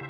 The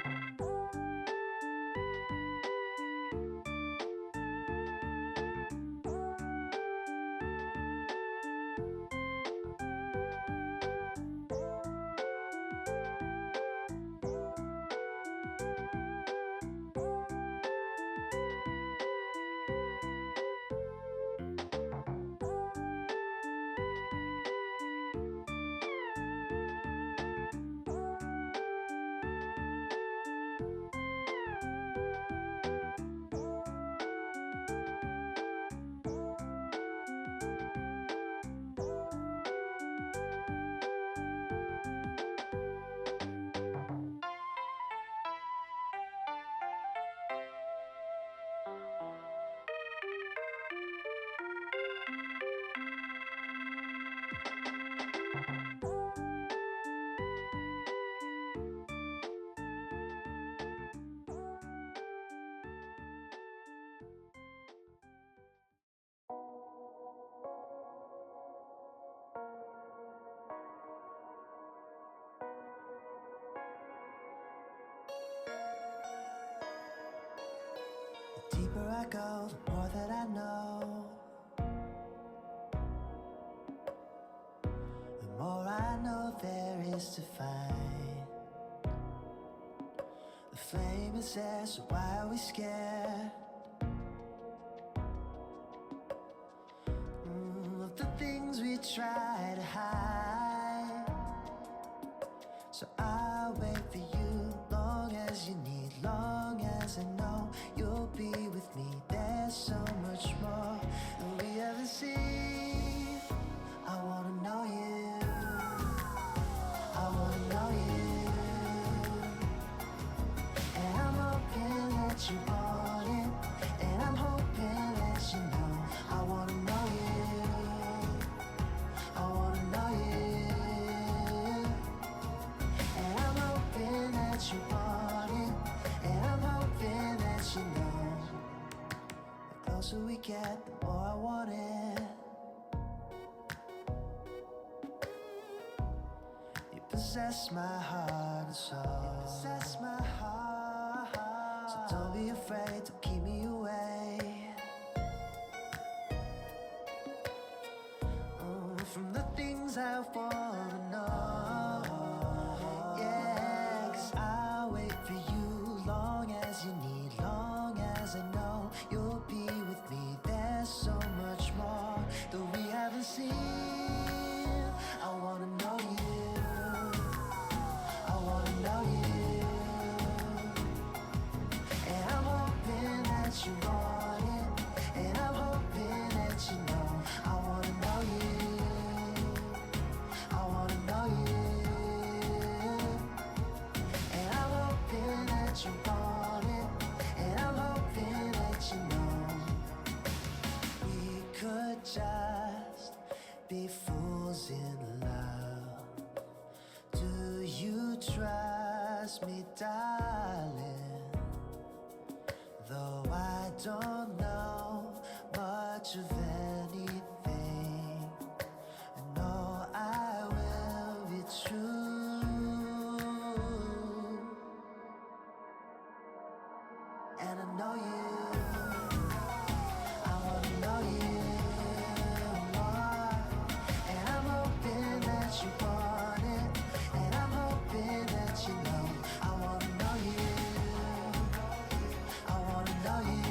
deeper I go, the more that I know. The more I know there is to find. The flame is there, so why are we scared? Of the things we try to hide. So I'll wait for you long as you need, long as I know you'll be with me. There's so much more than we ever see. I wanna know you, I wanna know you, and I'm hoping that you want it, and I'm hoping that you know. I wanna know you, I wanna know you, and I'm hoping that you want it, and I'm hoping that you know. The closer we get, the more I want it. You possess my heart and soul. You possess my heart. So don't be afraid to keep me away from the things I wanna know. Yeah, 'cause I'll wait for you long as you need, long as I know you'll be with me. There's so much more that we haven't seen. I wanna know you, I wanna know you, and I'm hoping that you want it, and I'm hoping that you know. I wanna know you, I wanna know you, and I'm hoping that you want it, and I'm hoping that you know. We could just be fools in love. Do you trust me, darling? Though I don't know much of anything, I know I will be true, and I know you, I wanna know you more, and I'm hoping that you want it, and I'm hoping that you know. I wanna know you, I wanna know you,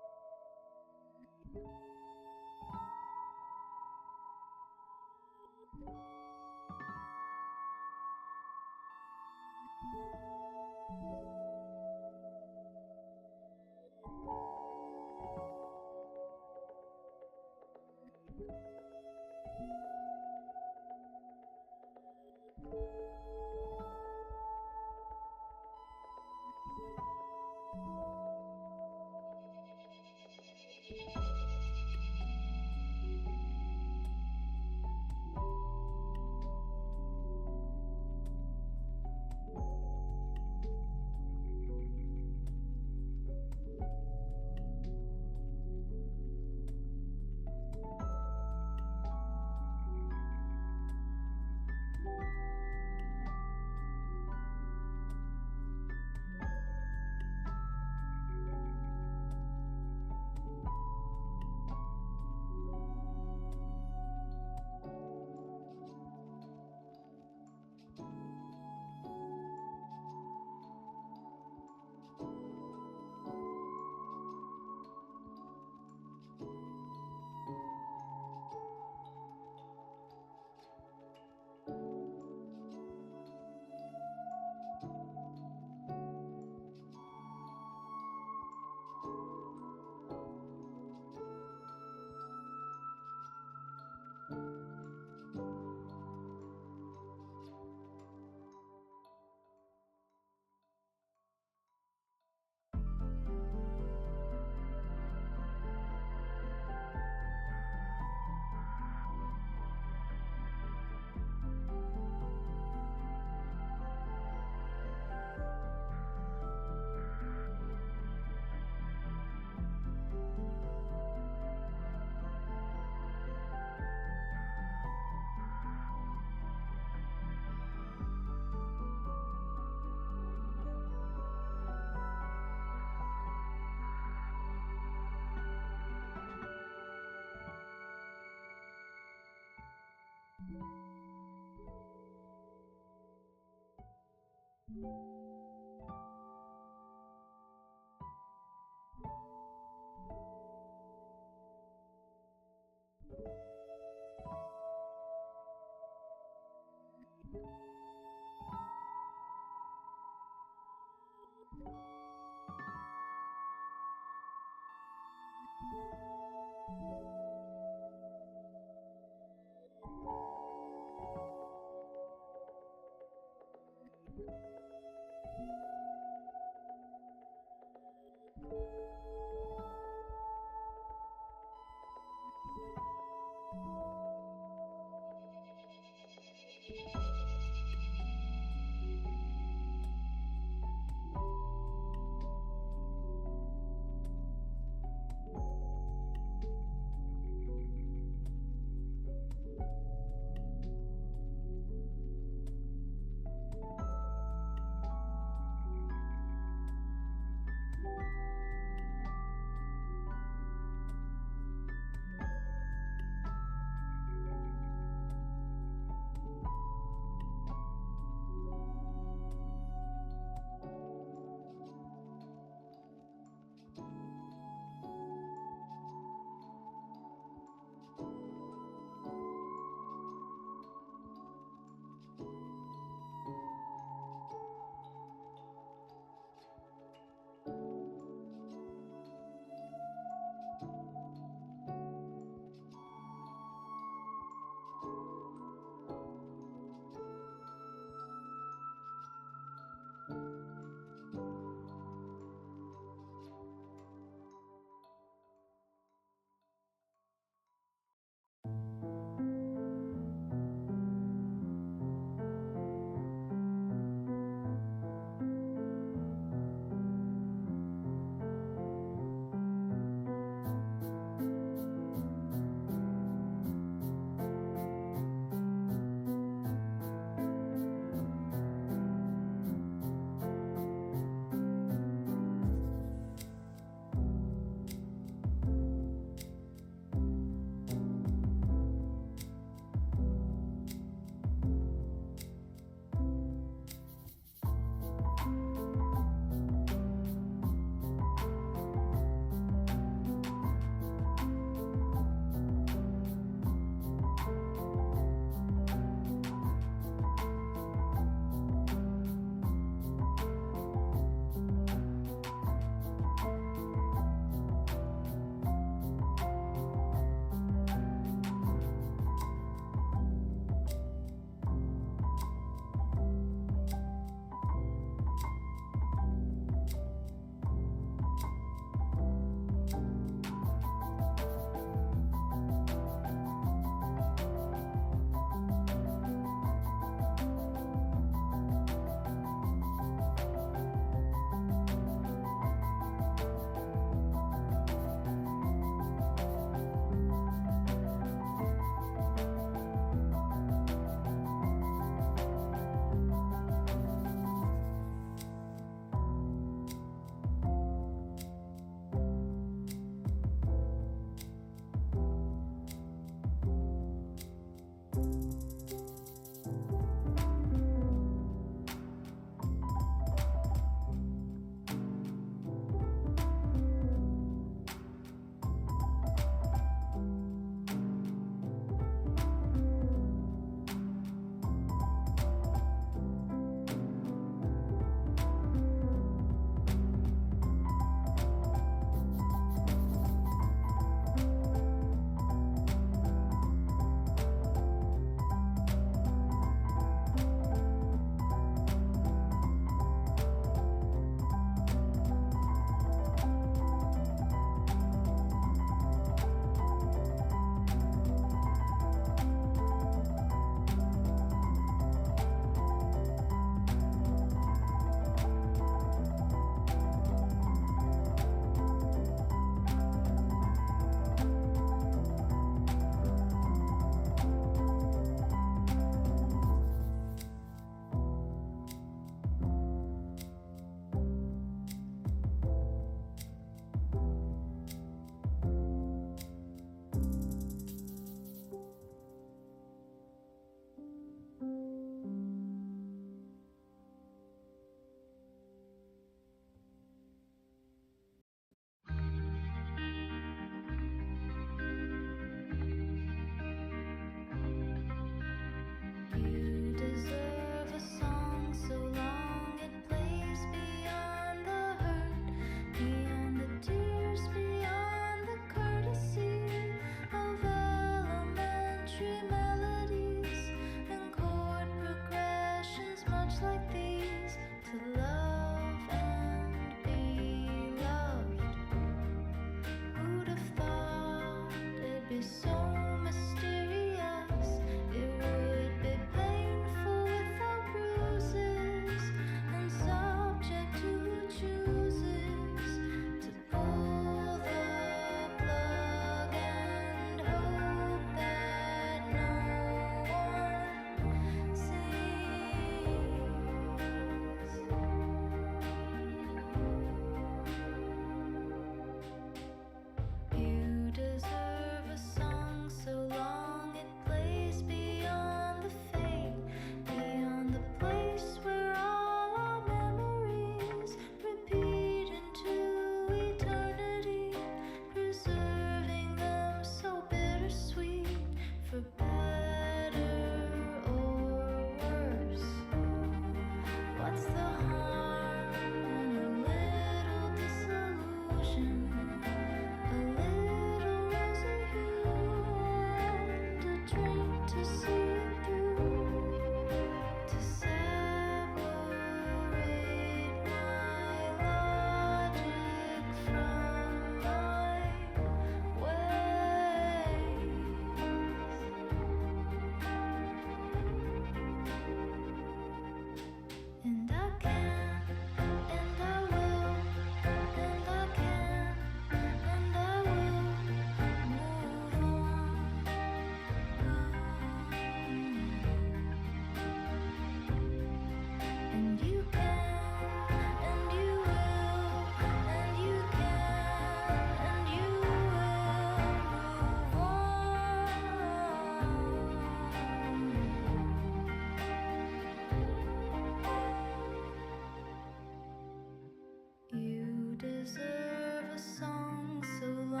song so long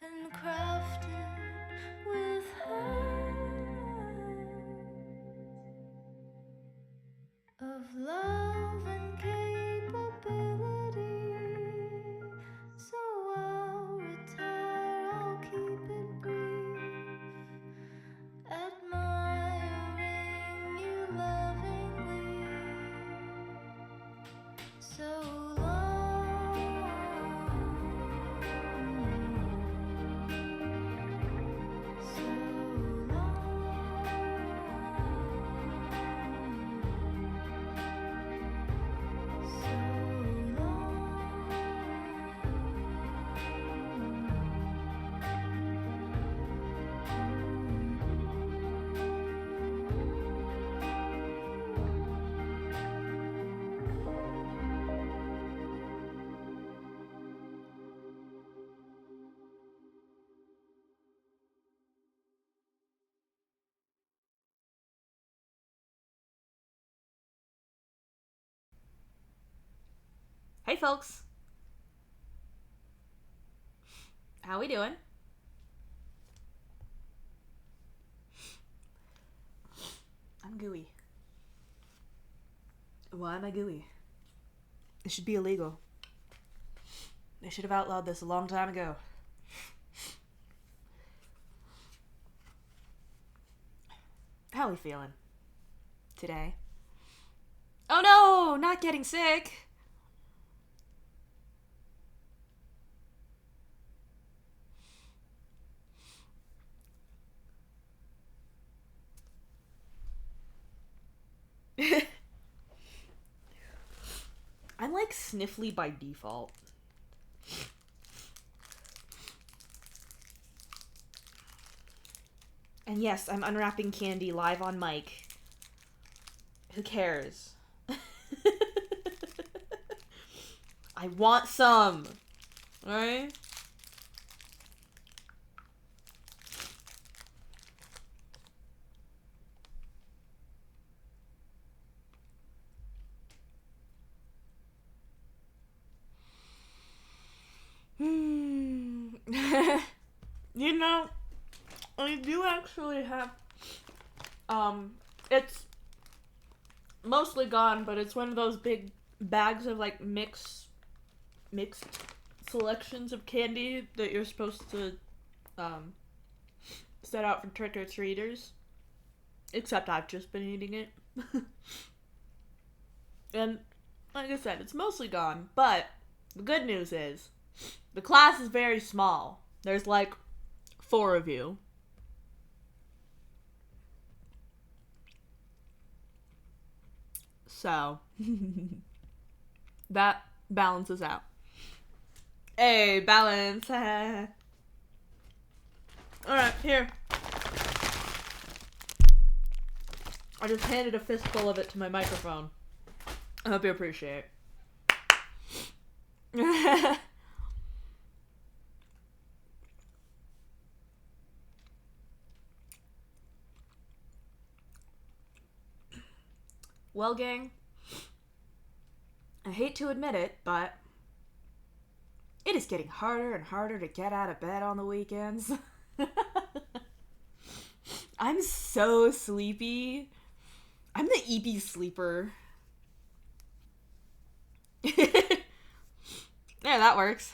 and crafted with hands of love and capability. So I'll retire, I'll keep it brief, admiring you lovingly. So long, so Hey folks, how we doing? I'm gooey. Why am I gooey? It should be illegal. They should have outlawed this a long time ago. How are we feeling today? Oh no, not getting sick. I'm like sniffly by default. And yes, I'm unwrapping candy live on mic. Who cares? I want some. Alright? You know, I do actually have, it's mostly gone, but it's one of those big bags of, like, mixed selections of candy that you're supposed to, set out for trick-or-treaters. Except I've just been eating it. And, like I said, it's mostly gone, but the good news is, the class is very small. There's, like, 4 of you. So, that balances out. Hey, balance. Alright, here. I just handed a fistful of it to my microphone. I hope you appreciate it. Well, gang, I hate to admit it, but it is getting harder and harder to get out of bed on the weekends. I'm so sleepy. I'm the EP sleeper. Yeah, that works.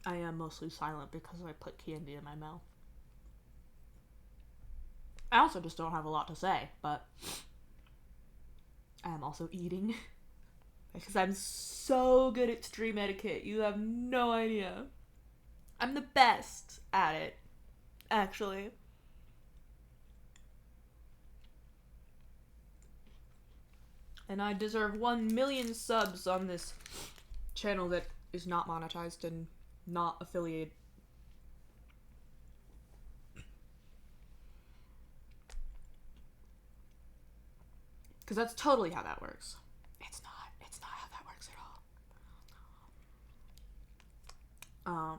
I am mostly silent because I put candy in my mouth. I also just don't have a lot to say, but I am also eating. Because I'm so good at stream etiquette. You have no idea. I'm the best at it, actually. And I deserve 1 million subs on this channel that is not monetized and not affiliated. Because that's totally how that works. It's not how that works at all.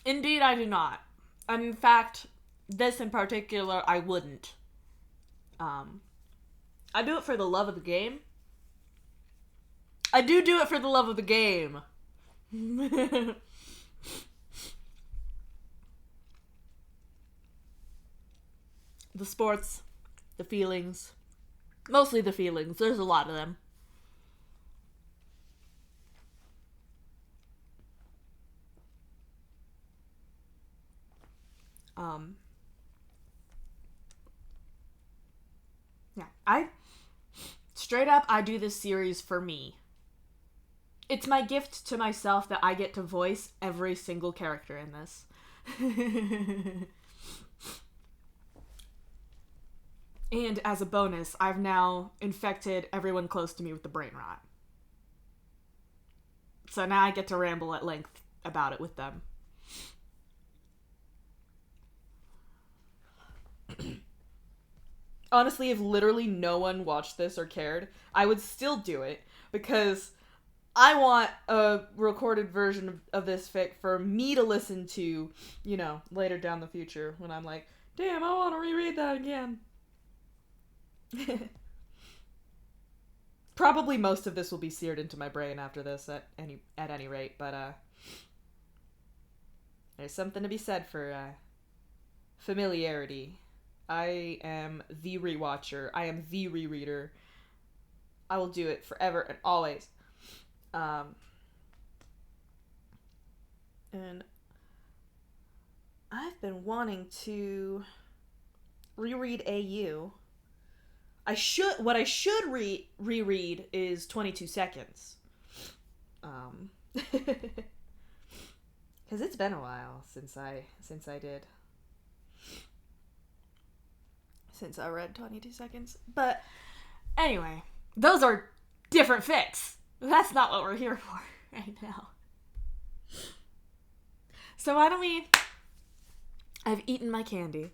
Indeed, I do not. And in fact, this in particular, I wouldn't. I do it for the love of the game. I do it for the love of the game. The sports, the feelings. Mostly the feelings. There's a lot of them. Yeah, straight up, I do this series for me. It's my gift to myself that I get to voice every single character in this. And as a bonus, I've now infected everyone close to me with the brain rot. So now I get to ramble at length about it with them. Honestly, if literally no one watched this or cared, I would still do it because I want a recorded version of this fic for me to listen to, you know, later down the future when I'm like, damn, I want to reread that again. Probably most of this will be seared into my brain after this at any rate, but there's something to be said for familiarity. I am the rewatcher. I am the rereader. I will do it forever and always. And I've been wanting to reread AU. What I should reread is 22 Seconds. Because it's been a while since I read 22 Seconds. But anyway, those are different fics. That's not what we're here for right now. So why don't we... I've eaten my candy.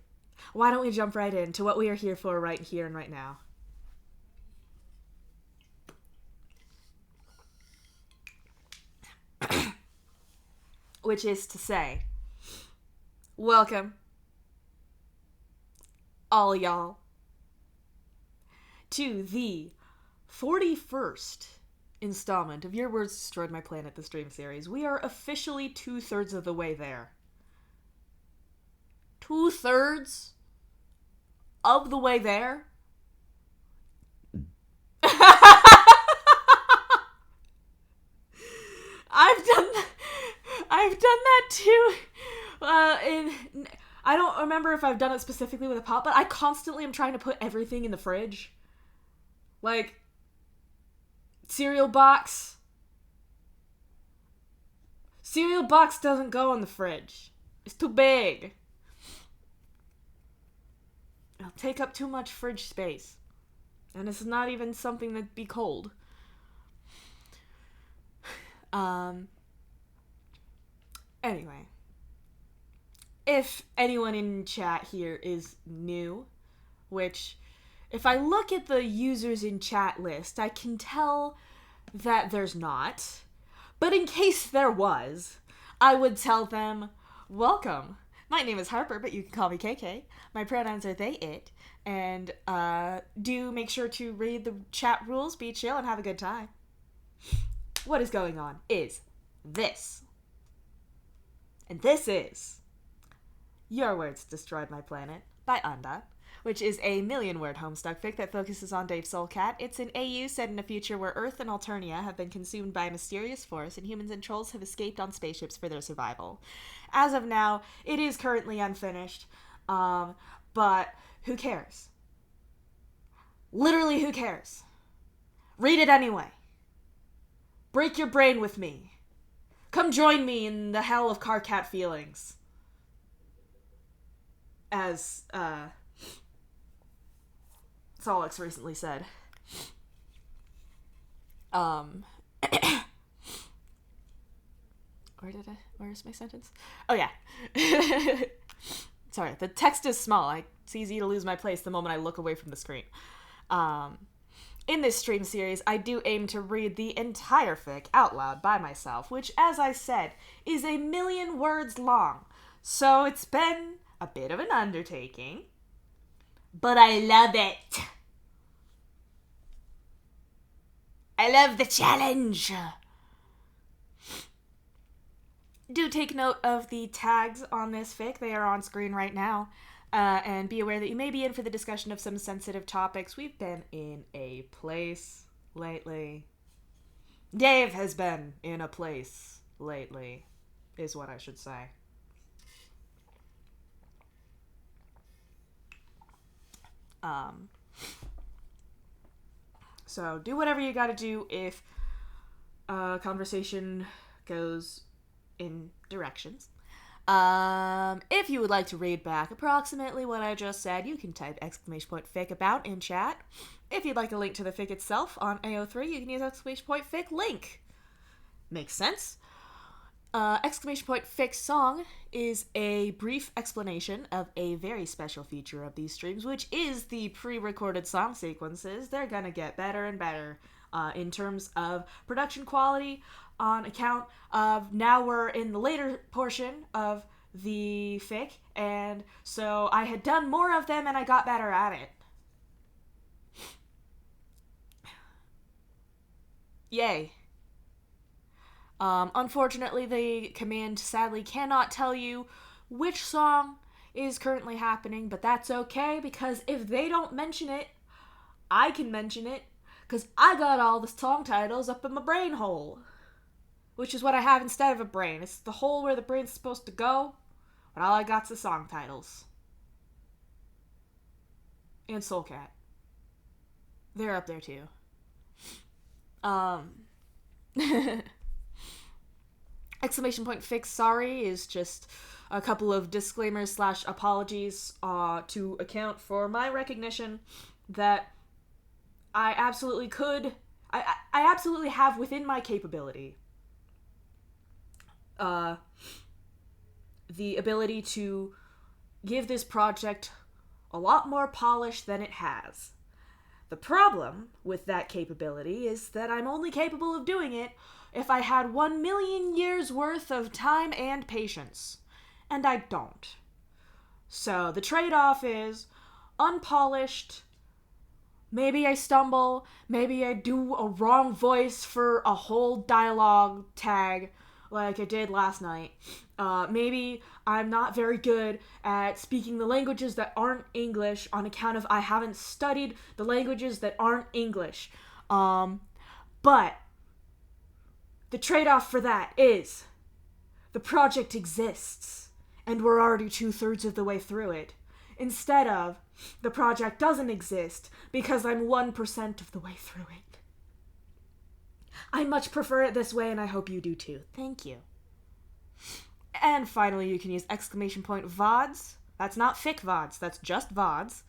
Why don't we jump right into what we are here for right here and right now? Which is to say, welcome, all y'all, to the 41st installment of Your Words Destroyed My Planet, the stream series. We are officially 2/3 of the way there. 2/3 of the way there? I've done that too. I don't remember if I've done it specifically with a pot, but I constantly am trying to put everything in the fridge. Like, cereal box. Cereal box doesn't go in the fridge. It's too big. It'll take up too much fridge space. And it's not even something that'd be cold. Anyway. If anyone in chat here is new, which, if I look at the users in chat list, I can tell that there's not. But in case there was, I would tell them, welcome. My name is Harper, but you can call me KK. My pronouns are they, it. And do make sure to read the chat rules, be chill, and have a good time. What is going on is this. And this is Your Words Destroyed My Planet by Unda, which is a 1,000,000-word Homestuck fic that focuses on Dave's soul cat. It's an AU set in a future where Earth and Alternia have been consumed by a mysterious force, and humans and trolls have escaped on spaceships for their survival. As of now, it is currently unfinished, but who cares? Literally, who cares? Read it anyway. Break your brain with me. Come join me in the hell of Carcat feelings. As, Solix recently said. Where's my sentence? Oh, yeah. Sorry, the text is small. It's easy to lose my place the moment I look away from the screen. In this stream series, I do aim to read the entire fic out loud by myself, which, as I said, is 1,000,000 words long. So it's been a bit of an undertaking. But I love it. I love the challenge. Do take note of the tags on this fic. They are on screen right now. And be aware that you may be in for the discussion of some sensitive topics. We've been in a place lately. Dave has been in a place lately, is what I should say. So do whatever you gotta do if conversation goes in directions. If you would like to read back approximately what I just said, you can type !fic about in chat. If you'd like a link to the fic itself on AO3, you can use !fic link. Makes sense. !fic song is a brief explanation of a very special feature of these streams, which is the pre-recorded song sequences. They're gonna get better and better in terms of production quality, on account of now we're in the later portion of the fic, and so I had done more of them and I got better at it. Yay. Unfortunately, the command sadly cannot tell you which song is currently happening, but that's okay, because if they don't mention it, I can mention it, because I got all the song titles up in my brain hole. Which is what I have instead of a brain. It's the hole where the brain's supposed to go, but all I got's the song titles. And Soulcat. They're up there too. !fic sorry is just a couple of disclaimers / apologies to account for my recognition that I absolutely could, I absolutely have within my capability the ability to give this project a lot more polish than it has. The problem with that capability is that I'm only capable of doing it if I had 1,000,000 years worth of time and patience. And I don't. So the trade-off is unpolished. Maybe I stumble. Maybe I do a wrong voice for a whole dialogue tag like I did last night. Maybe I'm not very good at speaking the languages that aren't English on account of I haven't studied the languages that aren't English. But the trade-off for that is the project exists and we're already 2/3 of the way through it. Instead of the project doesn't exist because I'm 1% of the way through it. I much prefer it this way, and I hope you do too. Thank you. And finally, you can use !VODs. That's not fic VODs, that's just VODs.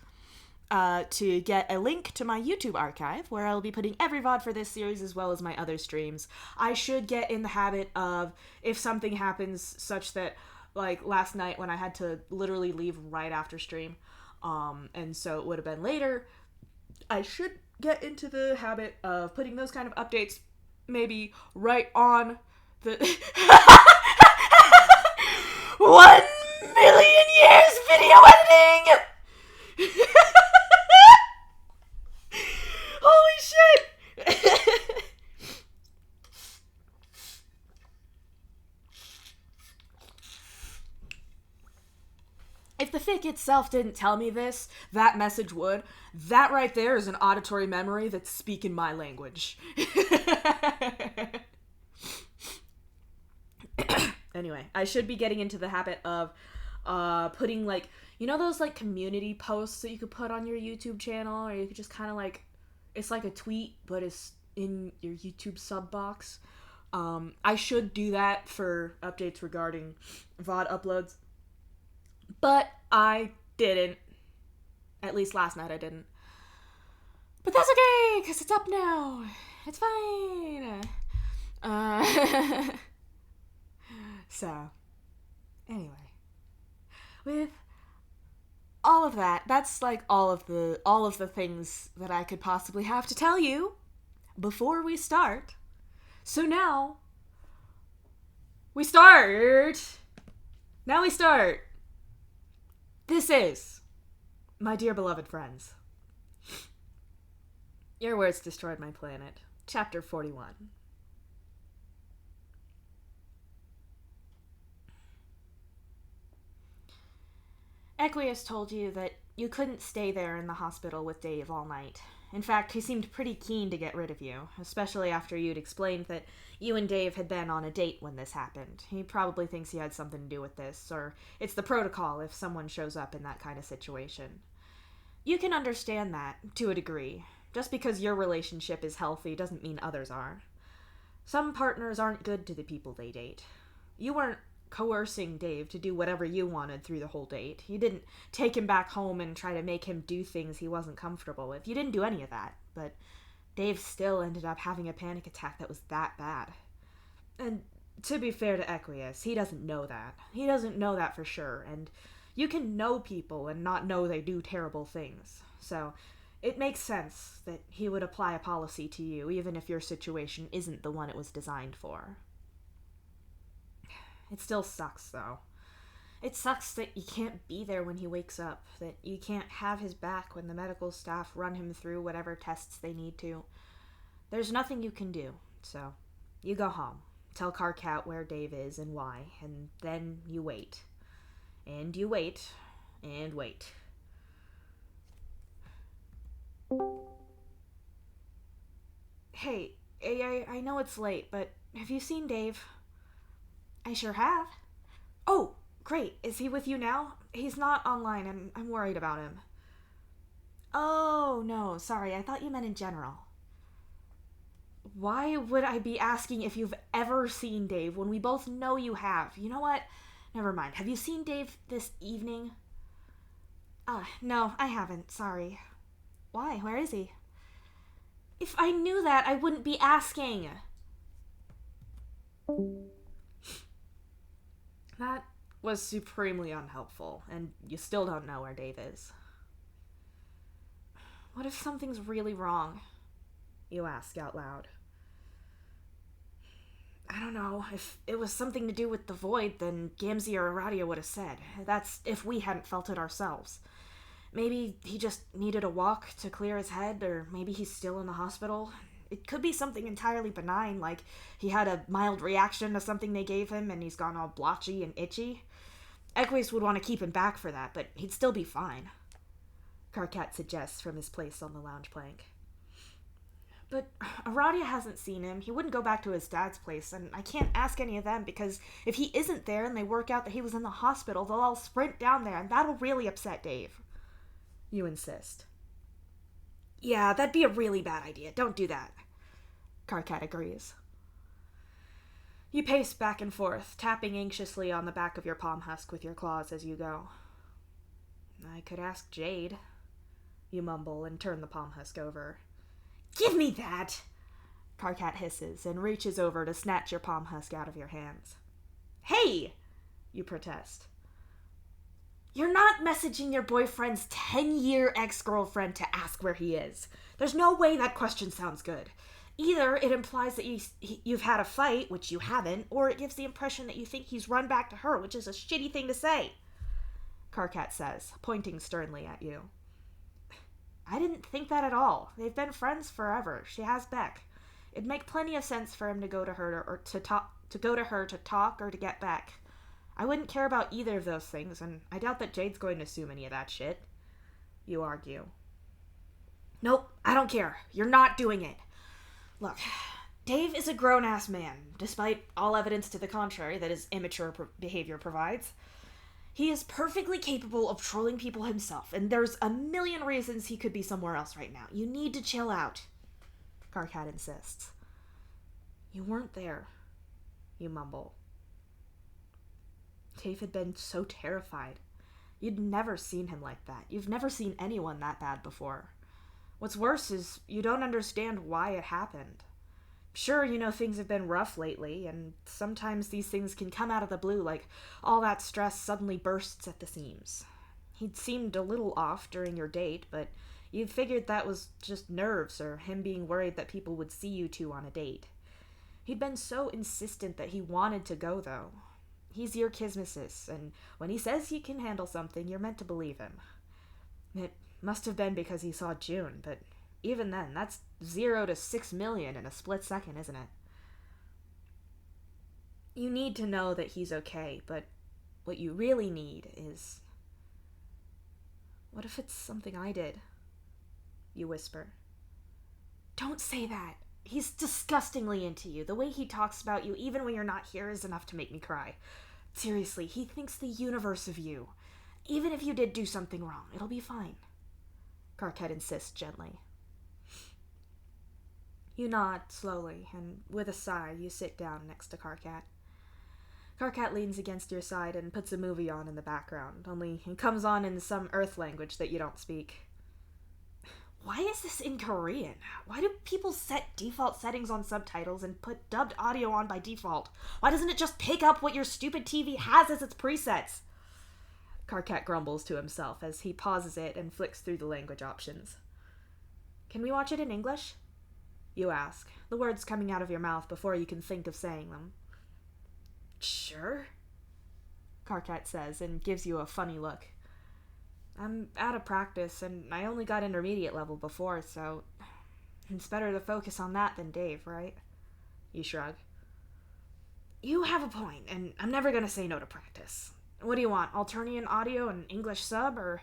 To get a link to my YouTube archive, where I'll be putting every VOD for this series as well as my other streams. I should get in the habit of, if something happens such that, like last night when I had to literally leave right after stream, and so it would have been later, I should get into the habit of putting those kind of updates maybe right on the 1,000,000 years video editing! Holy shit! If the fic itself didn't tell me this, that message would. That right there is an auditory memory that's speaking my language. Anyway, I should be getting into the habit of putting, like, you know those, like, community posts that you could put on your YouTube channel, or you could just kind of, like, it's like a tweet, but it's in your YouTube sub box. I should do that for updates regarding VOD uploads, but I didn't. At least last night I didn't. But that's okay, because it's up now. It's fine. So, anyway. With all of that, that's like all of the things that I could possibly have to tell you before we start. So now, we start. Now we start. This is, my dear beloved friends, Your Words Destroyed My Planet, Chapter 41. Equius told you that you couldn't stay there in the hospital with Dave all night. In fact, he seemed pretty keen to get rid of you, especially after you'd explained that you and Dave had been on a date when this happened. He probably thinks you had something to do with this, or it's the protocol if someone shows up in that kind of situation. You can understand that, to a degree. Just because your relationship is healthy doesn't mean others are. Some partners aren't good to the people they date. You weren't coercing Dave to do whatever you wanted through the whole date. You didn't take him back home and try to make him do things he wasn't comfortable with. You didn't do any of that, but Dave still ended up having a panic attack that was that bad. And to be fair to Equius, he doesn't know that. He doesn't know that for sure, and you can know people and not know they do terrible things. So it makes sense that he would apply a policy to you, even if your situation isn't the one it was designed for. It still sucks, though. It sucks that you can't be there when he wakes up, that you can't have his back when the medical staff run him through whatever tests they need to. There's nothing you can do, so you go home, tell Carcat where Dave is and why, and then you wait. And you wait, and wait. Hey, I know it's late, but have you seen Dave? I sure have. Oh, great. Is he with you now? He's not online, and I'm worried about him. Oh, no, sorry. I thought you meant in general. Why would I be asking if you've ever seen Dave when we both know you have? You know what? Never mind. Have you seen Dave this evening? No, I haven't. Sorry. Why? Where is he? If I knew that, I wouldn't be asking. That was supremely unhelpful, and you still don't know where Dave is. What if something's really wrong? You ask out loud. I don't know. If it was something to do with the void, then Gamzee or Aradia would have said. That's if we hadn't felt it ourselves. Maybe he just needed a walk to clear his head, or maybe he's still in the hospital. It could be something entirely benign, like he had a mild reaction to something they gave him and he's gone all blotchy and itchy. Equius would want to keep him back for that, but he'd still be fine. Carcat suggests from his place on the lounge plank. But Aradia hasn't seen him. He wouldn't go back to his dad's place, and I can't ask any of them because if he isn't there and they work out that he was in the hospital, they'll all sprint down there, and that'll really upset Dave. You insist. Yeah, that'd be a really bad idea. Don't do that. Carcat agrees. You pace back and forth, tapping anxiously on the back of your palm husk with your claws as you go. I could ask Jade. You mumble and turn the palm husk over. Give me that! Carcat hisses and reaches over to snatch your palm husk out of your hands. Hey! You protest. You're not messaging your boyfriend's 10-year ex-girlfriend to ask where he is. There's no way that question sounds good. Either it implies that you've had a fight, which you haven't, or it gives the impression that you think he's run back to her, which is a shitty thing to say. Carcat says, pointing sternly at you. I didn't think that at all. They've been friends forever. She has Beck. It'd make plenty of sense for him to go to her or to talk or to get Beck. I wouldn't care about either of those things, and I doubt that Jade's going to assume any of that shit. You argue. Nope, I don't care. You're not doing it. Look, Dave is a grown-ass man, despite all evidence to the contrary that his immature behavior provides. He is perfectly capable of trolling people himself, and there's a million reasons he could be somewhere else right now. You need to chill out. Karkat insists. You weren't there, you mumble. Dave had been so terrified. You'd never seen him like that. You've never seen anyone that bad before. What's worse is you don't understand why it happened. Sure, you know things have been rough lately, and sometimes these things can come out of the blue, like all that stress suddenly bursts at the seams. He'd seemed a little off during your date, but you figured that was just nerves or him being worried that people would see you two on a date. He'd been so insistent that he wanted to go, though. He's your kismesis, and when he says he can handle something, you're meant to believe him. It must have been because he saw June, but even then, that's 0 to 6 million in a split second, isn't it? You need to know that he's okay, but what you really need is... What if it's something I did? You whisper. Don't say that. He's disgustingly into you. The way he talks about you, even when you're not here, is enough to make me cry. Seriously, he thinks the universe of you. Even if you did do something wrong, it'll be fine. Karkat insists gently. You nod slowly, and with a sigh, you sit down next to Karkat. Karkat leans against your side and puts a movie on in the background, only it comes on in some earth language that you don't speak. Why is this in Korean? Why do people set default settings on subtitles and put dubbed audio on by default? Why doesn't it just pick up what your stupid TV has as its presets? Karkat grumbles to himself as he pauses it and flicks through the language options. Can we watch it in English? You ask, the words coming out of your mouth before you can think of saying them. Sure, Karkat says and gives you a funny look. I'm out of practice, and I only got intermediate level before, so it's better to focus on that than Dave, right? You shrug. You have a point, and I'm never gonna say no to practice. What do you want, Alternian audio and English sub, or...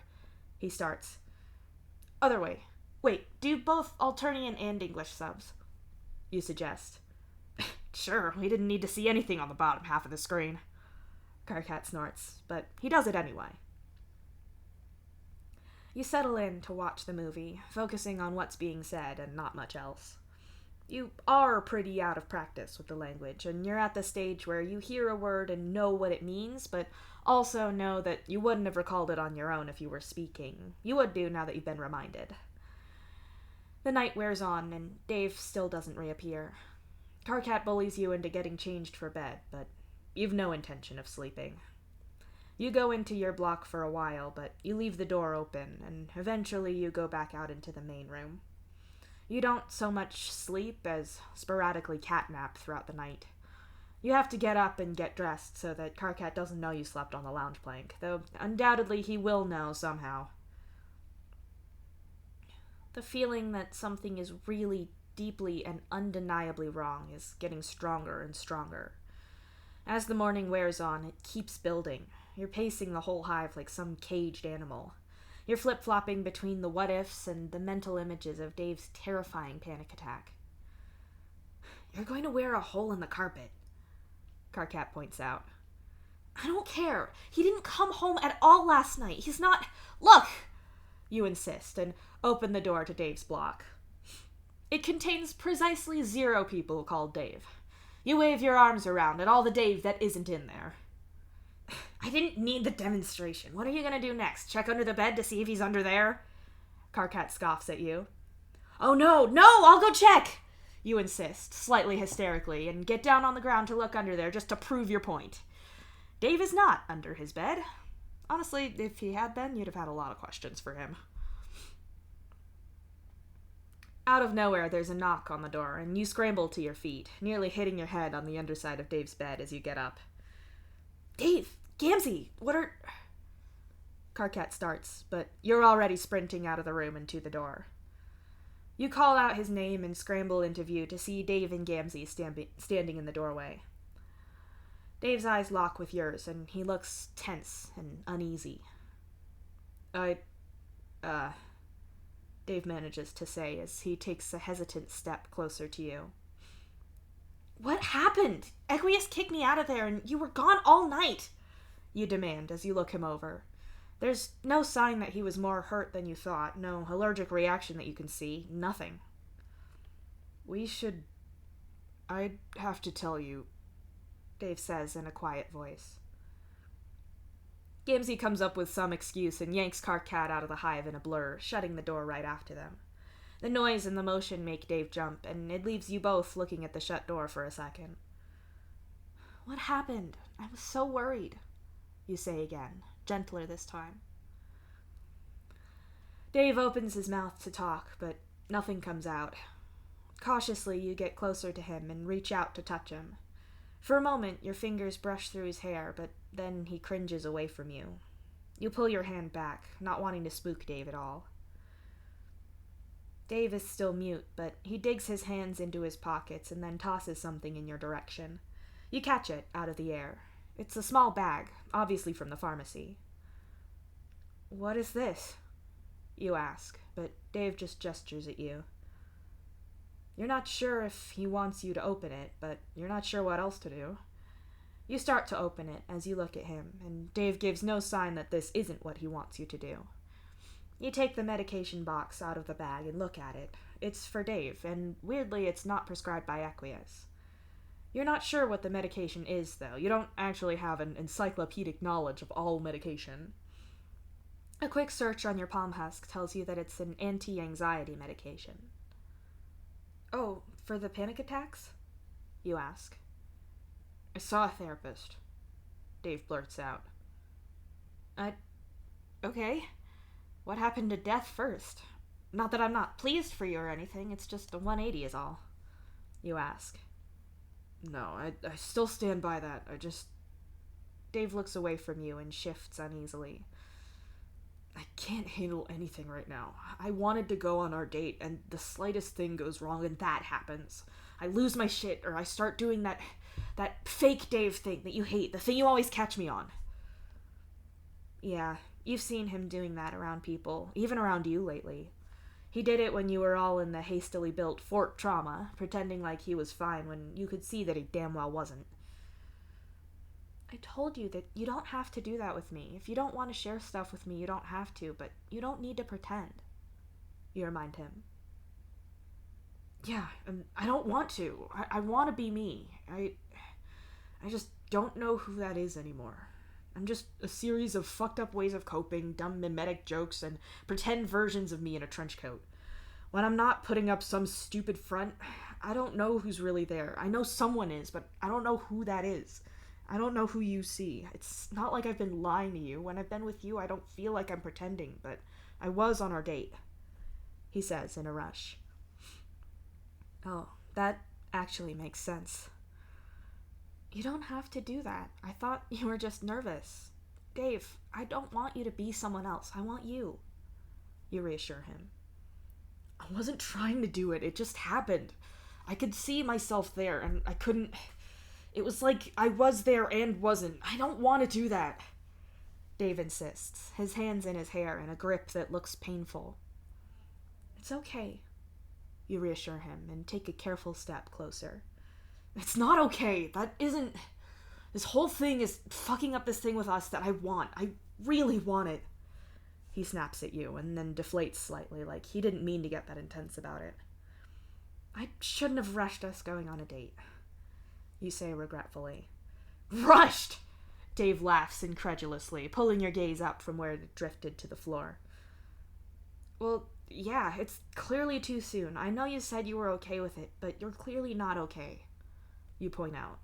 He starts. Other way. Wait, do both Alternian and English subs? You suggest. Sure, we didn't need to see anything on the bottom half of the screen. Karkat snorts, but he does it anyway. You settle in to watch the movie, focusing on what's being said and not much else. You are pretty out of practice with the language, and you're at the stage where you hear a word and know what it means, but also know that you wouldn't have recalled it on your own if you were speaking. You would do now that you've been reminded. The night wears on, and Dave still doesn't reappear. Karkat bullies you into getting changed for bed, but you've no intention of sleeping. You go into your block for a while, but you leave the door open, and eventually you go back out into the main room. You don't so much sleep as sporadically catnap throughout the night. You have to get up and get dressed so that Karkat doesn't know you slept on the lounge plank, though undoubtedly he will know somehow. The feeling that something is really deeply and undeniably wrong is getting stronger and stronger. As the morning wears on, it keeps building. You're pacing the whole hive like some caged animal. You're flip-flopping between the what-ifs and the mental images of Dave's terrifying panic attack. You're going to wear a hole in the carpet, Karkat points out. I don't care. He didn't come home at all last night. He's not... Look! You insist and open the door to Dave's block. It contains precisely 0 people called Dave. You wave your arms around at all the Dave that isn't in there. I didn't need the demonstration. What are you gonna do next? Check under the bed to see if he's under there? Karkat scoffs at you. Oh no, I'll go check! You insist, slightly hysterically, and get down on the ground to look under there just to prove your point. Dave is not under his bed. Honestly, if he had been, you'd have had a lot of questions for him. Out of nowhere, there's a knock on the door, and you scramble to your feet, nearly hitting your head on the underside of Dave's bed as you get up. Dave! Gamzee! What are... Karkat starts, but you're already sprinting out of the room and to the door. You call out his name and scramble into view to see Dave and Gamzee standing in the doorway. Dave's eyes lock with yours, and he looks tense and uneasy. Dave manages to say as he takes a hesitant step closer to you. What happened? Equius kicked me out of there, and you were gone all night, you demand as you look him over. There's no sign that he was more hurt than you thought, no allergic reaction that you can see, nothing. I'd have to tell you, Dave says in a quiet voice. Gamzee comes up with some excuse and yanks Karkat out of the hive in a blur, shutting the door right after them. The noise and the motion make Dave jump, and it leaves you both looking at the shut door for a second. What happened? I was so worried, you say again, gentler this time. Dave opens his mouth to talk, but nothing comes out. Cautiously, you get closer to him and reach out to touch him. For a moment, your fingers brush through his hair, but then he cringes away from you. You pull your hand back, not wanting to spook Dave at all. Dave is still mute, but he digs his hands into his pockets and then tosses something in your direction. You catch it out of the air. It's a small bag, obviously from the pharmacy. What is this? You ask, but Dave just gestures at you. You're not sure if he wants you to open it, but you're not sure what else to do. You start to open it as you look at him, and Dave gives no sign that this isn't what he wants you to do. You take the medication box out of the bag and look at it. It's for Dave, and weirdly it's not prescribed by Equius. You're not sure what the medication is, though. You don't actually have an encyclopedic knowledge of all medication. A quick search on your palm husk tells you that it's an anti-anxiety medication. Oh, for the panic attacks? You ask. I saw a therapist, Dave blurts out. Okay. What happened to death first? Not that I'm not pleased for you or anything, it's just a 180 is all. You ask. No, I still stand by that. Dave looks away from you and shifts uneasily. I can't handle anything right now. I wanted to go on our date, and the slightest thing goes wrong, and that happens. I lose my shit, or I start doing that fake Dave thing that you hate, the thing you always catch me on. Yeah, you've seen him doing that around people, even around you lately. He did it when you were all in the hastily built Fort Trauma, pretending like he was fine when you could see that he damn well wasn't. I told you that you don't have to do that with me. If you don't want to share stuff with me, you don't have to, but you don't need to pretend. You remind him. Yeah, and I don't want to. I want to be me. I just don't know who that is anymore. I'm just a series of fucked up ways of coping, dumb mimetic jokes, and pretend versions of me in a trench coat. When I'm not putting up some stupid front, I don't know who's really there. I know someone is, but I don't know who that is. I don't know who you see. It's not like I've been lying to you. When I've been with you, I don't feel like I'm pretending, but I was on our date, he says in a rush. Oh, that actually makes sense. You don't have to do that. I thought you were just nervous. Dave, I don't want you to be someone else. I want you. You reassure him. I wasn't trying to do it. It just happened. I could see myself there, and I couldn't... It was like I was there and wasn't. I don't want to do that. Dave insists, his hands in his hair in a grip that looks painful. It's okay. You reassure him and take a careful step closer. It's not okay. That isn't... This whole thing is fucking up this thing with us that I want. I really want it. He snaps at you and then deflates slightly, like he didn't mean to get that intense about it. I shouldn't have rushed us going on a date. You say regretfully. Rushed! Dave laughs incredulously, pulling your gaze up from where it drifted to the floor. Well, yeah, it's clearly too soon. I know you said you were okay with it, but you're clearly not okay. You point out.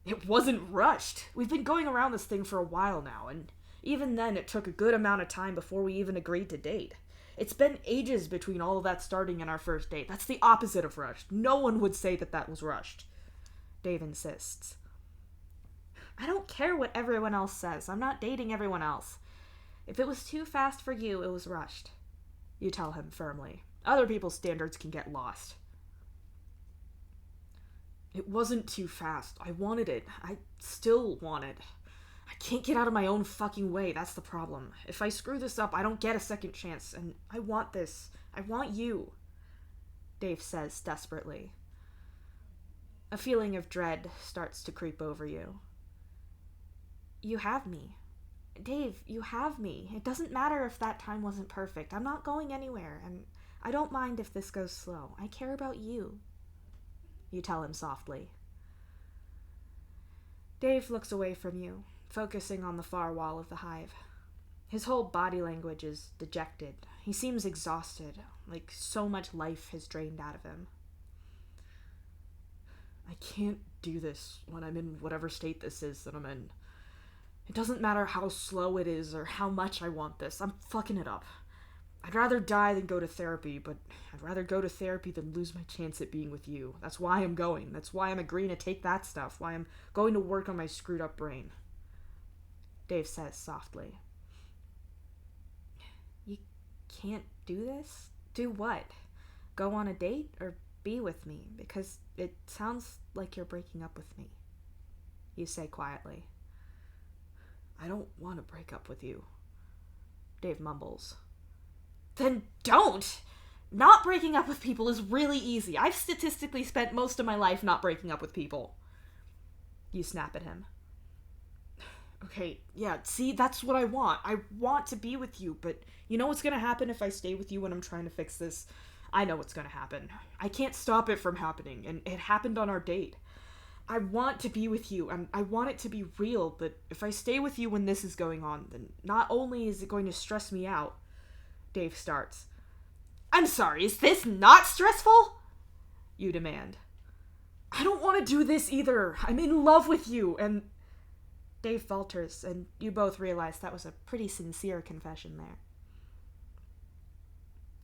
It wasn't rushed. We've been going around this thing for a while now, and even then it took a good amount of time before we even agreed to date. It's been ages between all of that starting and our first date. That's the opposite of rushed. No one would say that was rushed. Dave insists. I don't care what everyone else says. I'm not dating everyone else. If it was too fast for you, it was rushed. You tell him firmly. Other people's standards can get lost. It wasn't too fast. I wanted it. I still want it. I can't get out of my own fucking way. That's the problem. If I screw this up, I don't get a second chance. And I want this. I want you. Dave says desperately. A feeling of dread starts to creep over you. You have me. Dave, you have me. It doesn't matter if that time wasn't perfect. I'm not going anywhere, and I don't mind if this goes slow. I care about you. You tell him softly. Dave looks away from you, focusing on the far wall of the hive. His whole body language is dejected. He seems exhausted, like so much life has drained out of him. I can't do this when I'm in whatever state this is that I'm in. It doesn't matter how slow it is or how much I want this. I'm fucking it up. I'd rather die than go to therapy, but I'd rather go to therapy than lose my chance at being with you. That's why I'm going. That's why I'm agreeing to take that stuff. Why I'm going to work on my screwed up brain. Dave says softly. You can't do this? Do what? Go on a date or be with me? Because it sounds like you're breaking up with me. You say quietly. I don't want to break up with you. Dave mumbles. Then don't! Not breaking up with people is really easy. I've statistically spent most of my life not breaking up with people. You snap at him. Okay, yeah, see, that's what I want. I want to be with you, but you know what's gonna happen if I stay with you when I'm trying to fix this? I know what's gonna happen. I can't stop it from happening, and it happened on our date. I want to be with you, and I want it to be real, but if I stay with you when this is going on, then not only is it going to stress me out. Dave starts. I'm sorry, is this not stressful? You demand. I don't want to do this either. I'm in love with you, and... Dave falters, and you both realize that was a pretty sincere confession there.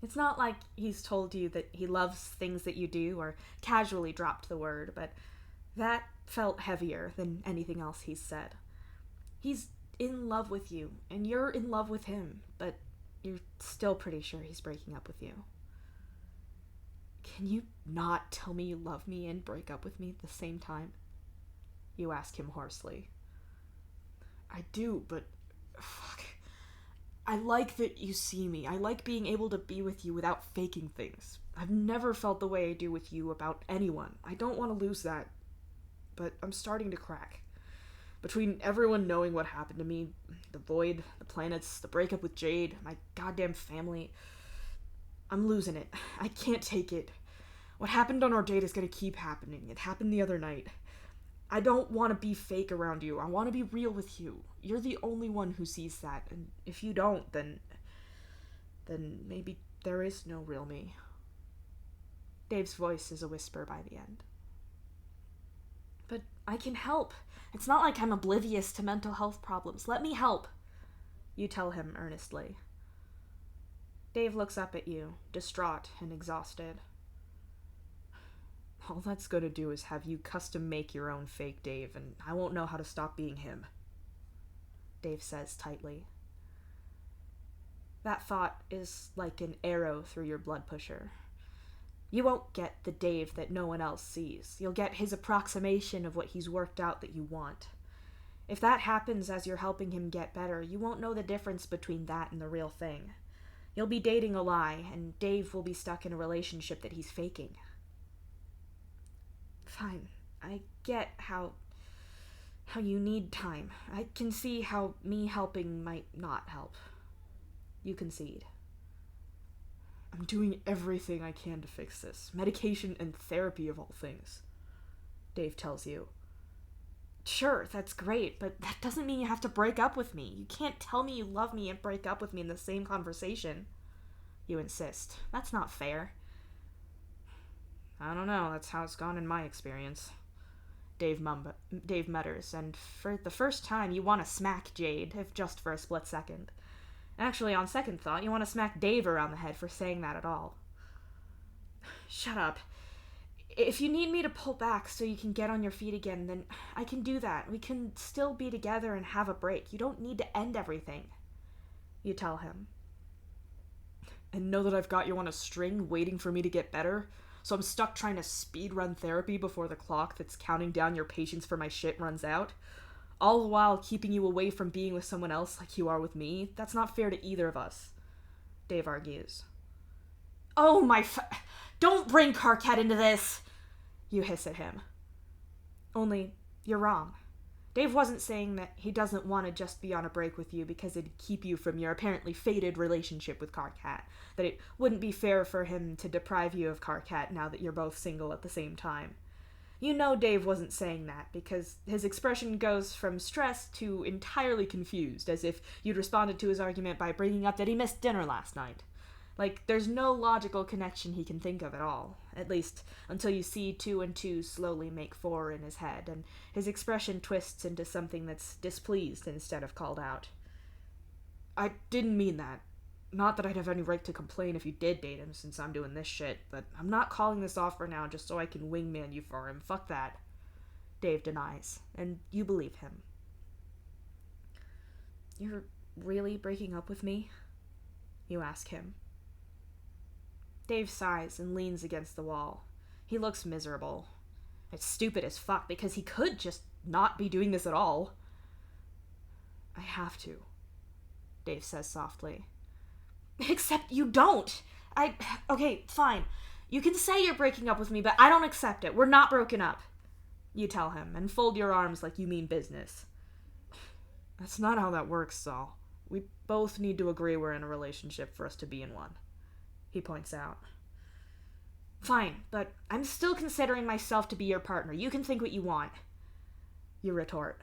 It's not like he's told you that he loves things that you do, or casually dropped the word, but that felt heavier than anything else he's said. He's in love with you, and you're in love with him, but you're still pretty sure he's breaking up with you. Can you not tell me you love me and break up with me at the same time? You ask him hoarsely. I do, but... fuck. I like that you see me. I like being able to be with you without faking things. I've never felt the way I do with you about anyone. I don't want to lose that. But I'm starting to crack. Between everyone knowing what happened to me, the void, the planets, the breakup with Jade, my goddamn family, I'm losing it. I can't take it. What happened on our date is gonna keep happening. It happened the other night. I don't want to be fake around you. I want to be real with you. You're the only one who sees that, and if you don't, then maybe there is no real me. Dave's voice is a whisper by the end. But I can help. It's not like I'm oblivious to mental health problems. Let me help. You tell him earnestly. Dave looks up at you, distraught and exhausted. All that's going to do is have you custom make your own fake Dave, and I won't know how to stop being him. Dave says tightly. That thought is like an arrow through your blood pusher. You won't get the Dave that no one else sees. You'll get his approximation of what he's worked out that you want. If that happens as you're helping him get better, you won't know the difference between that and the real thing. You'll be dating a lie, and Dave will be stuck in a relationship that he's faking. Fine. I get how you need time. I can see how me helping might not help. You concede. I'm doing everything I can to fix this. Medication and therapy of all things. Dave tells you. Sure, that's great, but that doesn't mean you have to break up with me. You can't tell me you love me and break up with me in the same conversation. You insist. That's not fair. I don't know, that's how it's gone in my experience. Dave mutters, and for the first time you want to smack Jade, if just for a split second. Actually, on second thought, you want to smack Dave around the head for saying that at all. Shut up. If you need me to pull back so you can get on your feet again, then I can do that. We can still be together and have a break. You don't need to end everything. You tell him. And know that I've got you on a string waiting for me to get better? So I'm stuck trying to speedrun therapy before the clock that's counting down your patience for my shit runs out? All the while keeping you away from being with someone else like you are with me? That's not fair to either of us. Dave argues. Oh my don't bring Carquette into this! You hiss at him. Only, you're wrong. Dave wasn't saying that he doesn't want to just be on a break with you because it'd keep you from your apparently fated relationship with Karkat, that it wouldn't be fair for him to deprive you of Karkat now that you're both single at the same time. You know Dave wasn't saying that because his expression goes from stressed to entirely confused, as if you'd responded to his argument by bringing up that he missed dinner last night. Like, there's no logical connection he can think of at all, at least until you see 2 and 2 slowly make 4 in his head, and his expression twists into something that's displeased instead of called out. I didn't mean that. Not that I'd have any right to complain if you did date him, since I'm doing this shit, but I'm not calling this off for now just so I can wingman you for him. Fuck that. Dave denies, and you believe him. You're really breaking up with me? You ask him. Dave sighs and leans against the wall. He looks miserable. It's stupid as fuck because he could just not be doing this at all. I have to, Dave says softly. Except you don't. Okay, fine. You can say you're breaking up with me, but I don't accept it. We're not broken up. You tell him, and fold your arms like you mean business. That's not how that works, Saul. We both need to agree we're in a relationship for us to be in one, he points out. Fine, but I'm still considering myself to be your partner. You can think what you want. You retort.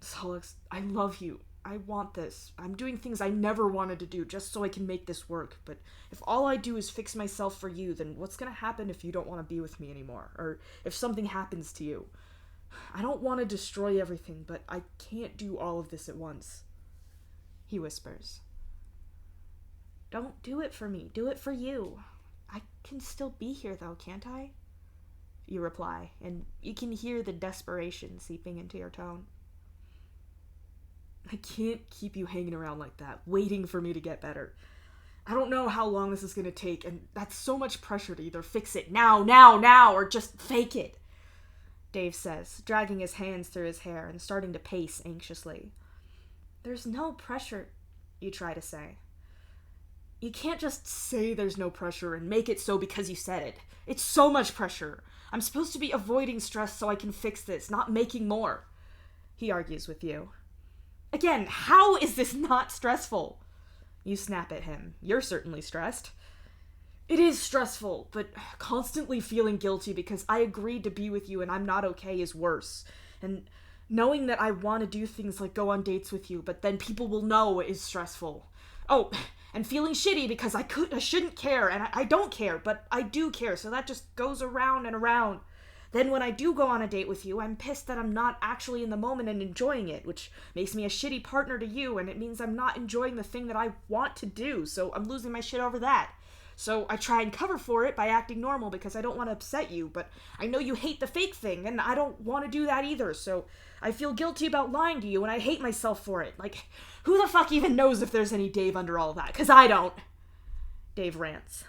Solix, I love you. I want this. I'm doing things I never wanted to do just so I can make this work, but if all I do is fix myself for you, then what's gonna happen if you don't want to be with me anymore? Or if something happens to you? I don't want to destroy everything, but I can't do all of this at once. He whispers. Don't do it for me. Do it for you. I can still be here, though, can't I? You reply, and you can hear the desperation seeping into your tone. I can't keep you hanging around like that, waiting for me to get better. I don't know how long this is going to take, and that's so much pressure to either fix it now, or just fake it, Dave says, dragging his hands through his hair and starting to pace anxiously. There's no pressure, you try to say. You can't just say there's no pressure and make it so because you said it. It's so much pressure. I'm supposed to be avoiding stress so I can fix this, not making more. He argues with you. Again, how is this not stressful? You snap at him. You're certainly stressed. It is stressful, but constantly feeling guilty because I agreed to be with you and I'm not okay is worse. And knowing that I want to do things like go on dates with you, but then people will know is stressful. Oh, and feeling shitty because I shouldn't care, and I don't care, but I do care, so that just goes around and around. Then when I do go on a date with you, I'm pissed that I'm not actually in the moment and enjoying it, which makes me a shitty partner to you, and it means I'm not enjoying the thing that I want to do, so I'm losing my shit over that. So I try and cover for it by acting normal because I don't want to upset you, but I know you hate the fake thing, and I don't want to do that either, so I feel guilty about lying to you, and I hate myself for it. Like, who the fuck even knows if there's any Dave under all of that? 'Cause I don't. Dave rants.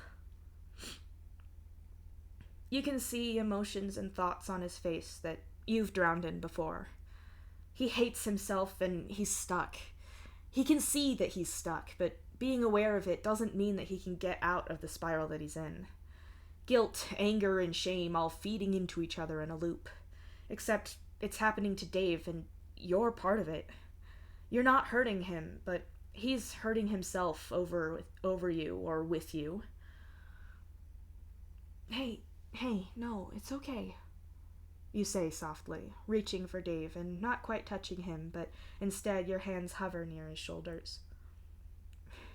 You can see emotions and thoughts on his face that you've drowned in before. He hates himself and he's stuck. He can see that he's stuck, but being aware of it doesn't mean that he can get out of the spiral that he's in. Guilt, anger, and shame all feeding into each other in a loop. Except it's happening to Dave and you're part of it. You're not hurting him, but he's hurting himself over you or with you. Hey, no, it's okay, you say softly, reaching for Dave and not quite touching him, but instead your hands hover near his shoulders.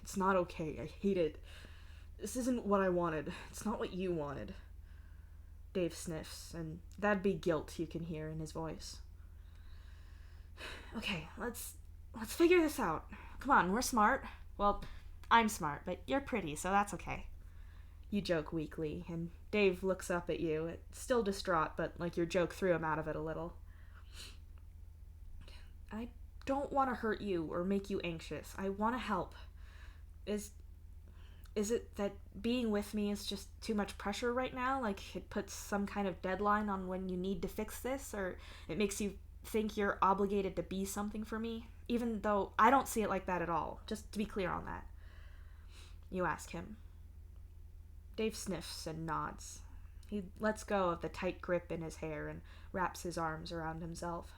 It's not okay. I hate it. This isn't what I wanted. It's not what you wanted. Dave sniffs, and that'd be guilt you can hear in his voice. Okay, let's figure this out. Come on, we're smart. Well, I'm smart, but you're pretty, so that's okay. You joke weakly, and Dave looks up at you, still distraught, but like your joke threw him out of it a little. I don't want to hurt you or make you anxious. I want to help. Is it that being with me is just too much pressure right now? Like it puts some kind of deadline on when you need to fix this, or it makes you think you're obligated to be something for me? Even though I don't see it like that at all, just to be clear on that. You ask him. Dave sniffs and nods. He lets go of the tight grip in his hair and wraps his arms around himself.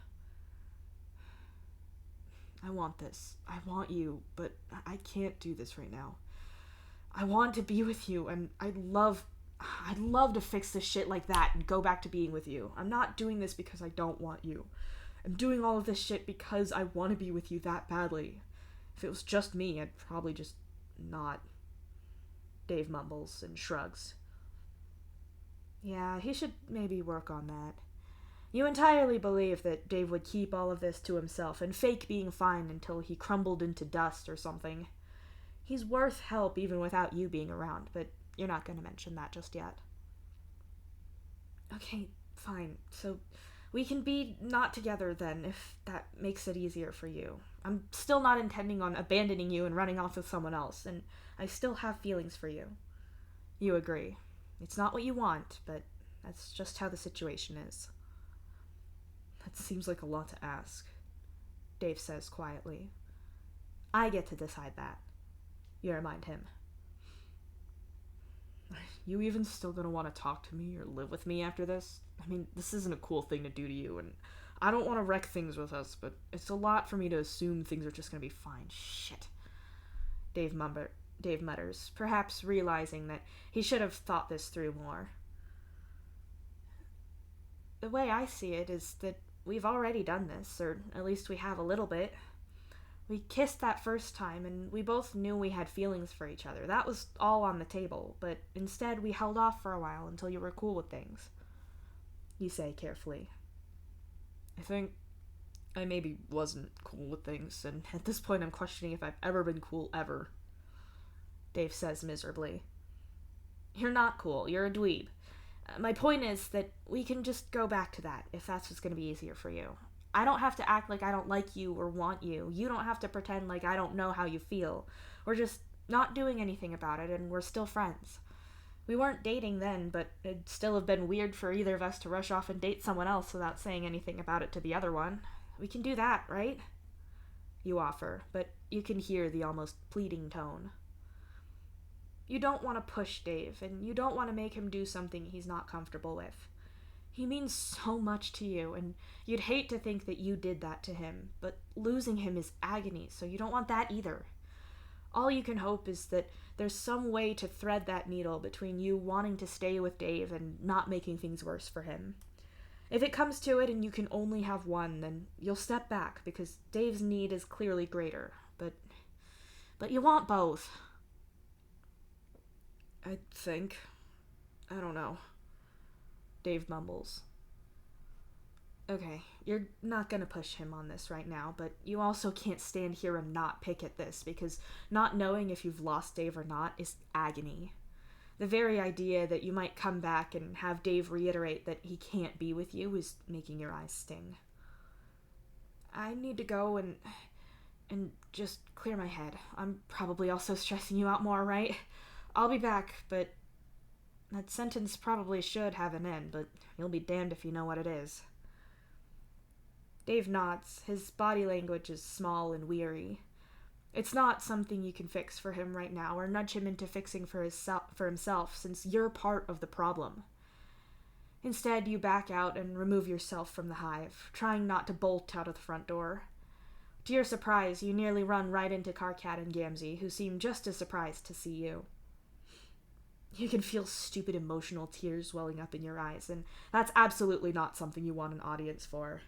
I want this. I want you, but I can't do this right now. I want to be with you, and I'd love to fix this shit like that and go back to being with you. I'm not doing this because I don't want you. I'm doing all of this shit because I want to be with you that badly. If it was just me, I'd probably just not. Dave mumbles and shrugs. Yeah, he should maybe work on that. You entirely believe that Dave would keep all of this to himself and fake being fine until he crumbled into dust or something. He's worth help even without you being around, but you're not going to mention that just yet. Okay, fine. So we can be not together then, if that makes it easier for you. I'm still not intending on abandoning you and running off with someone else, and I still have feelings for you. You agree. It's not what you want, but that's just how the situation is. That seems like a lot to ask, Dave says quietly. I get to decide that, you remind him. You even still gonna want to talk to me or live with me after this? I mean, this isn't a cool thing to do to you, and I don't want to wreck things with us, but it's a lot for me to assume things are just gonna be fine. Shit. Dave mutters, perhaps realizing that he should have thought this through more. The way I see it is that we've already done this, or at least we have a little bit. We kissed that first time, and we both knew we had feelings for each other. That was all on the table, but instead we held off for a while until you were cool with things. You say carefully. I think I maybe wasn't cool with things, and at this point I'm questioning if I've ever been cool ever. Dave says miserably. You're not cool. You're a dweeb. My point is that we can just go back to that, if that's what's going to be easier for you. I don't have to act like I don't like you or want you. You don't have to pretend like I don't know how you feel. We're just not doing anything about it, and we're still friends. We weren't dating then, but it'd still have been weird for either of us to rush off and date someone else without saying anything about it to the other one. We can do that, right? You offer, but you can hear the almost pleading tone. You don't want to push Dave, and you don't want to make him do something he's not comfortable with. He means so much to you, and you'd hate to think that you did that to him, but losing him is agony, so you don't want that either. All you can hope is that there's some way to thread that needle between you wanting to stay with Dave and not making things worse for him. If it comes to it and you can only have one, then you'll step back, because Dave's need is clearly greater, but you want both. I think. I don't know. Dave mumbles. Okay, you're not gonna push him on this right now, but you also can't stand here and not pick at this, because not knowing if you've lost Dave or not is agony. The very idea that you might come back and have Dave reiterate that he can't be with you is making your eyes sting. I need to go and just clear my head. I'm probably also stressing you out more, right? I'll be back, but that sentence probably should have an end, but you'll be damned if you know what it is. Dave nods. His body language is small and weary. It's not something you can fix for him right now, or nudge him into fixing for himself, since you're part of the problem. Instead, you back out and remove yourself from the hive, trying not to bolt out of the front door. To your surprise, you nearly run right into Karkat and Gamzee, who seem just as surprised to see you. You can feel stupid emotional tears welling up in your eyes, and that's absolutely not something you want an audience for.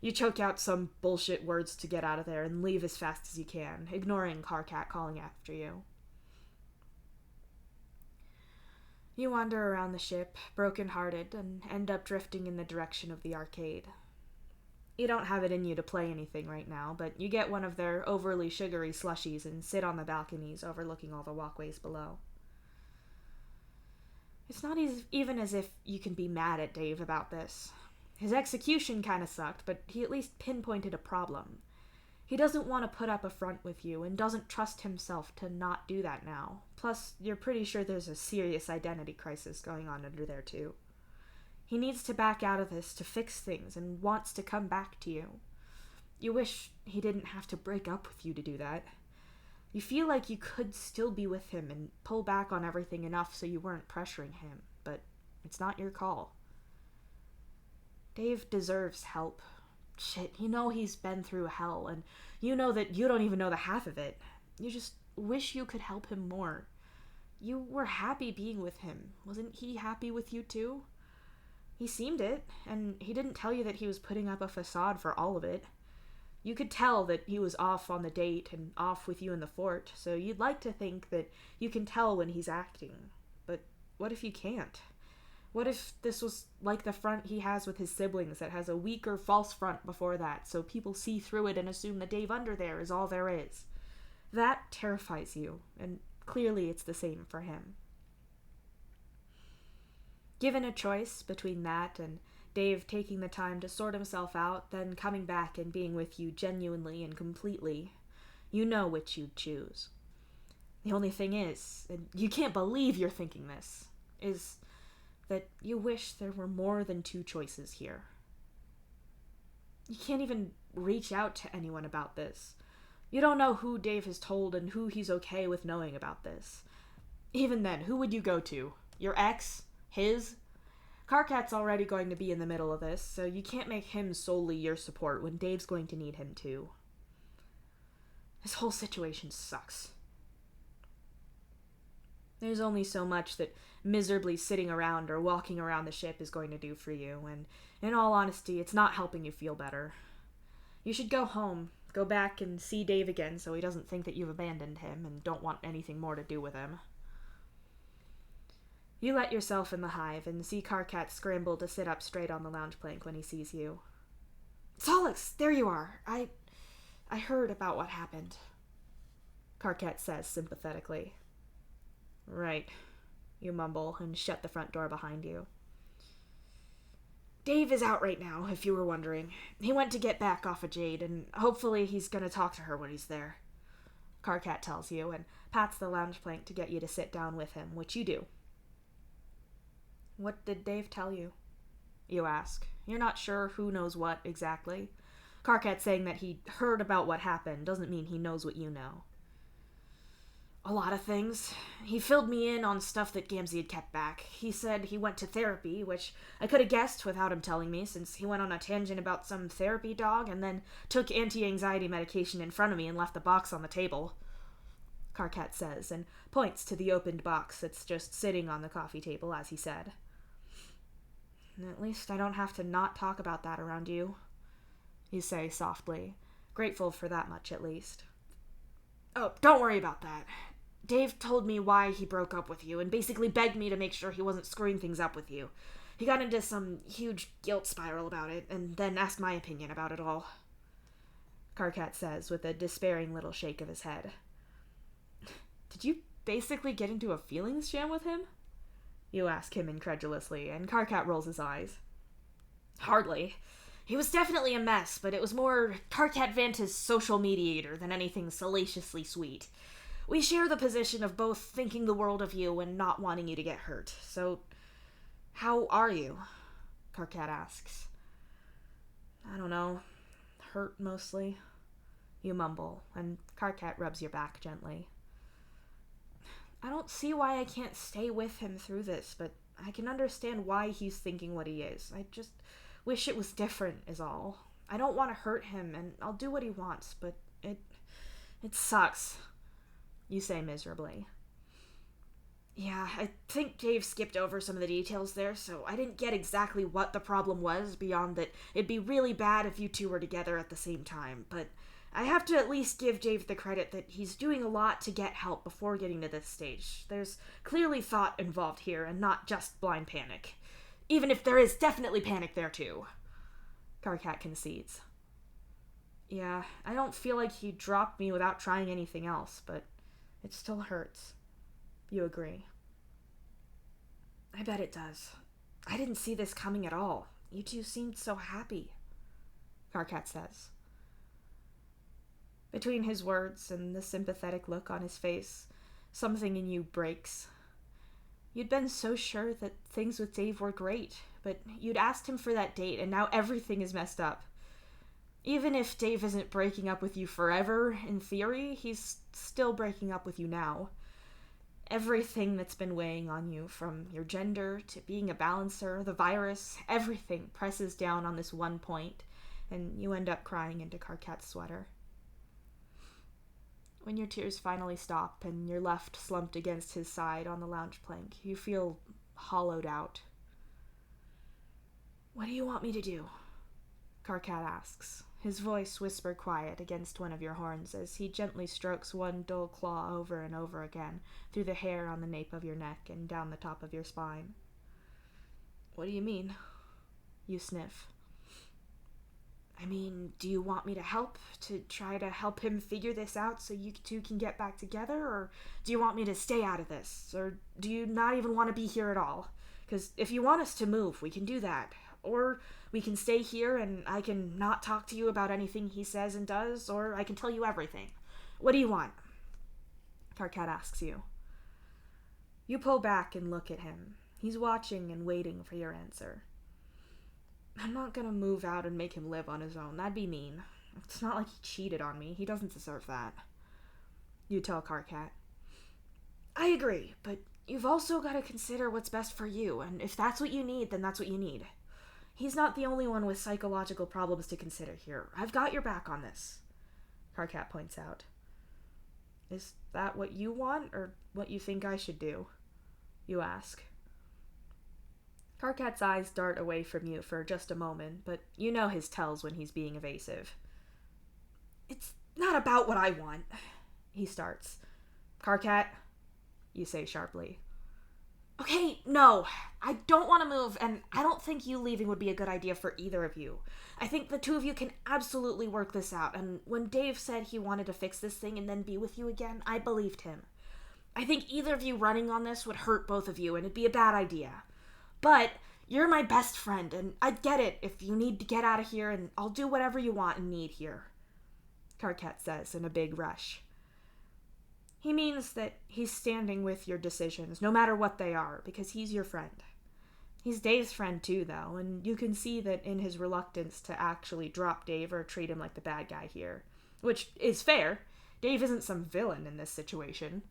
You choke out some bullshit words to get out of there and leave as fast as you can, ignoring Karkat calling after you. You wander around the ship, broken-hearted, and end up drifting in the direction of the arcade. You don't have it in you to play anything right now, but you get one of their overly sugary slushies and sit on the balconies overlooking all the walkways below. It's not even as if you can be mad at Dave about this. His execution kind of sucked, but he at least pinpointed a problem. He doesn't want to put up a front with you and doesn't trust himself to not do that now. Plus, you're pretty sure there's a serious identity crisis going on under there too. He needs to back out of this to fix things and wants to come back to you. You wish he didn't have to break up with you to do that. You feel like you could still be with him and pull back on everything enough so you weren't pressuring him, but it's not your call. Dave deserves help. Shit, you know he's been through hell, and you know that you don't even know the half of it. You just wish you could help him more. You were happy being with him. Wasn't he happy with you too? He seemed it, and he didn't tell you that he was putting up a facade for all of it. You could tell that he was off on the date and off with you in the fort, so you'd like to think that you can tell when he's acting. But what if you can't? What if this was like the front he has with his siblings that has a weaker false front before that, so people see through it and assume that Dave under there is all there is? That terrifies you, and clearly it's the same for him. Given a choice between that and Dave taking the time to sort himself out, then coming back and being with you genuinely and completely, you know which you'd choose. The only thing is, and you can't believe you're thinking this, is that you wish there were more than two choices here. You can't even reach out to anyone about this. You don't know who Dave has told and who he's okay with knowing about this. Even then, who would you go to? Your ex? His? Karkat's already going to be in the middle of this, so you can't make him solely your support when Dave's going to need him too. This whole situation sucks. There's only so much that miserably sitting around or walking around the ship is going to do for you, and in all honesty, it's not helping you feel better. You should go home, go back and see Dave again so he doesn't think that you've abandoned him and don't want anything more to do with him. You let yourself in the hive and see Karkat scramble to sit up straight on the lounge plank when he sees you. Solix, there you are. I heard about what happened, Karkat says sympathetically. Right, you mumble and shut the front door behind you. Dave is out right now, if you were wondering. He went to get back off of Jade, and hopefully he's gonna talk to her when he's there, Karkat tells you and pats the lounge plank to get you to sit down with him, which you do. What did Dave tell you? You ask. You're not sure who knows what exactly. Karkat saying that he heard about what happened doesn't mean he knows what you know. A lot of things. He filled me in on stuff that Gamzee had kept back. He said he went to therapy, which I could have guessed without him telling me, since he went on a tangent about some therapy dog and then took anti-anxiety medication in front of me and left the box on the table, Karkat says, and points to the opened box that's just sitting on the coffee table as he said. At least I don't have to not talk about that around you, you say softly, grateful for that much at least. Oh, don't worry about that. Dave told me why he broke up with you and basically begged me to make sure he wasn't screwing things up with you. He got into some huge guilt spiral about it and then asked my opinion about it all, Karkat says with a despairing little shake of his head. Did you basically get into a feelings jam with him? You ask him incredulously, and Karkat rolls his eyes. Hardly. He was definitely a mess, but it was more Karkat Vanta's social mediator than anything salaciously sweet. We share the position of both thinking the world of you and not wanting you to get hurt. So, how are you? Karkat asks. I don't know. Hurt mostly. You mumble, and Karkat rubs your back gently. I don't see why I can't stay with him through this, but I can understand why he's thinking what he is. I just wish it was different, is all. I don't want to hurt him, and I'll do what he wants, but it sucks, you say miserably. Yeah, I think Dave skipped over some of the details there, so I didn't get exactly what the problem was beyond that it'd be really bad if you two were together at the same time, but I have to at least give Dave the credit that he's doing a lot to get help before getting to this stage. There's clearly thought involved here and not just blind panic. Even if there is definitely panic there too, Karkat concedes. Yeah, I don't feel like he dropped me without trying anything else, but it still hurts. You agree. I bet it does. I didn't see this coming at all. You two seemed so happy, Karkat says. Between his words and the sympathetic look on his face, something in you breaks. You'd been so sure that things with Dave were great, but you'd asked him for that date, and now everything is messed up. Even if Dave isn't breaking up with you forever, in theory, he's still breaking up with you now. Everything that's been weighing on you, from your gender to being a balancer, the virus, everything presses down on this one point, and you end up crying into Karkat's sweater. When your tears finally stop and you're left slumped against his side on the lounge plank, you feel hollowed out. "What do you want me to do?" Karkat asks, his voice whisper quiet against one of your horns as he gently strokes one dull claw over and over again through the hair on the nape of your neck and down the top of your spine. "What do you mean?" You sniff. "I mean, do you want me to help? To try to help him figure this out so you two can get back together? Or do you want me to stay out of this? Or do you not even want to be here at all? Because if you want us to move, we can do that. Or we can stay here and I can not talk to you about anything he says and does, or I can tell you everything. What do you want?" Karkat asks you. You pull back and look at him. He's watching and waiting for your answer. "I'm not gonna move out and make him live on his own. That'd be mean. It's not like he cheated on me. He doesn't deserve that." You tell Karkat. "I agree, but you've also got to consider what's best for you, and if that's what you need, then that's what you need. He's not the only one with psychological problems to consider here. I've got your back on this," Karkat points out. "Is that what you want, or what you think I should do?" You ask. Karkat's eyes dart away from you for just a moment, but you know his tells when he's being evasive. "It's not about what I want," he starts. "Karkat," you say sharply. "Okay, no, I don't want to move, and I don't think you leaving would be a good idea for either of you. I think the two of you can absolutely work this out, and when Dave said he wanted to fix this thing and then be with you again, I believed him. I think either of you running on this would hurt both of you, and it'd be a bad idea. But you're my best friend, and I'd get it if you need to get out of here, and I'll do whatever you want and need here," Karkat says in a big rush. He means that he's standing with your decisions, no matter what they are, because he's your friend. He's Dave's friend too, though, and you can see that in his reluctance to actually drop Dave or treat him like the bad guy here. Which is fair. Dave isn't some villain in this situation.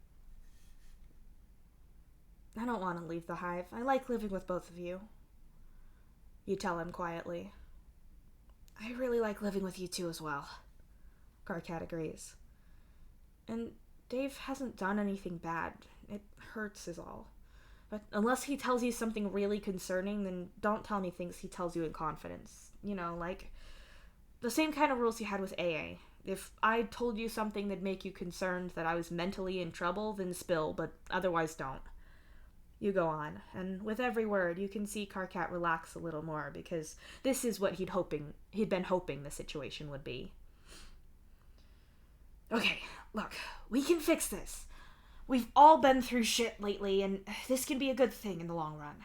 "I don't want to leave the hive. I like living with both of you," you tell him quietly. "I really like living with you too as well," Karkat agrees. "And Dave hasn't done anything bad. It hurts is all. But unless he tells you something really concerning, then don't tell me things he tells you in confidence. You know, like the same kind of rules you had with AA. If I told you something that'd make you concerned that I was mentally in trouble, then spill, but otherwise don't." You go on, and with every word, you can see Karkat relax a little more, because this is what he'd been hoping the situation would be. "Okay, look, we can fix this. We've all been through shit lately, and this can be a good thing in the long run.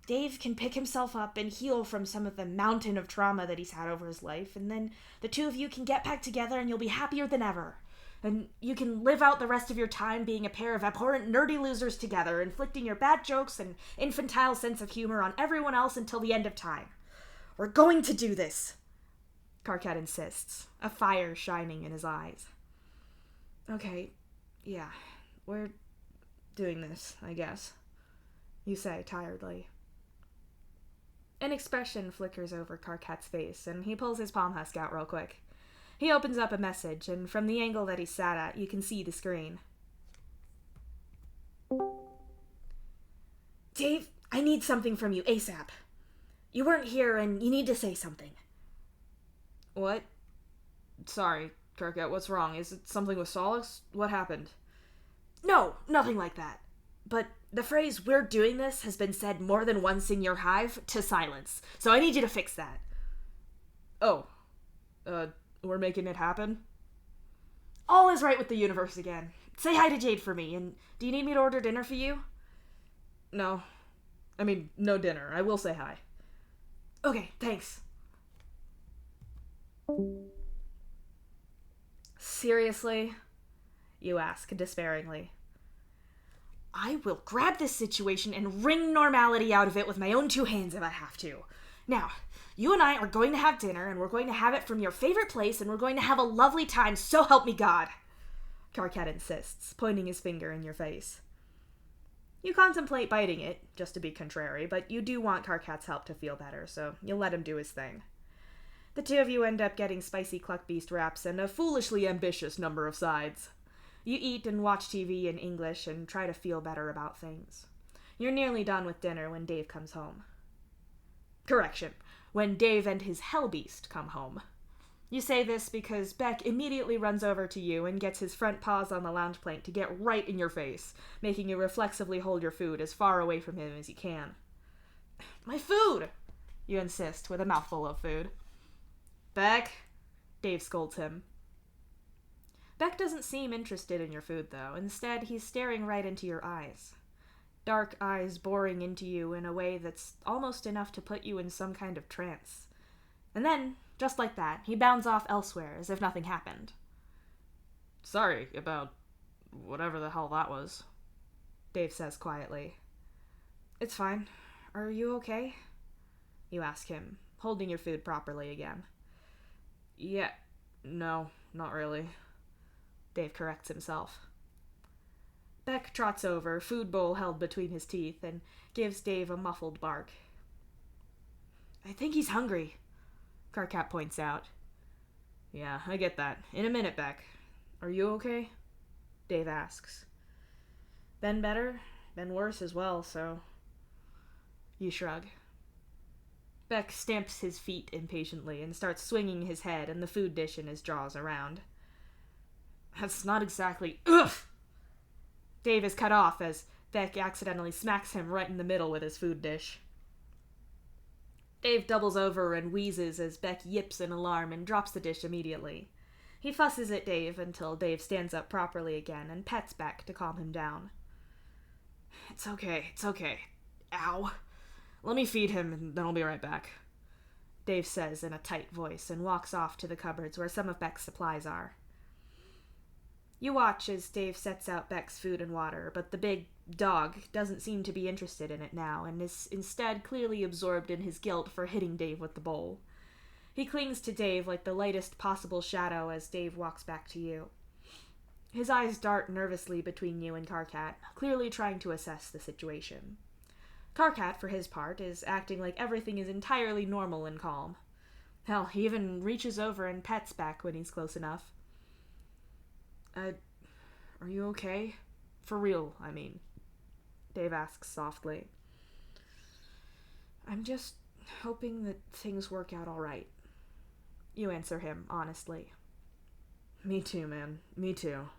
Dave can pick himself up and heal from some of the mountain of trauma that he's had over his life, and then the two of you can get back together and you'll be happier than ever. And you can live out the rest of your time being a pair of abhorrent nerdy losers together, inflicting your bad jokes and infantile sense of humor on everyone else until the end of time. We're going to do this," Karkat insists, a fire shining in his eyes. "Okay, yeah, we're doing this, I guess," you say tiredly. An expression flickers over Karkat's face, and he pulls his palm husk out real quick. He opens up a message, and from the angle that he sat at, you can see the screen. "Dave, I need something from you ASAP. You weren't here, and you need to say something." "What? Sorry, Karkat, what's wrong? Is it something with Solace? What happened?" "No, nothing like that. But the phrase 'we're doing this' has been said more than once in your hive to silence, so I need you to fix that." "Oh, we're making it happen?" "All is right with the universe again. Say hi to Jade for me, and do you need me to order dinner for you?" No dinner. I will say hi." "Okay, thanks." "Seriously?" you ask despairingly. "I will grab this situation and wring normality out of it with my own two hands if I have to. Now, you and I are going to have dinner, and we're going to have it from your favorite place, and we're going to have a lovely time, so help me God," Karkat insists, pointing his finger in your face. You contemplate biting it, just to be contrary, but you do want Karkat's help to feel better, so you'll let him do his thing. The two of you end up getting spicy cluck beast wraps and a foolishly ambitious number of sides. You eat and watch TV in English and try to feel better about things. You're nearly done with dinner when Dave comes home. Correction, when Dave and his hell beast come home. You say this because Beck immediately runs over to you and gets his front paws on the lounge plank to get right in your face, making you reflexively hold your food as far away from him as you can. My food! You insist, with a mouthful of food. Beck, Dave scolds him. Beck doesn't seem interested in your food, though. Instead, he's staring right into your eyes. Dark eyes boring into you in a way that's almost enough to put you in some kind of trance. And then, just like that, he bounds off elsewhere as if nothing happened. Sorry about whatever the hell that was, Dave says quietly. It's fine. Are you okay? You ask him, holding your food properly again. Yeah, no, not really. Dave corrects himself. Beck trots over, food bowl held between his teeth, and gives Dave a muffled bark. I think he's hungry, Karkat points out. Yeah, I get that. In a minute, Beck. Are you okay? Dave asks. Been better, been worse as well, so... You shrug. Beck stamps his feet impatiently and starts swinging his head and the food dish in his jaws around. That's not exactly... Ugh! Dave is cut off as Beck accidentally smacks him right in the middle with his food dish. Dave doubles over and wheezes as Beck yips in alarm and drops the dish immediately. He fusses at Dave until Dave stands up properly again and pets Beck to calm him down. It's okay. Ow. Let me feed him and then I'll be right back, Dave says in a tight voice and walks off to the cupboards where some of Beck's supplies are. You watch as Dave sets out Beck's food and water, but the big dog doesn't seem to be interested in it now and is instead clearly absorbed in his guilt for hitting Dave with the bowl. He clings to Dave like the lightest possible shadow as Dave walks back to you. His eyes dart nervously between you and Karkat, clearly trying to assess the situation. Karkat, for his part, is acting like everything is entirely normal and calm. Hell, he even reaches over and pets Beck when he's close enough. Are you okay? For real, I mean. Dave asks softly. I'm just hoping that things work out all right. You answer him honestly. Me too, man. Me too,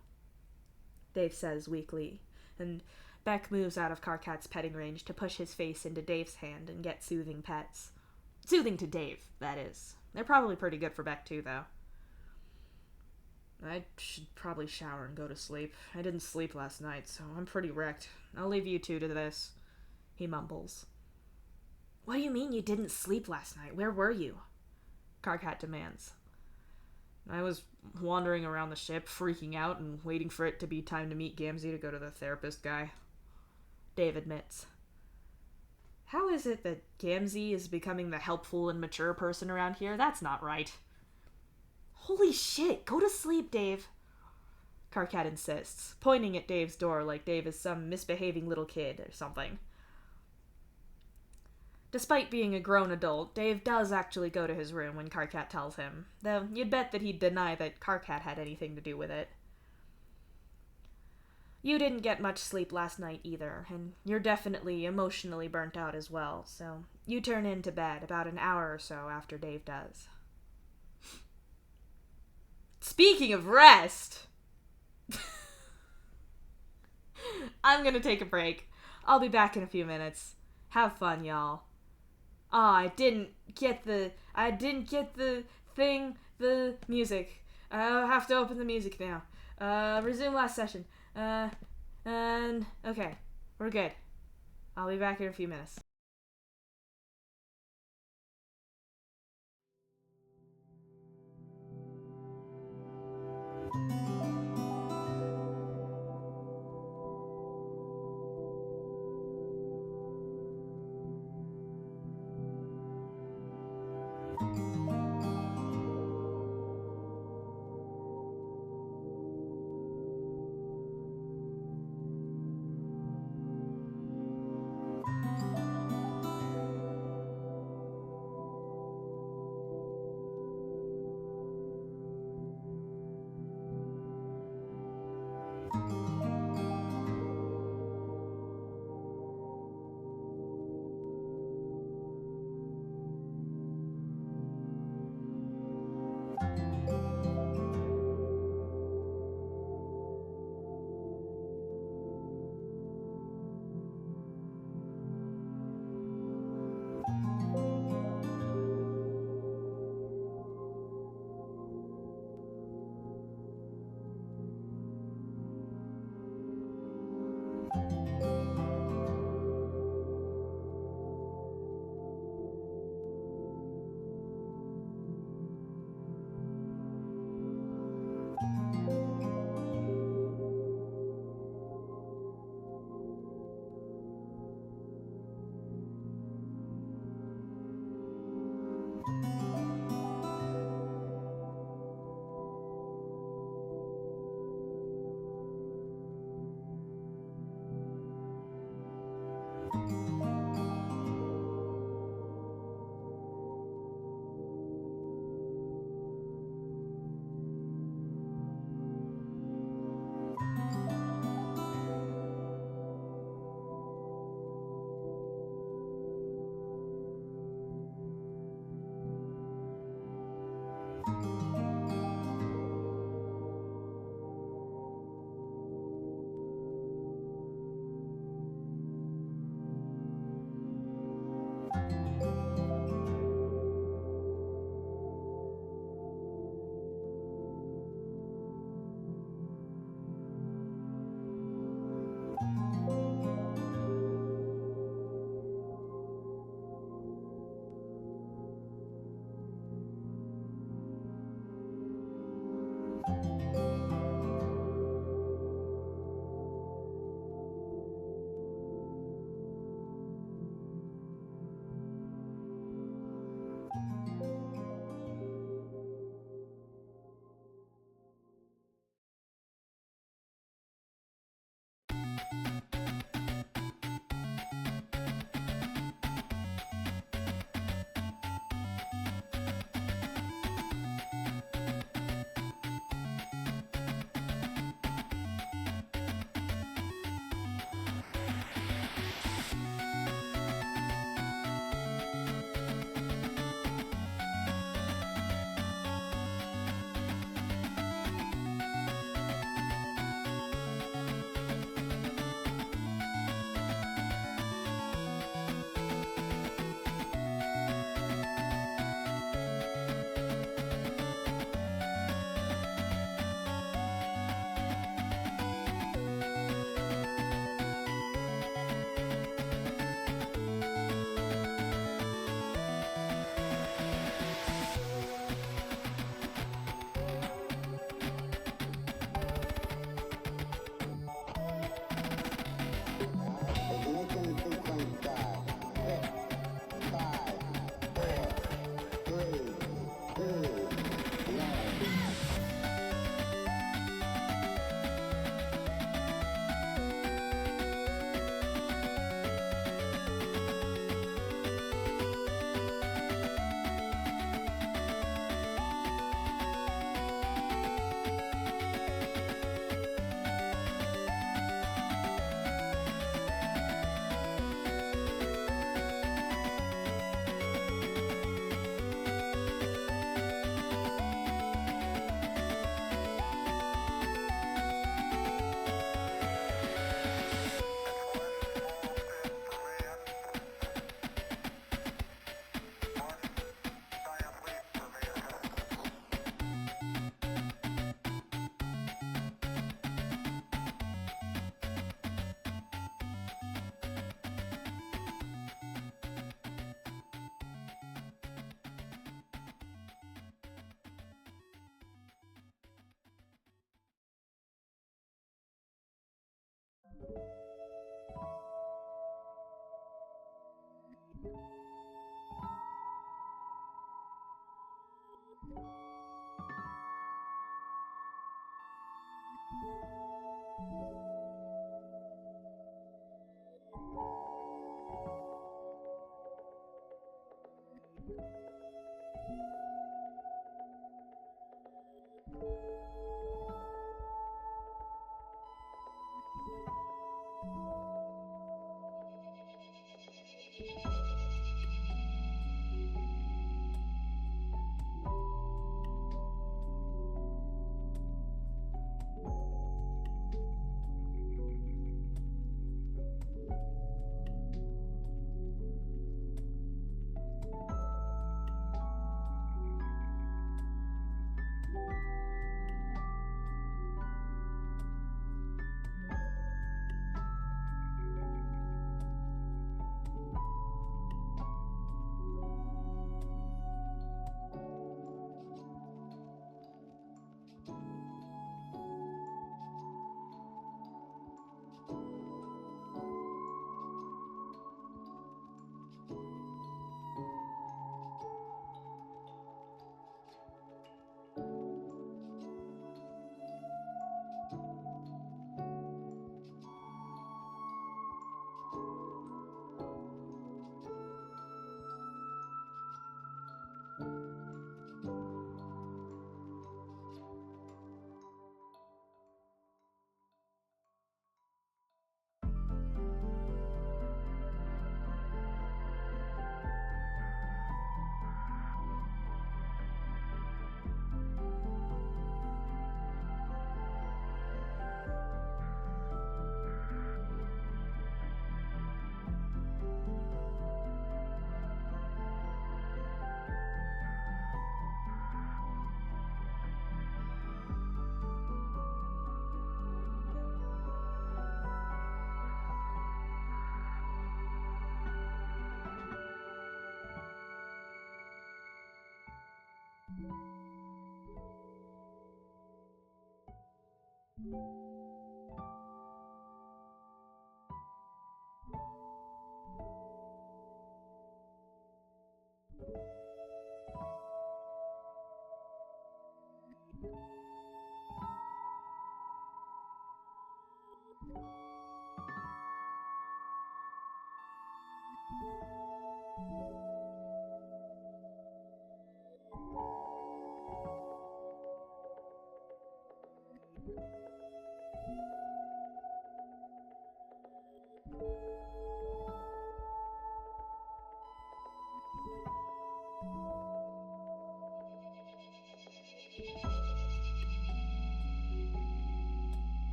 Dave says weakly, and Beck moves out of Karkat's petting range to push his face into Dave's hand and get soothing pets. Soothing to Dave, that is. They're probably pretty good for Beck too, though. I should probably shower and go to sleep. I didn't sleep last night, so I'm pretty wrecked. I'll leave you two to this, he mumbles. What do you mean you didn't sleep last night? Where were you? Karkat demands. I was wandering around the ship, freaking out and waiting for it to be time to meet Gamzee to go to the therapist guy, Dave admits. How is it that Gamzee is becoming the helpful and mature person around here? That's not right. Holy shit, go to sleep, Dave, Karkat insists, pointing at Dave's door like Dave is some misbehaving little kid or something. Despite being a grown adult, Dave does actually go to his room when Karkat tells him, though you'd bet that he'd deny that Karkat had anything to do with it. You didn't get much sleep last night either, and you're definitely emotionally burnt out as well, so you turn into bed about an hour or so after Dave does. Speaking of rest, I'm gonna take a break. I'll be back in a few minutes. Have fun, y'all. I didn't get the music. I'll have to open the music now. Resume last session. And okay, we're good. I'll be back in a few minutes.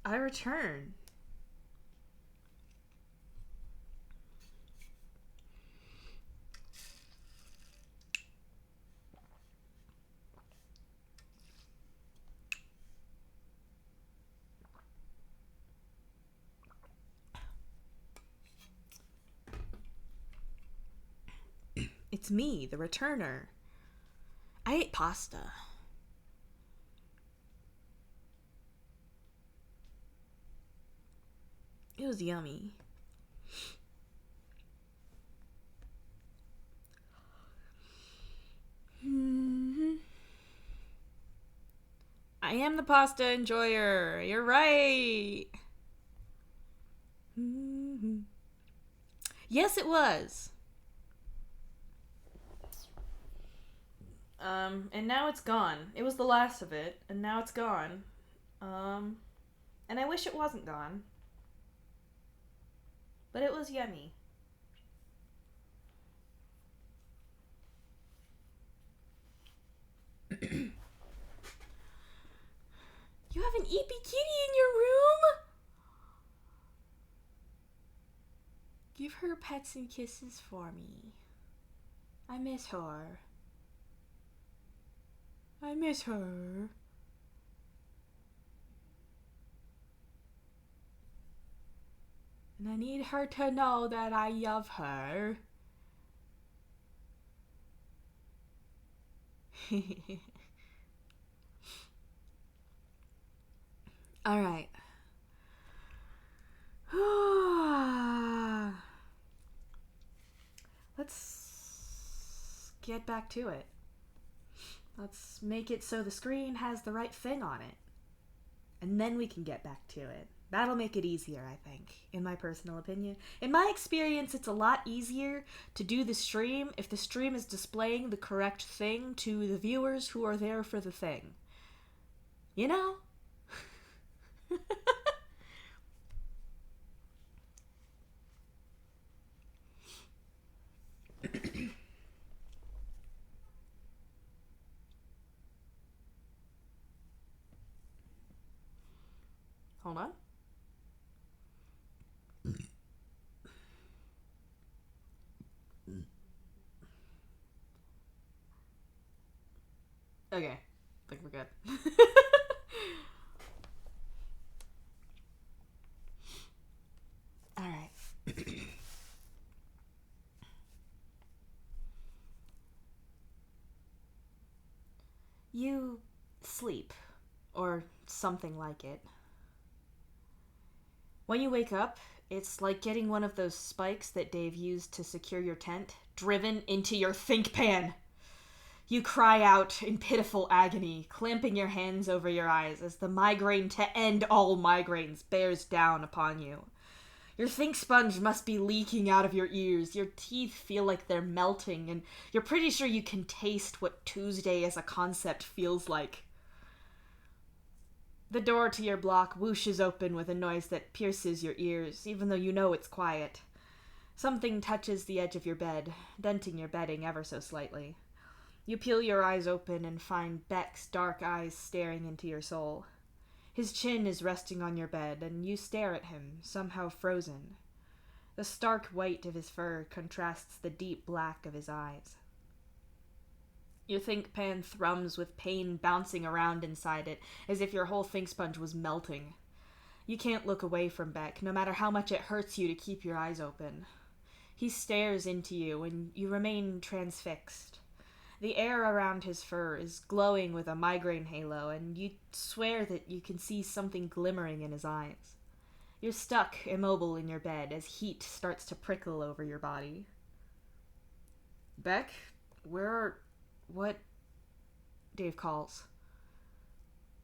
I return. It's me, the returner. I ate pasta. It was yummy. I am the pasta enjoyer. You're right. Yes, it was. And now it's gone. It was the last of it, and now it's gone. And I wish it wasn't gone. But it was yummy. You have an eepy kitty in your room? Give her pets and kisses for me. I miss her. I miss her. And I need her to know that I love her. Alright. Let's get back to it. Let's make it so the screen has the right thing on it. And then we can get back to it. That'll make it easier, I think, in my personal opinion. In my experience, it's a lot easier to do the stream if the stream is displaying the correct thing to the viewers who are there for the thing. You know? Hold on. Okay. I think we're good. Alright. You sleep, or something like it. When you wake up, it's like getting one of those spikes that Dave used to secure your tent, driven into your think pan. You cry out in pitiful agony, clamping your hands over your eyes as the migraine to end all migraines bears down upon you. Your think sponge must be leaking out of your ears, your teeth feel like they're melting, and you're pretty sure you can taste what Tuesday as a concept feels like. The door to your block whooshes open with a noise that pierces your ears, even though you know it's quiet. Something touches the edge of your bed, denting your bedding ever so slightly. You peel your eyes open and find Beck's dark eyes staring into your soul. His chin is resting on your bed, and you stare at him, somehow frozen. The stark white of his fur contrasts the deep black of his eyes. Your think pan thrums with pain bouncing around inside it, as if your whole think sponge was melting. You can't look away from Beck, no matter how much it hurts you to keep your eyes open. He stares into you, and you remain transfixed. The air around his fur is glowing with a migraine halo, and you swear that you can see something glimmering in his eyes. You're stuck, immobile in your bed, as heat starts to prickle over your body. Beck, what? Dave calls.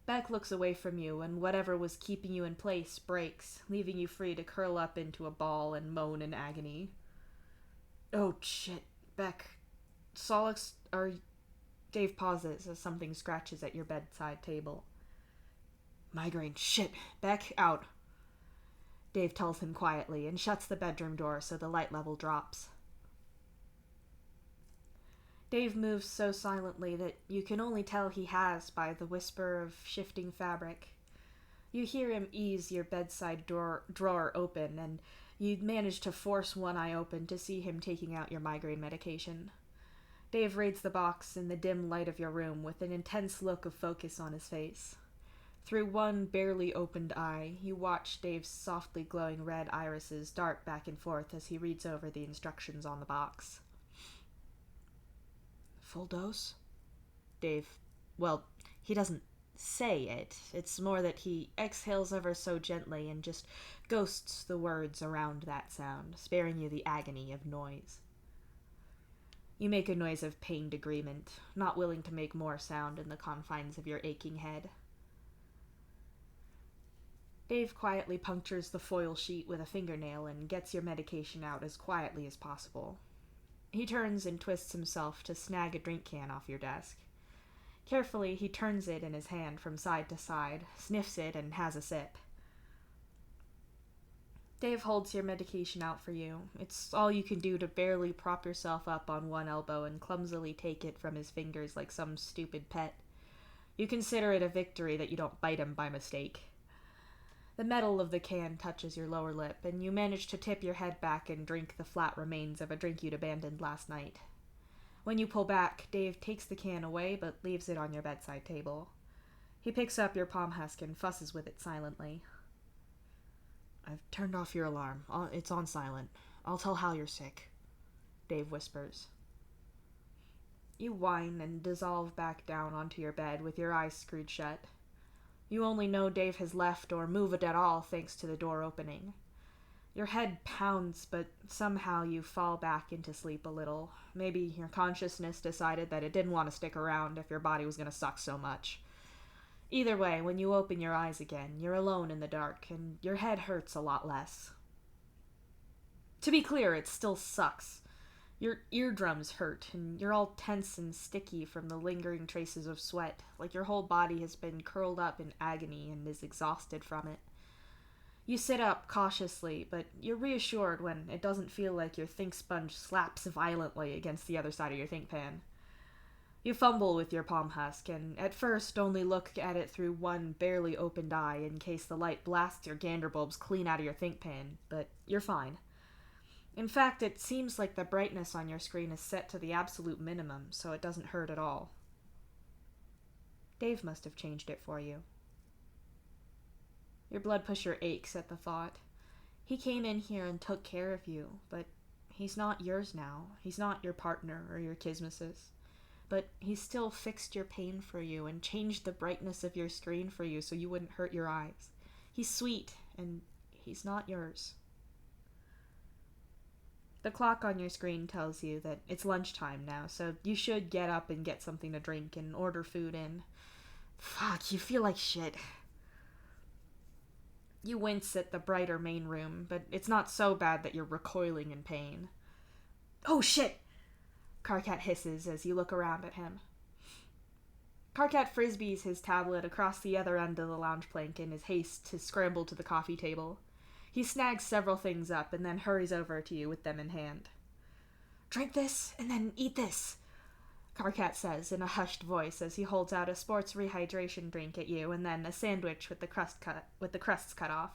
Beck looks away from you, and whatever was keeping you in place breaks, leaving you free to curl up into a ball and moan in agony. Oh, shit. Beck. Solix, or... Dave pauses as something scratches at your bedside table. Migraine. Shit. Beck, out. Dave tells him quietly and shuts the bedroom door so the light level drops. Dave moves so silently that you can only tell he has by the whisper of shifting fabric. You hear him ease your bedside drawer open, and you manage to force one eye open to see him taking out your migraine medication. Dave raids the box in the dim light of your room with an intense look of focus on his face. Through one barely opened eye, you watch Dave's softly glowing red irises dart back and forth as he reads over the instructions on the box. Full dose? Dave, well, he doesn't say it. It's more that he exhales ever so gently and just ghosts the words around that sound, sparing you the agony of noise. You make a noise of pained agreement, not willing to make more sound in the confines of your aching head. Dave quietly punctures the foil sheet with a fingernail and gets your medication out as quietly as possible. He turns and twists himself to snag a drink can off your desk. Carefully, he turns it in his hand from side to side, sniffs it, and has a sip. Dave holds your medication out for you. It's all you can do to barely prop yourself up on one elbow and clumsily take it from his fingers like some stupid pet. You consider it a victory that you don't bite him by mistake. The metal of the can touches your lower lip, and you manage to tip your head back and drink the flat remains of a drink you'd abandoned last night. When you pull back, Dave takes the can away but leaves it on your bedside table. He picks up your palm husk and fusses with it silently. I've turned off your alarm. It's on silent. I'll tell Hal you're sick, Dave whispers. You whine and dissolve back down onto your bed with your eyes screwed shut. You only know Dave has left or moved at all thanks to the door opening. Your head pounds, but somehow you fall back into sleep a little. Maybe your consciousness decided that it didn't want to stick around if your body was going to suck so much. Either way, when you open your eyes again, you're alone in the dark, and your head hurts a lot less. To be clear, it still sucks. Your eardrums hurt, and you're all tense and sticky from the lingering traces of sweat, like your whole body has been curled up in agony and is exhausted from it. You sit up cautiously, but you're reassured when it doesn't feel like your think sponge slaps violently against the other side of your think pan. You fumble with your palm husk, and at first only look at it through one barely opened eye in case the light blasts your gander bulbs clean out of your think pan, but you're fine. In fact, it seems like the brightness on your screen is set to the absolute minimum, so it doesn't hurt at all. Dave must have changed it for you. Your blood pressure aches at the thought. He came in here and took care of you, but he's not yours now. He's not your partner or your kismis's. But he still fixed your pain for you and changed the brightness of your screen for you so you wouldn't hurt your eyes. He's sweet, and he's not yours. The clock on your screen tells you that it's lunchtime now, so you should get up and get something to drink and order food in. Fuck, you feel like shit. You wince at the brighter main room, but it's not so bad that you're recoiling in pain. Oh shit! Karkat hisses as you look around at him. Karkat frisbees his tablet across the other end of the lounge plank in his haste to scramble to the coffee table. He snags several things up and then hurries over to you with them in hand. Drink this and then eat this, Karkat says in a hushed voice as he holds out a sports rehydration drink at you and then a sandwich with the crusts cut off.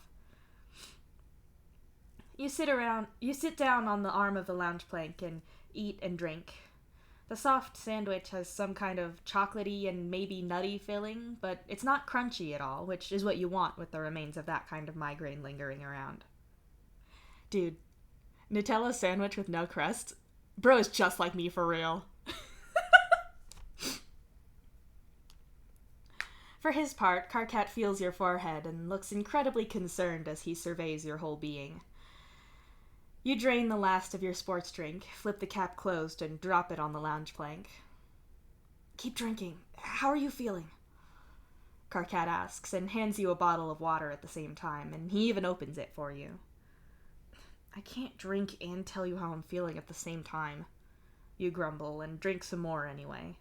You sit down on the arm of the lounge plank and eat and drink. The soft sandwich has some kind of chocolatey and maybe nutty filling, but it's not crunchy at all, which is what you want with the remains of that kind of migraine lingering around. Dude, Nutella sandwich with no crust? Bro is just like me for real. For his part, Karkat feels your forehead and looks incredibly concerned as he surveys your whole being. You drain the last of your sports drink, flip the cap closed, and drop it on the lounge plank. Keep drinking. How are you feeling? Karkat asks, and hands you a bottle of water at the same time, and he even opens it for you. I can't drink and tell you how I'm feeling at the same time. You grumble, and drink some more anyway.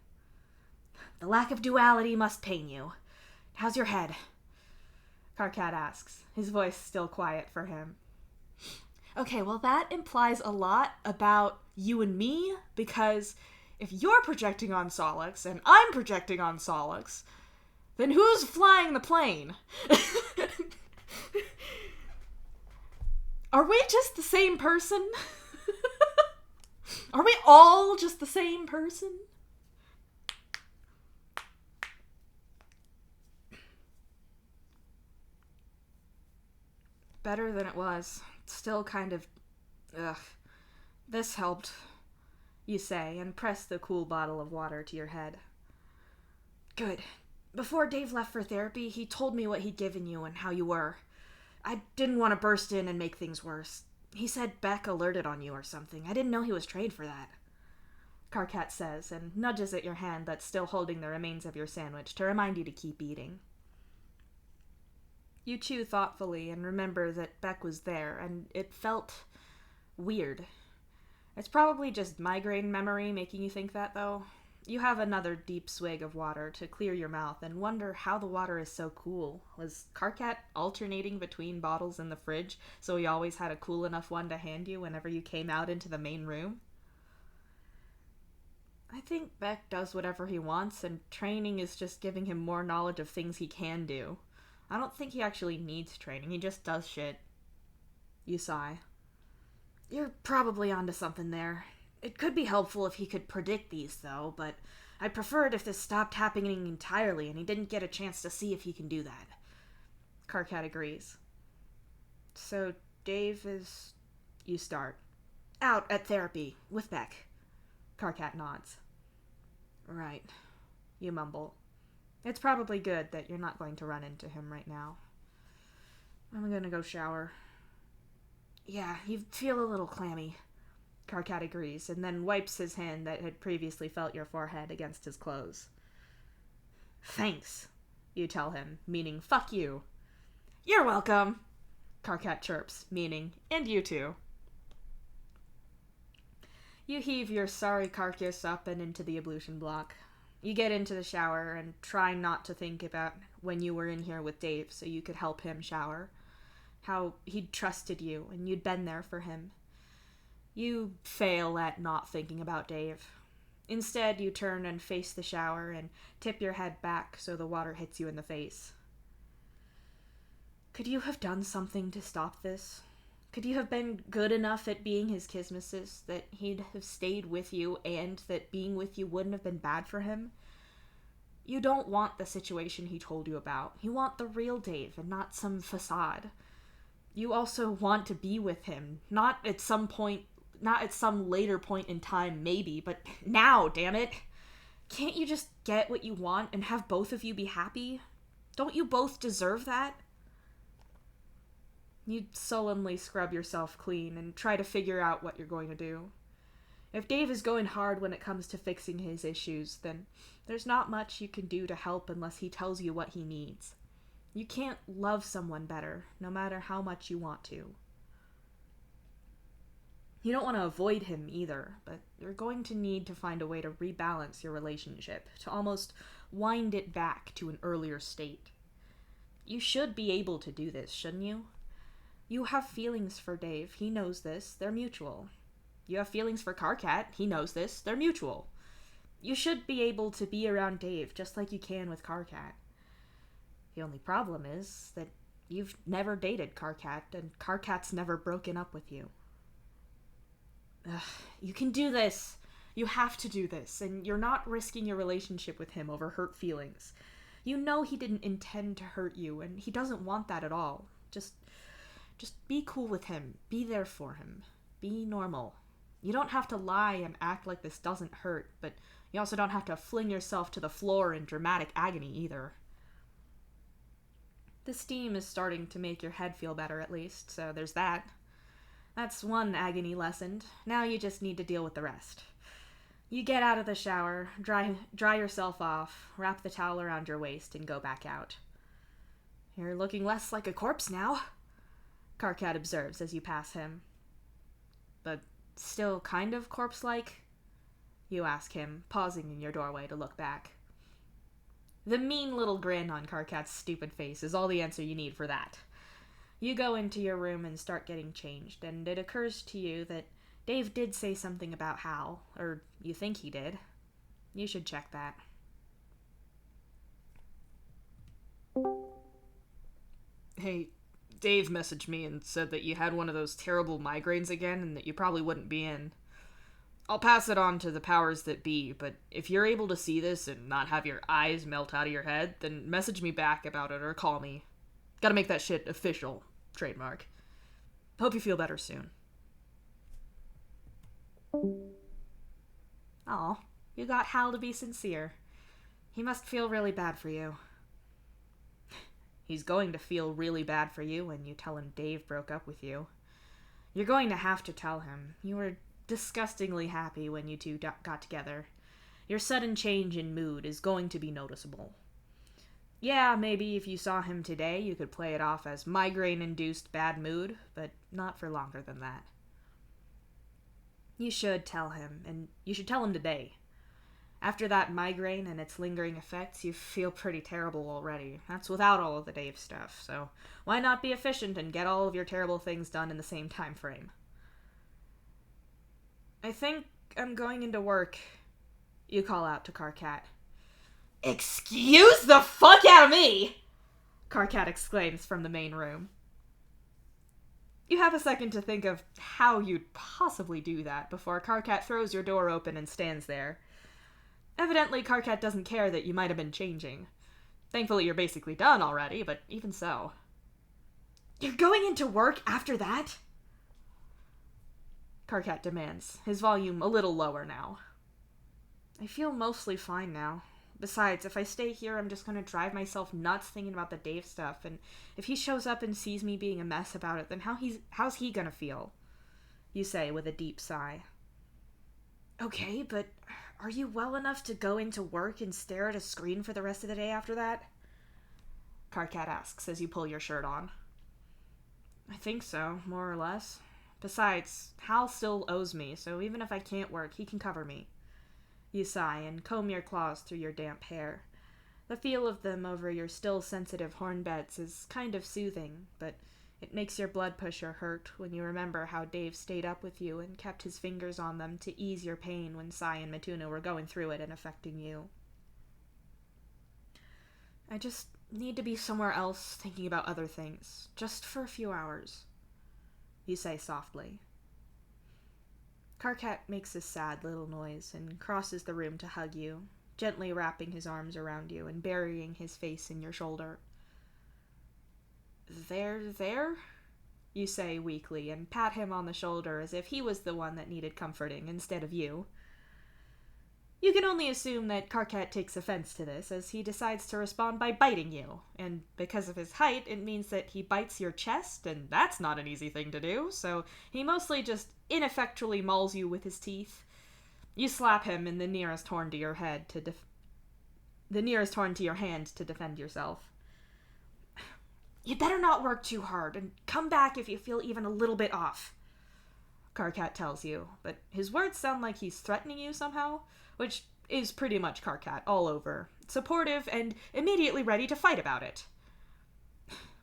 The lack of duality must pain you. How's your head? Karkat asks, his voice still quiet for him. Okay, well that implies a lot about you and me, because if you're projecting on Solix and I'm projecting on Solix, then who's flying the plane? Are we just the same person? Are we all just the same person? Better than it was. Still kind of... Ugh. This helped, you say, and press the cool bottle of water to your head. Good. Before Dave left for therapy, he told me what he'd given you and how you were. I didn't want to burst in and make things worse. He said Beck alerted on you or something. I didn't know he was trained for that. Karkat says, and nudges at your hand that's still holding the remains of your sandwich to remind you to keep eating. You chew thoughtfully and remember that Beck was there, and it felt weird. It's probably just migraine memory making you think that, though. You have another deep swig of water to clear your mouth and wonder how the water is so cool. Was Karkat alternating between bottles in the fridge so he always had a cool enough one to hand you whenever you came out into the main room? I think Beck does whatever he wants, and training is just giving him more knowledge of things he can do. I don't think he actually needs training, he just does shit. You sigh. You're probably onto something there. It could be helpful if he could predict these, though, but I'd prefer it if this stopped happening entirely and he didn't get a chance to see if he can do that. Karkat agrees. So Dave is... You start. Out at therapy, with Beck. Karkat nods. Right. You mumble. It's probably good that you're not going to run into him right now. I'm gonna go shower. Yeah, you feel a little clammy. Karkat agrees, and then wipes his hand that had previously felt your forehead against his clothes. Thanks, you tell him, meaning fuck you. You're welcome, Karkat chirps, meaning, and you too. You heave your sorry carcass up and into the ablution block. You get into the shower and try not to think about when you were in here with Dave so you could help him shower. How he'd trusted you and you'd been there for him. You fail at not thinking about Dave. Instead, you turn and face the shower and tip your head back so the water hits you in the face. Could you have done something to stop this? Could you have been good enough at being his kismesis that he'd have stayed with you and that being with you wouldn't have been bad for him? You don't want the situation he told you about. You want the real Dave and not some facade. You also want to be with him, not at some later point in time, maybe, but now, damn it. Can't you just get what you want and have both of you be happy? Don't you both deserve that? You sullenly scrub yourself clean and try to figure out what you're going to do. If Dave is going hard when it comes to fixing his issues, then there's not much you can do to help unless he tells you what he needs. You can't love someone better, no matter how much you want to. You don't want to avoid him either, but you're going to need to find a way to rebalance your relationship, to almost wind it back to an earlier state. You should be able to do this, shouldn't you? You have feelings for Dave, he knows this, they're mutual. You have feelings for Karkat, he knows this, they're mutual. You should be able to be around Dave just like you can with Karkat. The only problem is that you've never dated Karkat, and Karkat's never broken up with you. Ugh, you can do this. You have to do this, and you're not risking your relationship with him over hurt feelings. You know he didn't intend to hurt you, and he doesn't want that at all. Just be cool with him. Be there for him. Be normal. You don't have to lie and act like this doesn't hurt, but you also don't have to fling yourself to the floor in dramatic agony either. The steam is starting to make your head feel better at least, so there's that. That's one agony lessened. Now you just need to deal with the rest. You get out of the shower, dry yourself off, wrap the towel around your waist, and go back out. You're looking less like a corpse now, Karkat observes as you pass him. But still kind of corpse-like? You ask him, pausing in your doorway to look back. The mean little grin on Karkat's stupid face is all the answer you need for that. You go into your room and start getting changed, and it occurs to you that Dave did say something about Hal, or you think he did. You should check that. Hey, Dave messaged me and said that you had one of those terrible migraines again and that you probably wouldn't be in. I'll pass it on to the powers that be, but if you're able to see this and not have your eyes melt out of your head, then message me back about it or call me. Gotta make that shit official. Trademark. Hope you feel better soon. Aw, you got Hal to be sincere. He must feel really bad for you. He's going to feel really bad for you when you tell him Dave broke up with you. You're going to have to tell him. You were disgustingly happy when you two got together. Your sudden change in mood is going to be noticeable. Yeah, maybe if you saw him today, you could play it off as migraine-induced bad mood, but not for longer than that. You should tell him, and you should tell him today. After that migraine and its lingering effects, you feel pretty terrible already. That's without all of the Dave stuff, so why not be efficient and get all of your terrible things done in the same time frame? I think I'm going into work, you call out to Karkat. Excuse the fuck out of me! Karkat exclaims from the main room. You have a second to think of how you'd possibly do that before Karkat throws your door open and stands there. Evidently, Karkat doesn't care that you might have been changing. Thankfully, you're basically done already, but even so. You're going into work after that? Karkat demands, his volume a little lower now. I feel mostly fine now. Besides, if I stay here, I'm just gonna drive myself nuts thinking about the Dave stuff, and if he shows up and sees me being a mess about it, then how's he gonna feel? You say with a deep sigh. Okay, but are you well enough to go into work and stare at a screen for the rest of the day after that? Karkat asks as you pull your shirt on. I think so, more or less. Besides, Hal still owes me, so even if I can't work, he can cover me. You sigh and comb your claws through your damp hair. The feel of them over your still sensitive hornbeds is kind of soothing, but it makes your blood pressure hurt when you remember how Dave stayed up with you and kept his fingers on them to ease your pain when Sai and Matuna were going through it and affecting you. I just need to be somewhere else thinking about other things, just for a few hours. You say softly. Karkat makes a sad little noise and crosses the room to hug you, gently wrapping his arms around you and burying his face in your shoulder. There? You say weakly and pat him on the shoulder as if he was the one that needed comforting instead of you. You can only assume that Karkat takes offense to this, as he decides to respond by biting you, and because of his height, it means that he bites your chest, and that's not an easy thing to do, so he mostly just ineffectually mauls you with his teeth. You slap him in the nearest horn to your hand to defend yourself. You'd better not work too hard, and come back if you feel even a little bit off, Karkat tells you, but his words sound like he's threatening you somehow, which is pretty much Karkat all over, supportive and immediately ready to fight about it.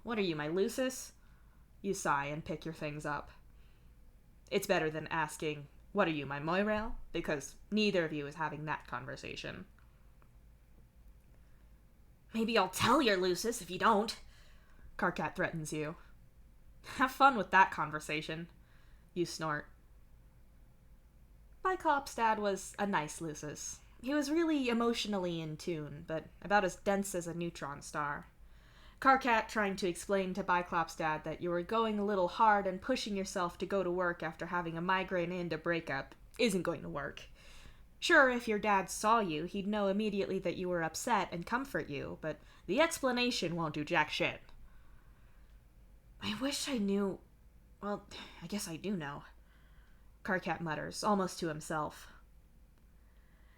What are you, my Lucis? You sigh and pick your things up. It's better than asking, what are you, my Moirail? Because neither of you is having that conversation. Maybe I'll tell your Lucis if you don't, Karkat threatens you. Have fun with that conversation, you snort. Cyclops' was a nice Lucis. He was really emotionally in tune, but about as dense as a neutron star. Karkat trying to explain to Cyclops' that you were going a little hard and pushing yourself to go to work after having a migraine and a breakup isn't going to work. Sure, if your dad saw you, he'd know immediately that you were upset and comfort you, but the explanation won't do jack shit. I wish I knew... Well, I guess I do know, Karkat mutters, almost to himself.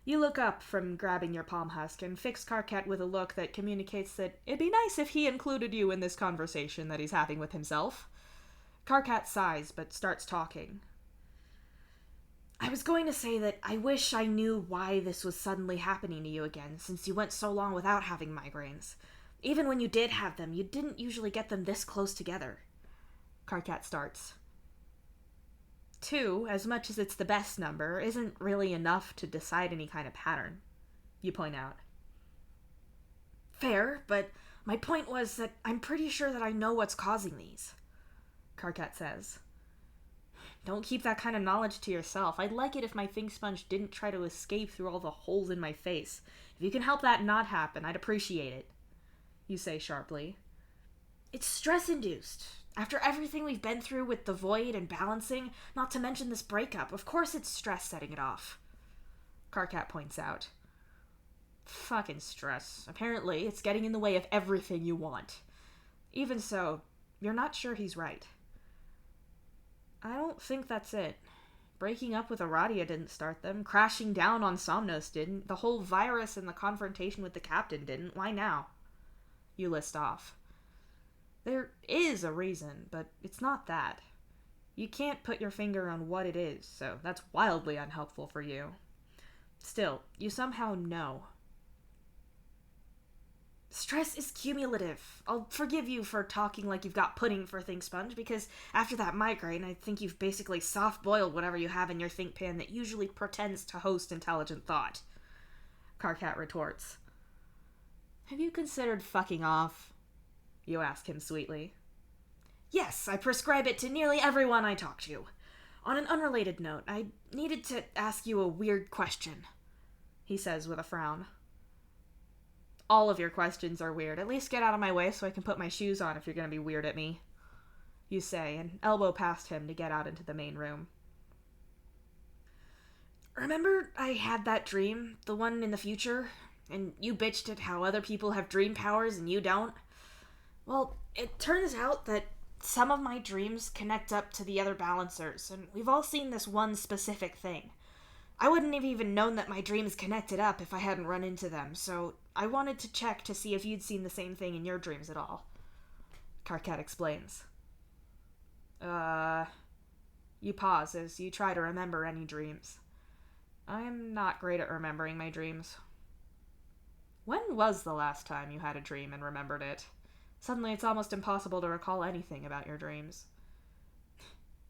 You look up from grabbing your palm husk and fix Karkat with a look that communicates that it'd be nice if he included you in this conversation that he's having with himself. Karkat sighs, but starts talking. I was going to say that I wish I knew why this was suddenly happening to you again, since you went so long without having migraines. Even when you did have them, you didn't usually get them this close together. Karkat starts. 2, as much as it's the best number, isn't really enough to decide any kind of pattern, you point out. Fair, but My point was that I'm pretty sure that I know what's causing these, Karkat says. Don't keep that kind of knowledge to yourself. I'd like it if my think sponge didn't try to escape through all the holes in my face. If you can help that not happen, I'd appreciate it, you say sharply. It's stress-induced. After everything we've been through with the void and balancing, not to mention this breakup, of course it's stress setting it off, Karkat points out. Fucking stress. Apparently, it's getting in the way of everything you want. Even so, you're not sure he's right. I don't think that's it. Breaking up with Aradia didn't start them. Crashing down on Somnos didn't. The whole virus and the confrontation with the captain didn't. Why now? You list off. There is a reason, but it's not that. You can't put your finger on what it is, so that's wildly unhelpful for you. Still, you somehow know. Stress is cumulative. I'll forgive you for talking like you've got pudding for Think Sponge, because after that migraine, I think you've basically soft-boiled whatever you have in your think pan that usually pretends to host intelligent thought. Karkat retorts. Have you considered fucking off? You ask him sweetly. Yes, I prescribe it to nearly everyone I talk to. On an unrelated note, I needed to ask you a weird question, he says with a frown. All of your questions are weird. At least get out of my way so I can put my shoes on if you're going to be weird at me, you say, and elbow past him to get out into the main room. Remember I had that dream, the one in the future, and you bitched at how other people have dream powers and you don't? Well, it turns out that some of my dreams connect up to the other balancers, and we've all seen this one specific thing. I wouldn't have even known that my dreams connected up if I hadn't run into them, so I wanted to check to see if you'd seen the same thing in your dreams at all. Karkat explains. You pause as you try to remember any dreams. I'm not great at remembering my dreams. When was the last time you had a dream and remembered it? Suddenly it's almost impossible to recall anything about your dreams.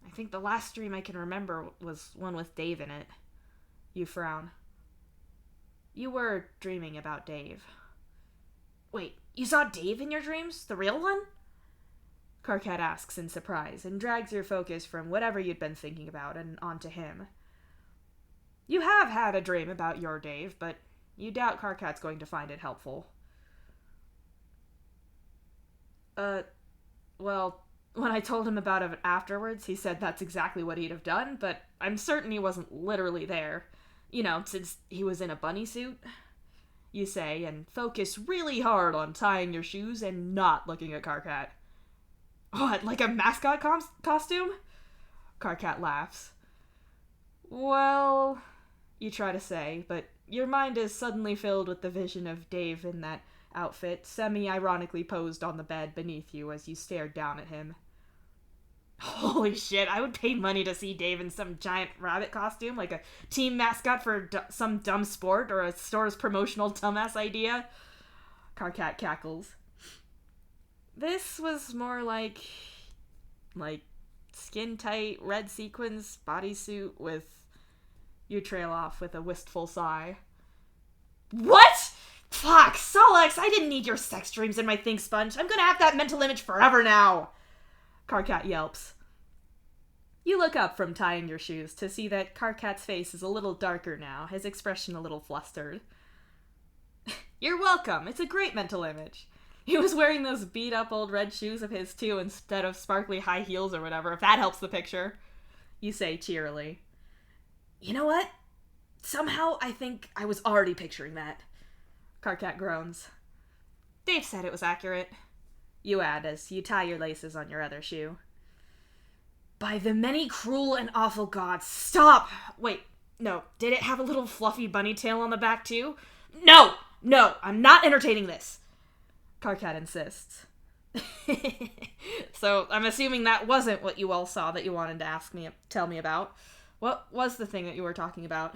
I think the last dream I can remember was one with Dave in it. You frown. You were dreaming about Dave. Wait, you saw Dave in your dreams? The real one? Karkat asks in surprise and drags your focus from whatever you'd been thinking about and onto him. You have had a dream about your Dave, but you doubt Karkat's going to find it helpful. Well, when I told him about it afterwards, he said that's exactly what he'd have done, but I'm certain he wasn't literally there. You know, since he was in a bunny suit, you say, and focus really hard on tying your shoes and not looking at Karkat. What, like a mascot costume? Karkat laughs. Well, you try to say, but your mind is suddenly filled with the vision of Dave in that outfit, semi-ironically posed on the bed beneath you as you stared down at him. Holy shit, I would pay money to see Dave in some giant rabbit costume, like a team mascot for some dumb sport or a store's promotional dumbass idea. Karkat cackles. This was more like skin-tight red sequins bodysuit with... You trail off with a wistful sigh. What? Fuck, Solex, I didn't need your sex dreams in my think sponge. I'm gonna have that mental image forever now. Karkat yelps. You look up from tying your shoes to see that Karkat's face is a little darker now, his expression a little flustered. You're welcome. It's a great mental image. He was wearing those beat-up old red shoes of his, too, instead of sparkly high heels or whatever, if that helps the picture. You say cheerily. You know what? Somehow I think I was already picturing that. Karkat groans. Dave said it was accurate. You add as you tie your laces on your other shoe. By the many cruel and awful gods, stop! Wait, no, did it have a little fluffy bunny tail on the back too? No, I'm not entertaining this. Karkat insists. So, I'm assuming that wasn't what you all saw that you wanted to tell me about. What was the thing that you were talking about?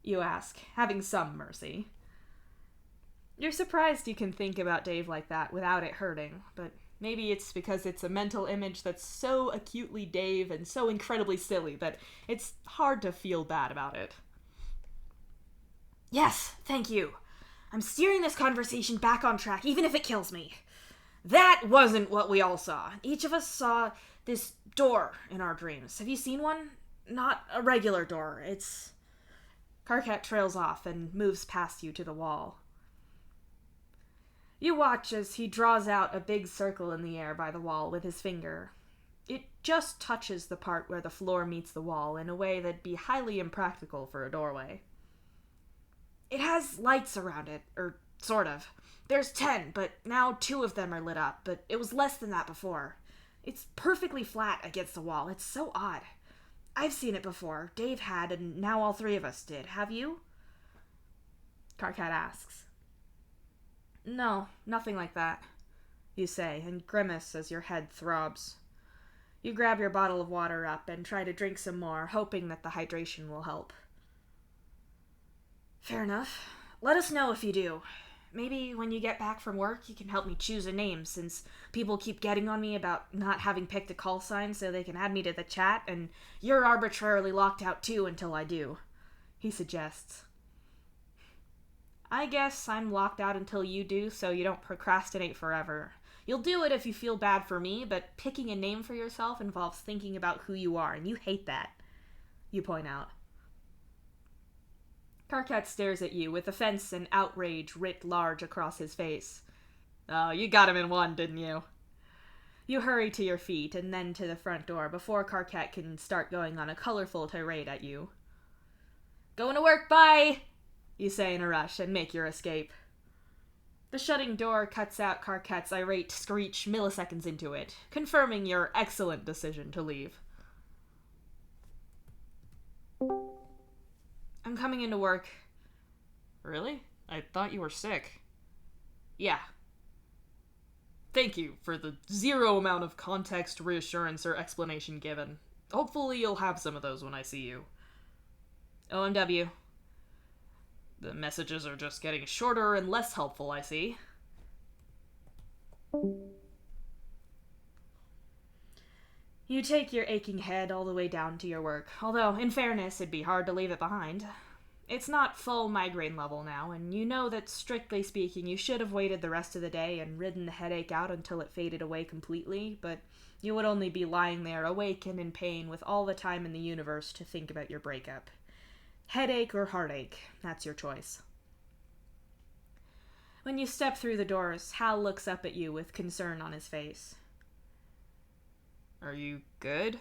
You ask, having some mercy. You're surprised you can think about Dave like that without it hurting, but maybe it's because it's a mental image that's so acutely Dave and so incredibly silly that it's hard to feel bad about it. Yes, thank you. I'm steering this conversation back on track, even if it kills me. That wasn't what we all saw. Each of us saw this door in our dreams. Have you seen one? Not a regular door. It's... Karkat trails off and moves past you to the wall. You watch as he draws out a big circle in the air by the wall with his finger. It just touches the part where the floor meets the wall in a way that'd be highly impractical for a doorway. It has lights around it, or sort of. There's 10, but now 2 of them are lit up, but it was less than that before. It's perfectly flat against the wall. It's so odd. I've seen it before. Dave had, and now all 3 of us did. Have you? Karkat asks. No, nothing like that, you say, and grimace as your head throbs. You grab your bottle of water up and try to drink some more, hoping that the hydration will help. Fair enough. Let us know if you do. Maybe when you get back from work, you can help me choose a name, since people keep getting on me about not having picked a call sign so they can add me to the chat, and you're arbitrarily locked out too until I do, he suggests. I guess I'm locked out until you do, so you don't procrastinate forever. You'll do it if you feel bad for me, but picking a name for yourself involves thinking about who you are, and you hate that, you point out. Karkat stares at you with offense and outrage writ large across his face. Oh, you got him in one, didn't you? You hurry to your feet and then to the front door before Karkat can start going on a colorful tirade at you. Going to work, bye! You say in a rush and make your escape. The shutting door cuts out Karkat's irate screech milliseconds into it, confirming your excellent decision to leave. I'm coming into work. Really? I thought you were sick. Yeah. Thank you for the 0 amount of context, reassurance, or explanation given. Hopefully you'll have some of those when I see you. OMW. The messages are just getting shorter and less helpful, I see. You take your aching head all the way down to your work, although, in fairness, it'd be hard to leave it behind. It's not full migraine level now, and you know that, strictly speaking, you should have waited the rest of the day and ridden the headache out until it faded away completely, but you would only be lying there awake and in pain with all the time in the universe to think about your breakup. Headache or heartache, that's your choice. When you step through the doors, Hal looks up at you with concern on his face. Are you good?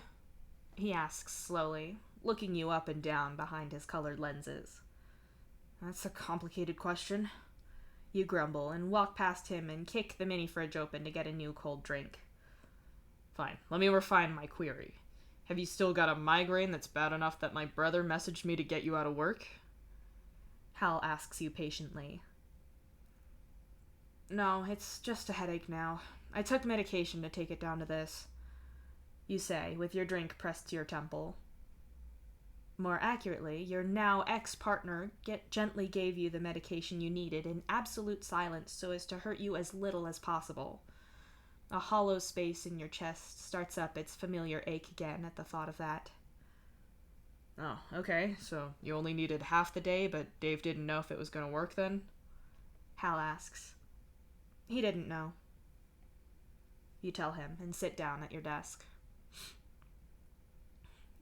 He asks slowly, looking you up and down behind his colored lenses. That's a complicated question. You grumble and walk past him and kick the mini fridge open to get a new cold drink. Fine, let me refine my query. Have you still got a migraine that's bad enough that my brother messaged me to get you out of work? Hal asks you patiently. No, it's just a headache now. I took medication to take it down to this, you say, with your drink pressed to your temple. More accurately, your now ex-partner gently gave you the medication you needed in absolute silence so as to hurt you as little as possible. A hollow space in your chest starts up its familiar ache again at the thought of that. Oh, okay, so you only needed half the day, but Dave didn't know if it was going to work then? Hal asks. He didn't know. You tell him and sit down at your desk.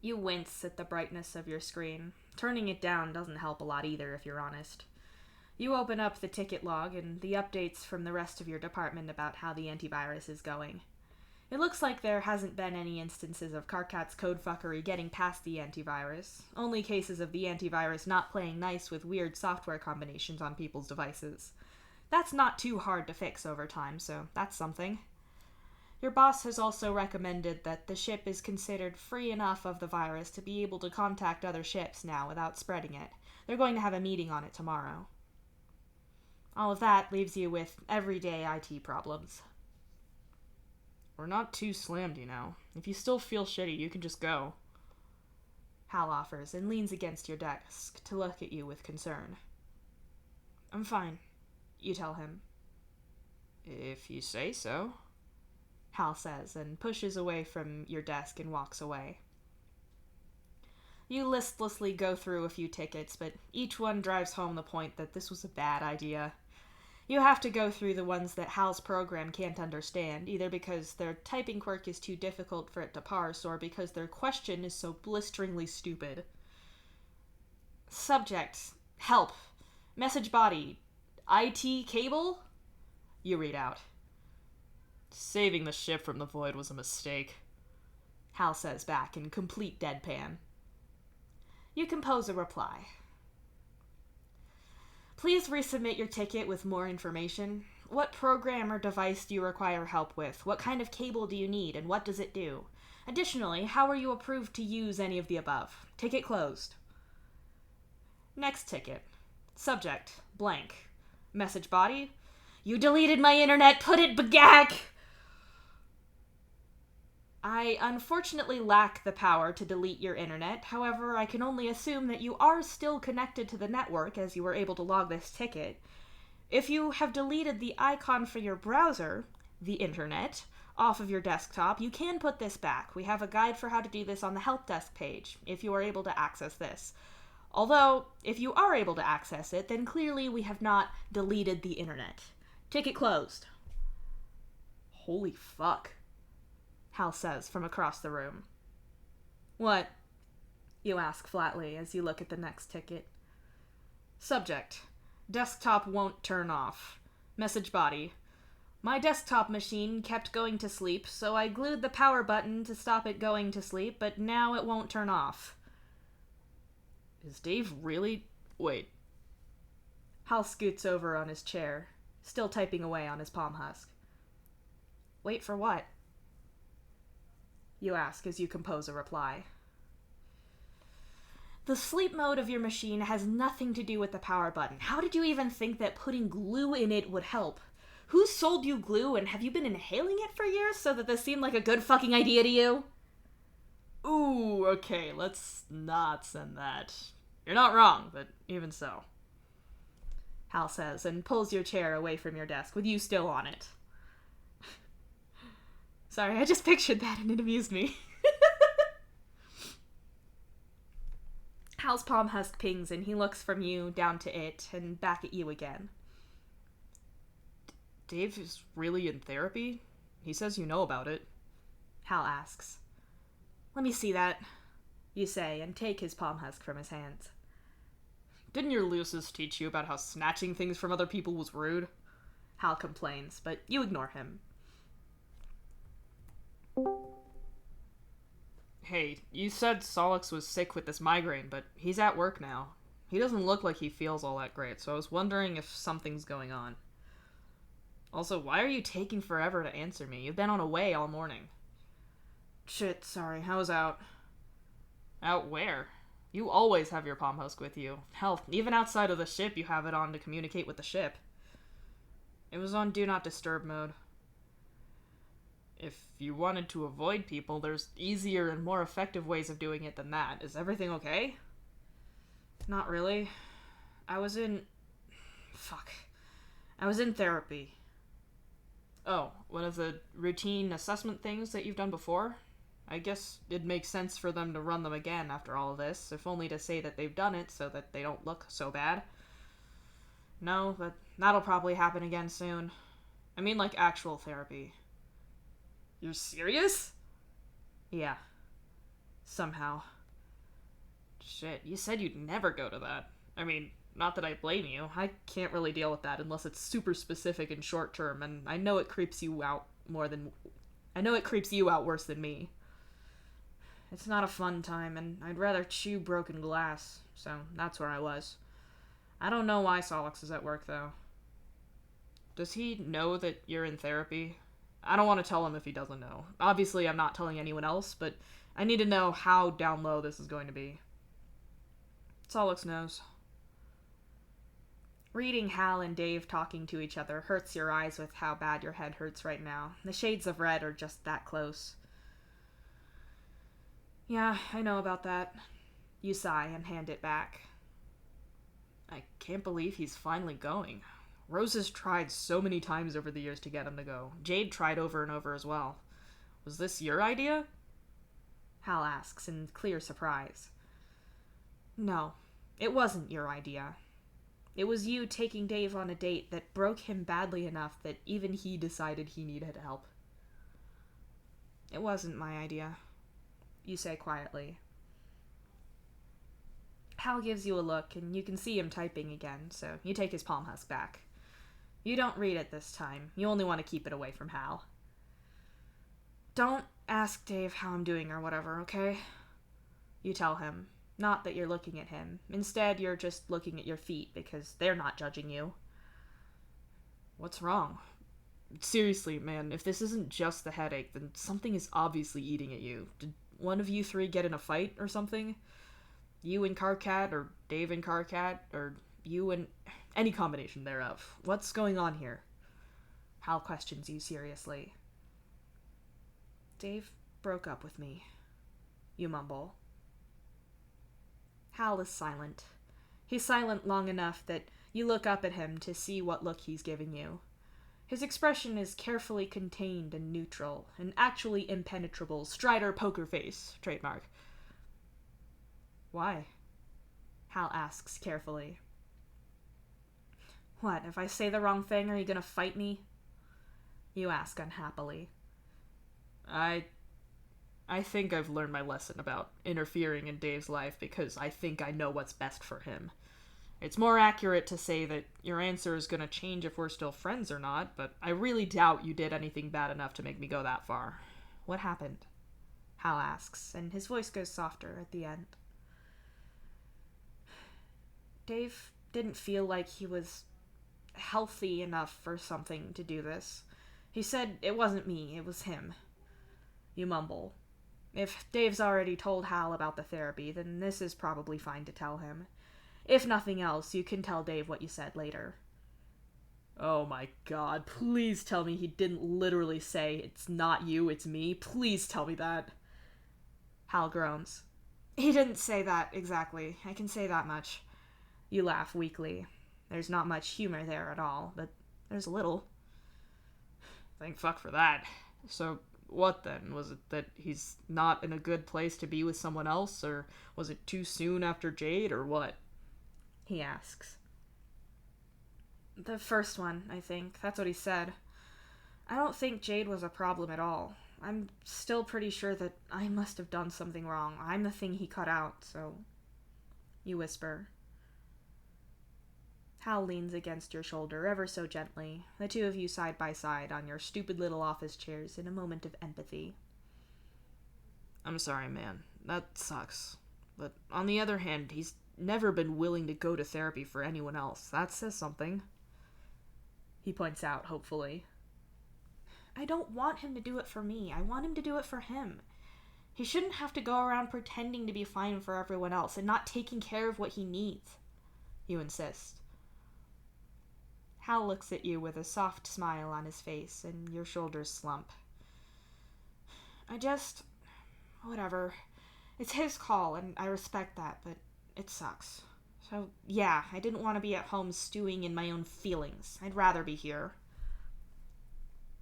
You wince at the brightness of your screen. Turning it down doesn't help a lot either, if you're honest. You open up the ticket log and the updates from the rest of your department about how the antivirus is going. It looks like there hasn't been any instances of Karkat's codefuckery getting past the antivirus, only cases of the antivirus not playing nice with weird software combinations on people's devices. That's not too hard to fix over time, so that's something. Your boss has also recommended that the ship is considered free enough of the virus to be able to contact other ships now without spreading it. They're going to have a meeting on it tomorrow. All of that leaves you with everyday IT problems. We're not too slammed, you know. If you still feel shitty, you can just go. Hal offers and leans against your desk to look at you with concern. I'm fine, you tell him. If you say so, Hal says and pushes away from your desk and walks away. You listlessly go through a few tickets, but each one drives home the point that this was a bad idea. You have to go through the ones that Hal's program can't understand, either because their typing quirk is too difficult for it to parse, or because their question is so blisteringly stupid. Subject: help. Message body: IT cable? You read out. Saving the ship from the void was a mistake, Hal says back in complete deadpan. You compose a reply. Please resubmit your ticket with more information. What program or device do you require help with? What kind of cable do you need, and what does it do? Additionally, how are you approved to use any of the above? Ticket closed. Next ticket. Subject: blank. Message body: you deleted my internet, put it bagack! I unfortunately lack the power to delete your internet. However, I can only assume that you are still connected to the network as you were able to log this ticket. If you have deleted the icon for your browser, the internet, off of your desktop, you can put this back. We have a guide for how to do this on the help desk page, if you are able to access this. Although, if you are able to access it, then clearly we have not deleted the internet. Ticket closed. Holy fuck, Hal says from across the room. What? You ask flatly as you look at the next ticket. Subject: desktop won't turn off. Message body: my desktop machine kept going to sleep, so I glued the power button to stop it going to sleep, but now it won't turn off. Is Dave really... Wait. Hal scoots over on his chair, still typing away on his palm husk. Wait for what? You ask as you compose a reply. The sleep mode of your machine has nothing to do with the power button. How did you even think that putting glue in it would help? Who sold you glue, and have you been inhaling it for years so that this seemed like a good fucking idea to you? Ooh, okay, let's not send that. You're not wrong, but even so. Hal says, and pulls your chair away from your desk, with you still on it. Sorry, I just pictured that and it amused me. Hal's palm husk pings and he looks from you down to it and back at you again. Dave is really in therapy? He says you know about it. Hal asks. Let me see that, you say, and take his palm husk from his hands. Didn't your Lucis teach you about how snatching things from other people was rude? Hal complains, but you ignore him. Hey, you said Solix was sick with this migraine, but he's at work now. He doesn't look like he feels all that great, so I was wondering if something's going on. Also, why are you taking forever to answer me? You've been on away all morning. Shit, sorry, I was out. Out where? You always have your palm husk with you. Hell, even outside of the ship you have it on to communicate with the ship. It was on Do Not Disturb mode. If you wanted to avoid people, there's easier and more effective ways of doing it than that. Is everything okay? Not really. I was in therapy. Oh, one of the routine assessment things that you've done before? I guess it makes sense for them to run them again after all of this, if only to say that they've done it so that they don't look so bad. No, but that'll probably happen again soon. I mean, like, actual therapy. You're serious? Yeah. Somehow. Shit, you said you'd never go to that. I mean, not that I blame you. I can't really deal with that unless it's super specific and short term, and I know it creeps you out worse than me. It's not a fun time, and I'd rather chew broken glass, so that's where I was. I don't know why Solix is at work, though. Does he know that you're in therapy? I don't want to tell him if he doesn't know. Obviously, I'm not telling anyone else, but I need to know how down low this is going to be. Solix knows. Reading Hal and Dave talking to each other hurts your eyes with how bad your head hurts right now. The shades of red are just that close. Yeah, I know about that. You sigh and hand it back. I can't believe he's finally going. Rose has tried so many times over the years to get him to go. Jade tried over and over as well. Was this your idea? Hal asks in clear surprise. No, it wasn't your idea. It was you taking Dave on a date that broke him badly enough that even he decided he needed help. It wasn't my idea, you say quietly. Hal gives you a look, and you can see him typing again, so you take his palm husk back. You don't read it this time. You only want to keep it away from Hal. Don't ask Dave how I'm doing or whatever, okay? You tell him. Not that you're looking at him. Instead, you're just looking at your feet because they're not judging you. What's wrong? Seriously, man, if this isn't just the headache, then something is obviously eating at you. Did one of you three get in a fight or something? You and Carcat, or Dave and Carcat, or you and... any combination thereof. What's going on here? Hal questions you seriously. Dave broke up with me, you mumble. Hal is silent. He's silent long enough that you look up at him to see what look he's giving you. His expression is carefully contained and neutral, an actually impenetrable Strider poker face, trademark. Why? Hal asks carefully. What, if I say the wrong thing, are you gonna fight me? You ask unhappily. I think I've learned my lesson about interfering in Dave's life because I think I know what's best for him. It's more accurate to say that your answer is going to change if we're still friends or not, but I really doubt you did anything bad enough to make me go that far. What happened? Hal asks, and his voice goes softer at the end. Dave didn't feel like he was healthy enough or something to do this. He said it wasn't me, it was him. You mumble. If Dave's already told Hal about the therapy, then this is probably fine to tell him. If nothing else, you can tell Dave what you said later. Oh my god, please tell me he didn't literally say, it's not you, it's me. Please tell me that. Hal groans. He didn't say that exactly. I can say that much. You laugh weakly. There's not much humor there at all, but there's a little. Thank fuck for that. So... what then? Was it that he's not in a good place to be with someone else, or was it too soon after Jade, or what? He asks. The first one, I think. That's what he said. I don't think Jade was a problem at all. I'm still pretty sure that I must have done something wrong. I'm the thing he cut out, so... You whisper. Hal leans against your shoulder ever so gently, the two of you side by side on your stupid little office chairs in a moment of empathy. I'm sorry, man. That sucks. But on the other hand, he's never been willing to go to therapy for anyone else. That says something. He points out, hopefully. I don't want him to do it for me. I want him to do it for him. He shouldn't have to go around pretending to be fine for everyone else and not taking care of what he needs. You insist. Hal looks at you with a soft smile on his face, and your shoulders slump. Whatever. It's his call, and I respect that, but it sucks. So, yeah, I didn't want to be at home stewing in my own feelings. I'd rather be here.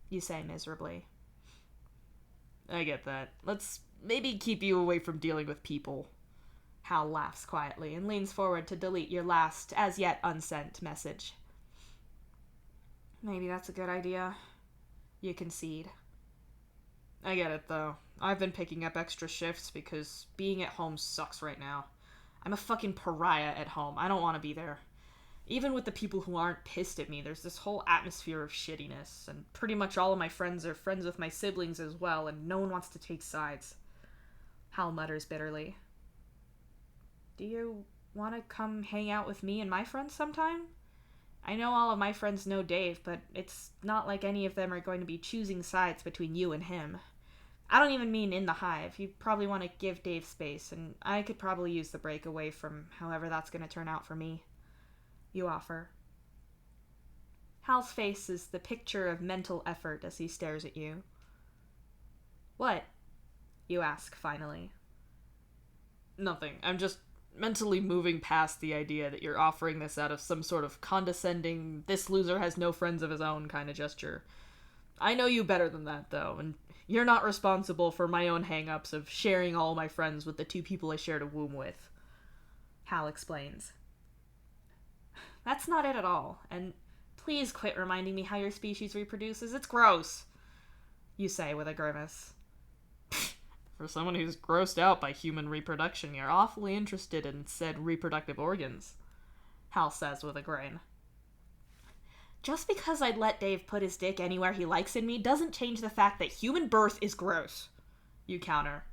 You say miserably. I get that. Let's maybe keep you away from dealing with people. Hal laughs quietly and leans forward to delete your last, as yet unsent, message. Maybe that's a good idea. You concede. I get it, though. I've been picking up extra shifts because being at home sucks right now. I'm a fucking pariah at home. I don't want to be there. Even with the people who aren't pissed at me, there's this whole atmosphere of shittiness, and pretty much all of my friends are friends with my siblings as well, and no one wants to take sides. Hal mutters bitterly. Do you want to come hang out with me and my friends sometime? I know all of my friends know Dave, but it's not like any of them are going to be choosing sides between you and him. I don't even mean in the hive. You probably want to give Dave space, and I could probably use the break away from however that's going to turn out for me. You offer. Hal's face is the picture of mental effort as he stares at you. What? You ask finally. Nothing. I'm just mentally moving past the idea that you're offering this out of some sort of condescending, this loser has no friends of his own kind of gesture. I know you better than that, though, and you're not responsible for my own hang-ups of sharing all my friends with the two people I shared a womb with. Hal explains. That's not it at all, and please quit reminding me how your species reproduces. It's gross, you say with a grimace. For someone who's grossed out by human reproduction, you're awfully interested in said reproductive organs, Hal says with a grin. Just because I'd let Dave put his dick anywhere he likes in me doesn't change the fact that human birth is gross, you counter.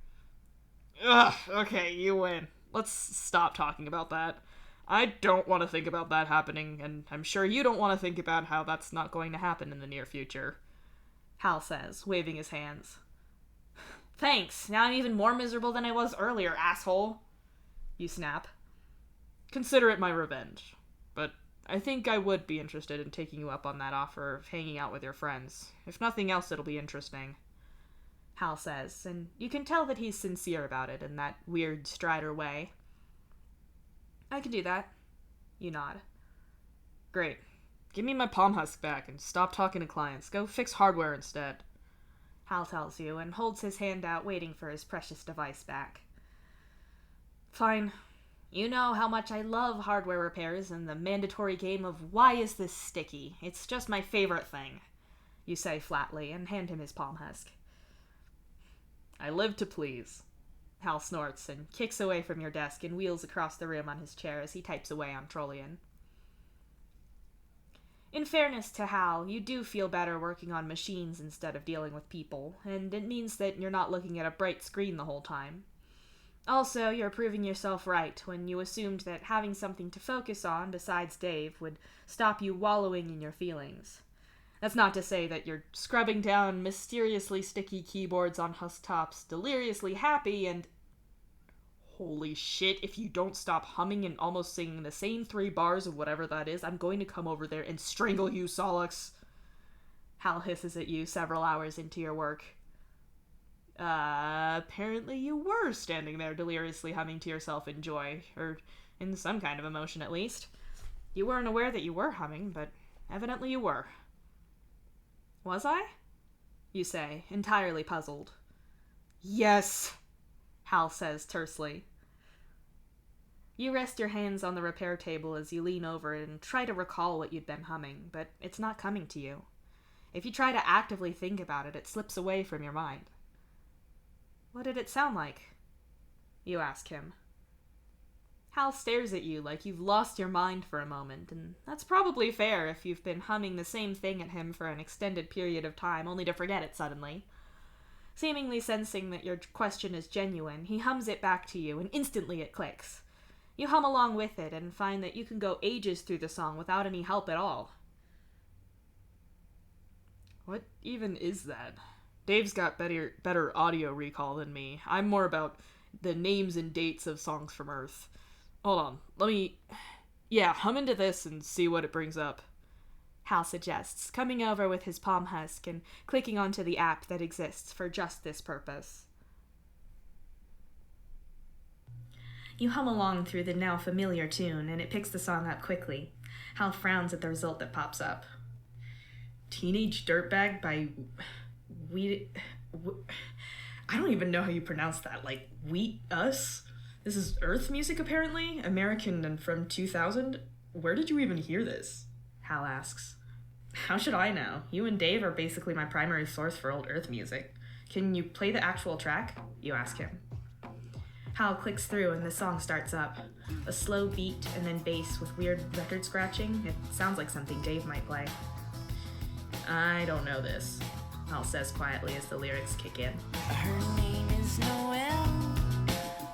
Ugh, okay, you win. Let's stop talking about that. I don't want to think about that happening, and I'm sure you don't want to think about how that's not going to happen in the near future, Hal says, waving his hands. Thanks, now I'm even more miserable than I was earlier, asshole, you snap. Consider it my revenge, but I think I would be interested in taking you up on that offer of hanging out with your friends. If nothing else, it'll be interesting, Hal says, and you can tell that he's sincere about it in that weird Strider way. I can do that, you nod. Great. Give me my palm husk back and stop talking to clients. Go fix hardware instead, Hal tells you and holds his hand out waiting for his precious device back. Fine. You know how much I love hardware repairs and the mandatory game of why is this sticky? It's just my favorite thing, you say flatly and hand him his palm husk. I live to please, Hal snorts and kicks away from your desk and wheels across the room on his chair as he types away on Trollian. In fairness to Hal, you do feel better working on machines instead of dealing with people, and it means that you're not looking at a bright screen the whole time. Also, you're proving yourself right when you assumed that having something to focus on besides Dave would stop you wallowing in your feelings. That's not to say that you're scrubbing down mysteriously sticky keyboards on husktops, deliriously happy, and holy shit, if you don't stop humming and almost singing the same 3 bars of whatever that is, I'm going to come over there and strangle you, Solix, Hal hisses at you several hours into your work. Apparently you were standing there deliriously humming to yourself in joy, or in some kind of emotion at least. You weren't aware that you were humming, but evidently you were. Was I? You say, entirely puzzled. Yes, Hal says tersely. You rest your hands on the repair table as you lean over and try to recall what you'd been humming, but it's not coming to you. If you try to actively think about it, it slips away from your mind. What did it sound like? You ask him. Hal stares at you like you've lost your mind for a moment, and that's probably fair if you've been humming the same thing at him for an extended period of time only to forget it suddenly. Seemingly sensing that your question is genuine, he hums it back to you, and instantly it clicks. You hum along with it and find that you can go ages through the song without any help at all. What even is that? Dave's got better audio recall than me. I'm more about the names and dates of songs from Earth. Hold on, hum into this and see what it brings up, Hal suggests, coming over with his palm husk and clicking onto the app that exists for just this purpose. You hum along through the now familiar tune, and it picks the song up quickly. Hal frowns at the result that pops up. Teenage Dirtbag by I don't even know how you pronounce that. Like, Us? This is Earth music, apparently? American and from 2000? Where did you even hear this? Hal asks. How should I know? You and Dave are basically my primary source for old Earth music. Can you play the actual track? You ask him. Hal clicks through and the song starts up. A slow beat and then bass with weird record scratching. It sounds like something Dave might play. I don't know this, Hal says quietly as the lyrics kick in. Her name is Noelle.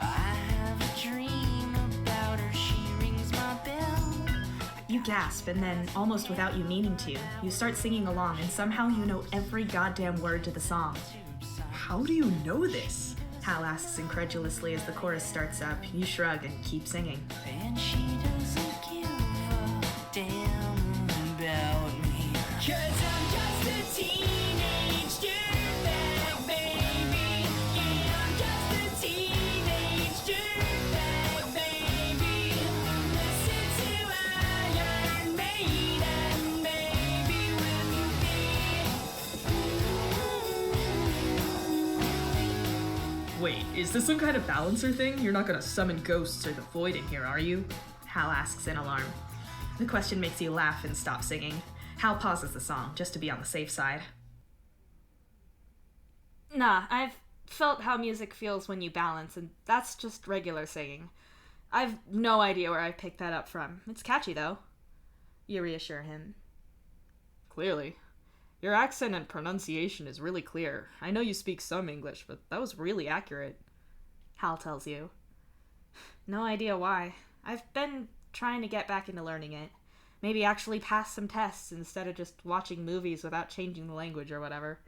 I have a dream about her. She rings my bell. You gasp, and then, almost without you meaning to, you start singing along, and somehow you know every goddamn word to the song. How do you know this? Hal asks incredulously as the chorus starts up. You shrug and keep singing. And she doesn't give a damn about me. 'Cause I'm just a teenage dirtbag, baby. Yeah, I'm just a teenage dirtbag, baby. Listen to Iron Maiden, baby. Will you be? Wait, Wait, is this some kind of balancer thing? You're not gonna summon ghosts or the void in here, are you? Hal asks in alarm. The question makes you laugh and stop singing. Hal pauses the song, just to be on the safe side. Nah, I've felt how music feels when you balance, and that's just regular singing. I've no idea where I picked that up from. It's catchy, though. You reassure him. Clearly. Your accent and pronunciation is really clear. I know you speak some English, but that was really accurate. Hal tells you. No idea why. I've been trying to get back into learning it. Maybe actually pass some tests instead of just watching movies without changing the language or whatever.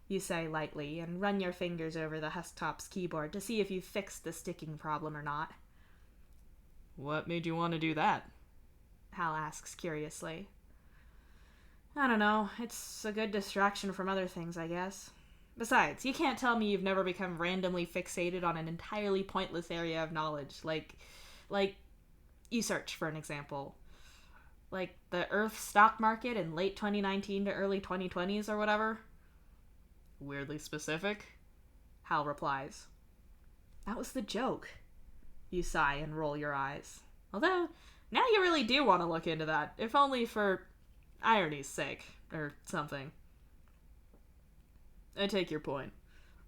You say lightly, and run your fingers over the Husktop's keyboard to see if you've fixed the sticking problem or not. What made you want to do that? Hal asks curiously. I don't know. It's a good distraction from other things, I guess. Besides, you can't tell me you've never become randomly fixated on an entirely pointless area of knowledge. Like, you search, for an example. Like the Earth stock market in late 2019 to early 2020s or whatever. Weirdly specific? Hal replies. That was the joke. You sigh and roll your eyes. Although, now you really do want to look into that, if only for irony's sake, or something. I take your point.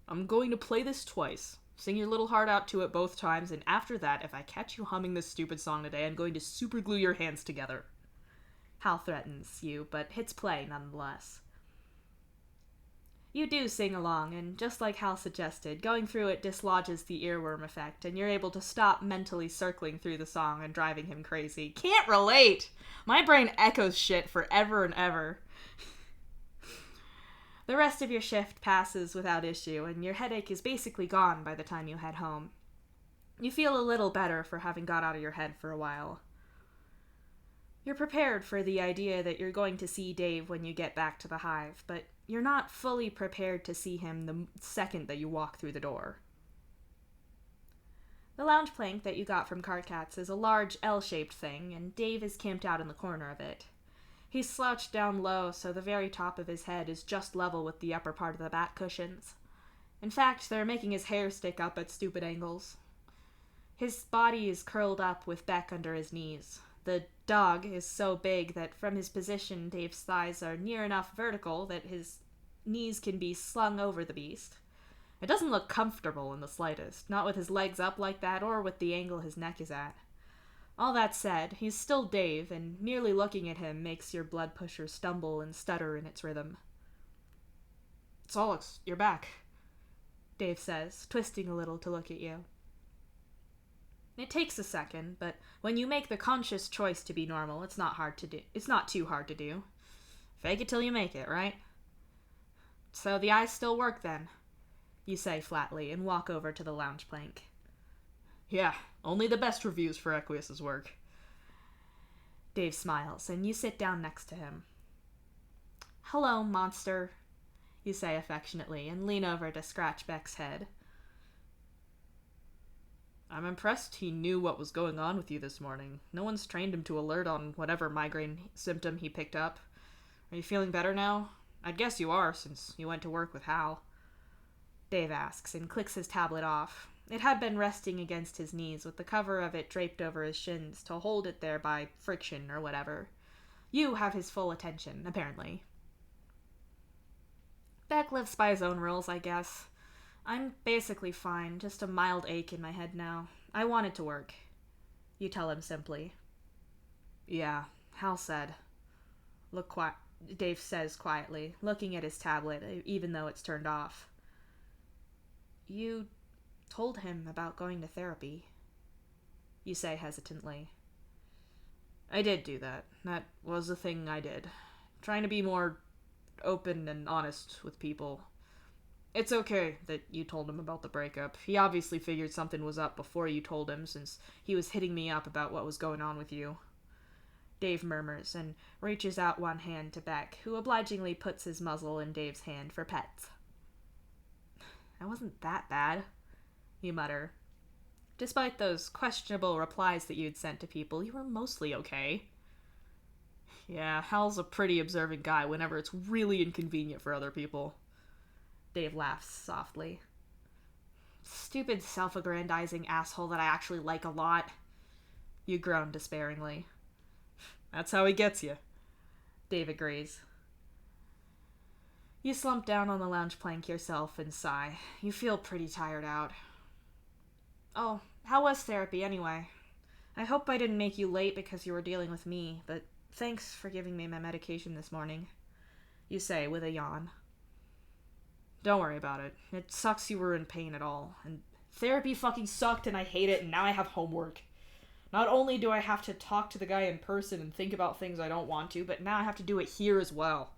I'm going to play this twice. Sing your little heart out to it both times, and after that, if I catch you humming this stupid song today, I'm going to super glue your hands together. Hal threatens you, but hits play nonetheless. You do sing along, and just like Hal suggested, going through it dislodges the earworm effect, and you're able to stop mentally circling through the song and driving him crazy. Can't relate! My brain echoes shit forever and ever. The rest of your shift passes without issue, and your headache is basically gone by the time you head home. You feel a little better for having got out of your head for a while. You're prepared for the idea that you're going to see Dave when you get back to the hive, but you're not fully prepared to see him the second that you walk through the door. The lounge plank that you got from Cartcats is a large L-shaped thing, and Dave is camped out in the corner of it. He's slouched down low, so the very top of his head is just level with the upper part of the back cushions. In fact, they're making his hair stick up at stupid angles. His body is curled up with Beck under his knees. The dog is so big that from his position, Dave's thighs are near enough vertical that his knees can be slung over the beast. It doesn't look comfortable in the slightest, not with his legs up like that or with the angle his neck is at. All that said, he's still Dave, and merely looking at him makes your blood pusher stumble and stutter in its rhythm. Solix, you're back, Dave says, twisting a little to look at you. It takes a second, but when you make the conscious choice to be normal, it's not too hard to do. Fake it till you make it, right? So the eyes still work then, you say flatly and walk over to the lounge plank. Yeah, only the best reviews for Equius's work. Dave smiles, and you sit down next to him. Hello, monster, you say affectionately, and lean over to scratch Beck's head. I'm impressed he knew what was going on with you this morning. No one's trained him to alert on whatever migraine symptom he picked up. Are you feeling better now? I'd guess you are, since you went to work with Hal. Dave asks, and clicks his tablet off. It had been resting against his knees, with the cover of it draped over his shins to hold it there by friction or whatever. You have his full attention, apparently. Beck lives by his own rules, I guess. I'm basically fine, just a mild ache in my head now. I want it to work. You tell him simply. Yeah, Hal said. Dave says quietly, looking at his tablet, even though it's turned off. You told him about going to therapy, you say hesitantly. I did do that. That was the thing I did. Trying to be more open and honest with people. It's okay that you told him about the breakup. He obviously figured something was up before you told him, since he was hitting me up about what was going on with you. Dave murmurs and reaches out one hand to Beck, who obligingly puts his muzzle in Dave's hand for pets. That wasn't that bad, you mutter. Despite those questionable replies that you'd sent to people, you were mostly okay. Yeah, Hal's a pretty observant guy whenever it's really inconvenient for other people. Dave laughs softly. stupid self-aggrandizing asshole that I actually like a lot. You groan despairingly. That's how he gets you. Dave agrees. You slump down on the lounge plank yourself and sigh. You feel pretty tired out. Oh, how was therapy anyway? I hope I didn't make you late because you were dealing with me, but thanks for giving me my medication this morning. You say with a yawn. Don't worry about it. It sucks you were in pain at all. And therapy fucking sucked and I hate it and now I have homework. Not only do I have to talk to the guy in person and think about things I don't want to, but now I have to do it here as well.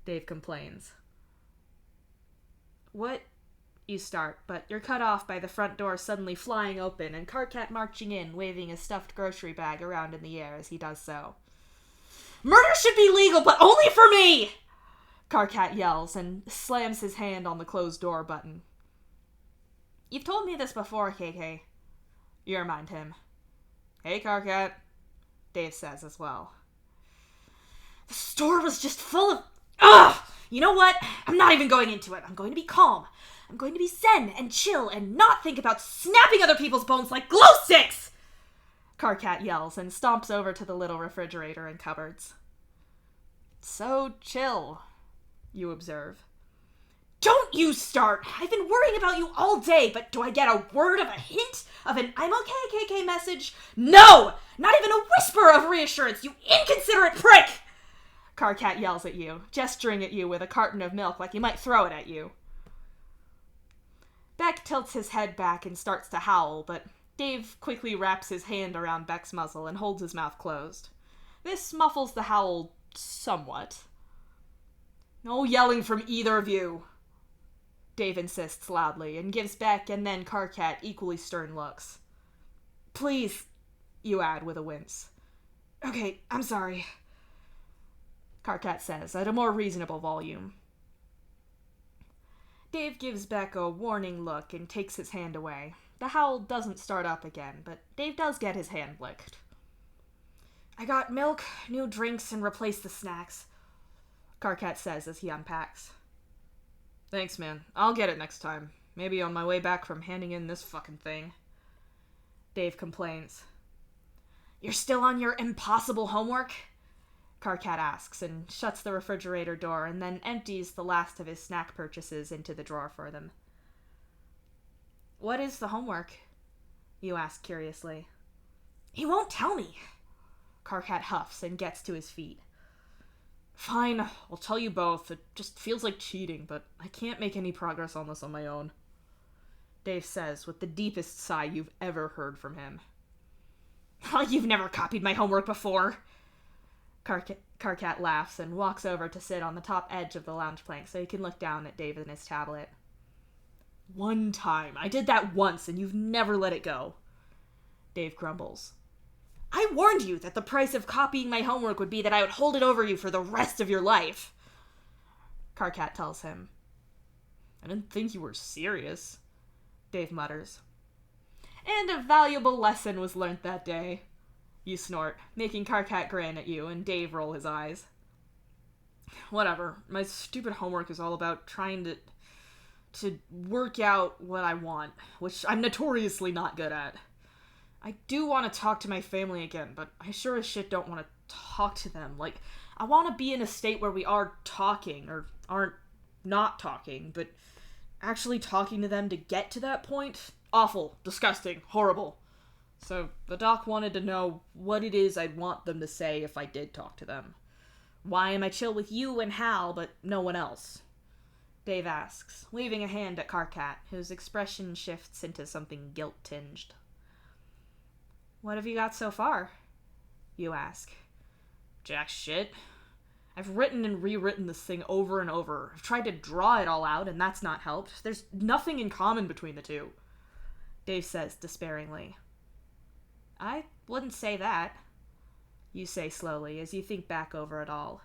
Dave complains. What? You start, but you're cut off by the front door suddenly flying open and Karkat marching in, waving a stuffed grocery bag around in the air as he does so. Murder should be legal, but only for me! Karkat yells and slams his hand on the closed door button. You've told me this before, KK. You remind him. Hey, Karkat, Dave says as well. The store was just full of... Ugh! You know what? I'm not even going into it. I'm going to be calm. I'm going to be zen and chill and not think about snapping other people's bones like glow sticks! Karkat yells and stomps over to the little refrigerator and cupboards. So chill, you observe. Don't you start! I've been worrying about you all day, but do I get a word of a hint of an I'm okay, KK message? No! Not even a whisper of reassurance, you inconsiderate prick! Karkat yells at you, gesturing at you with a carton of milk like he might throw it at you. Beck tilts his head back and starts to howl, but Dave quickly wraps his hand around Beck's muzzle and holds his mouth closed. This muffles the howl somewhat. No yelling from either of you, Dave insists loudly and gives Beck and then Karkat equally stern looks. Please, you add with a wince. Okay, I'm sorry, Karkat says at a more reasonable volume. Dave gives Beck a warning look and takes his hand away. The howl doesn't start up again, but Dave does get his hand licked. I got milk, new drinks, and replaced the snacks, Karkat says as he unpacks. Thanks, man. I'll get it next time. Maybe on my way back from handing in this fucking thing. Dave complains. You're still on your impossible homework? Karkat asks and shuts the refrigerator door and then empties the last of his snack purchases into the drawer for them. What is the homework? You ask curiously. He won't tell me. Karkat huffs and gets to his feet. Fine, I'll tell you both. It just feels like cheating, but I can't make any progress on this on my own. Dave says with the deepest sigh you've ever heard from him. Oh, you've never copied my homework before. Karkat laughs and walks over to sit on the top edge of the lounge plank so he can look down at Dave and his tablet. One time. I did that once and you've never let it go. Dave grumbles. I warned you that the price of copying my homework would be that I would hold it over you for the rest of your life. Karkat tells him. I didn't think you were serious, Dave mutters. And a valuable lesson was learnt that day. You snort, making Karkat grin at you and Dave roll his eyes. Whatever. My stupid homework is all about trying to work out what I want, which I'm notoriously not good at. I do want to talk to my family again, but I sure as shit don't want to talk to them. Like, I want to be in a state where we are talking, or aren't not talking, but actually talking to them to get to that point? Awful, disgusting, horrible. So the doc wanted to know what it is I'd want them to say if I did talk to them. Why am I chill with you and Hal, but no one else? Dave asks, waving a hand at Karkat, whose expression shifts into something guilt-tinged. What have you got so far? You ask. Jack shit. I've written and rewritten this thing over and over. I've tried to draw it all out, and that's not helped. There's nothing in common between the two. Dave says despairingly. I wouldn't say that, you say slowly as you think back over it all.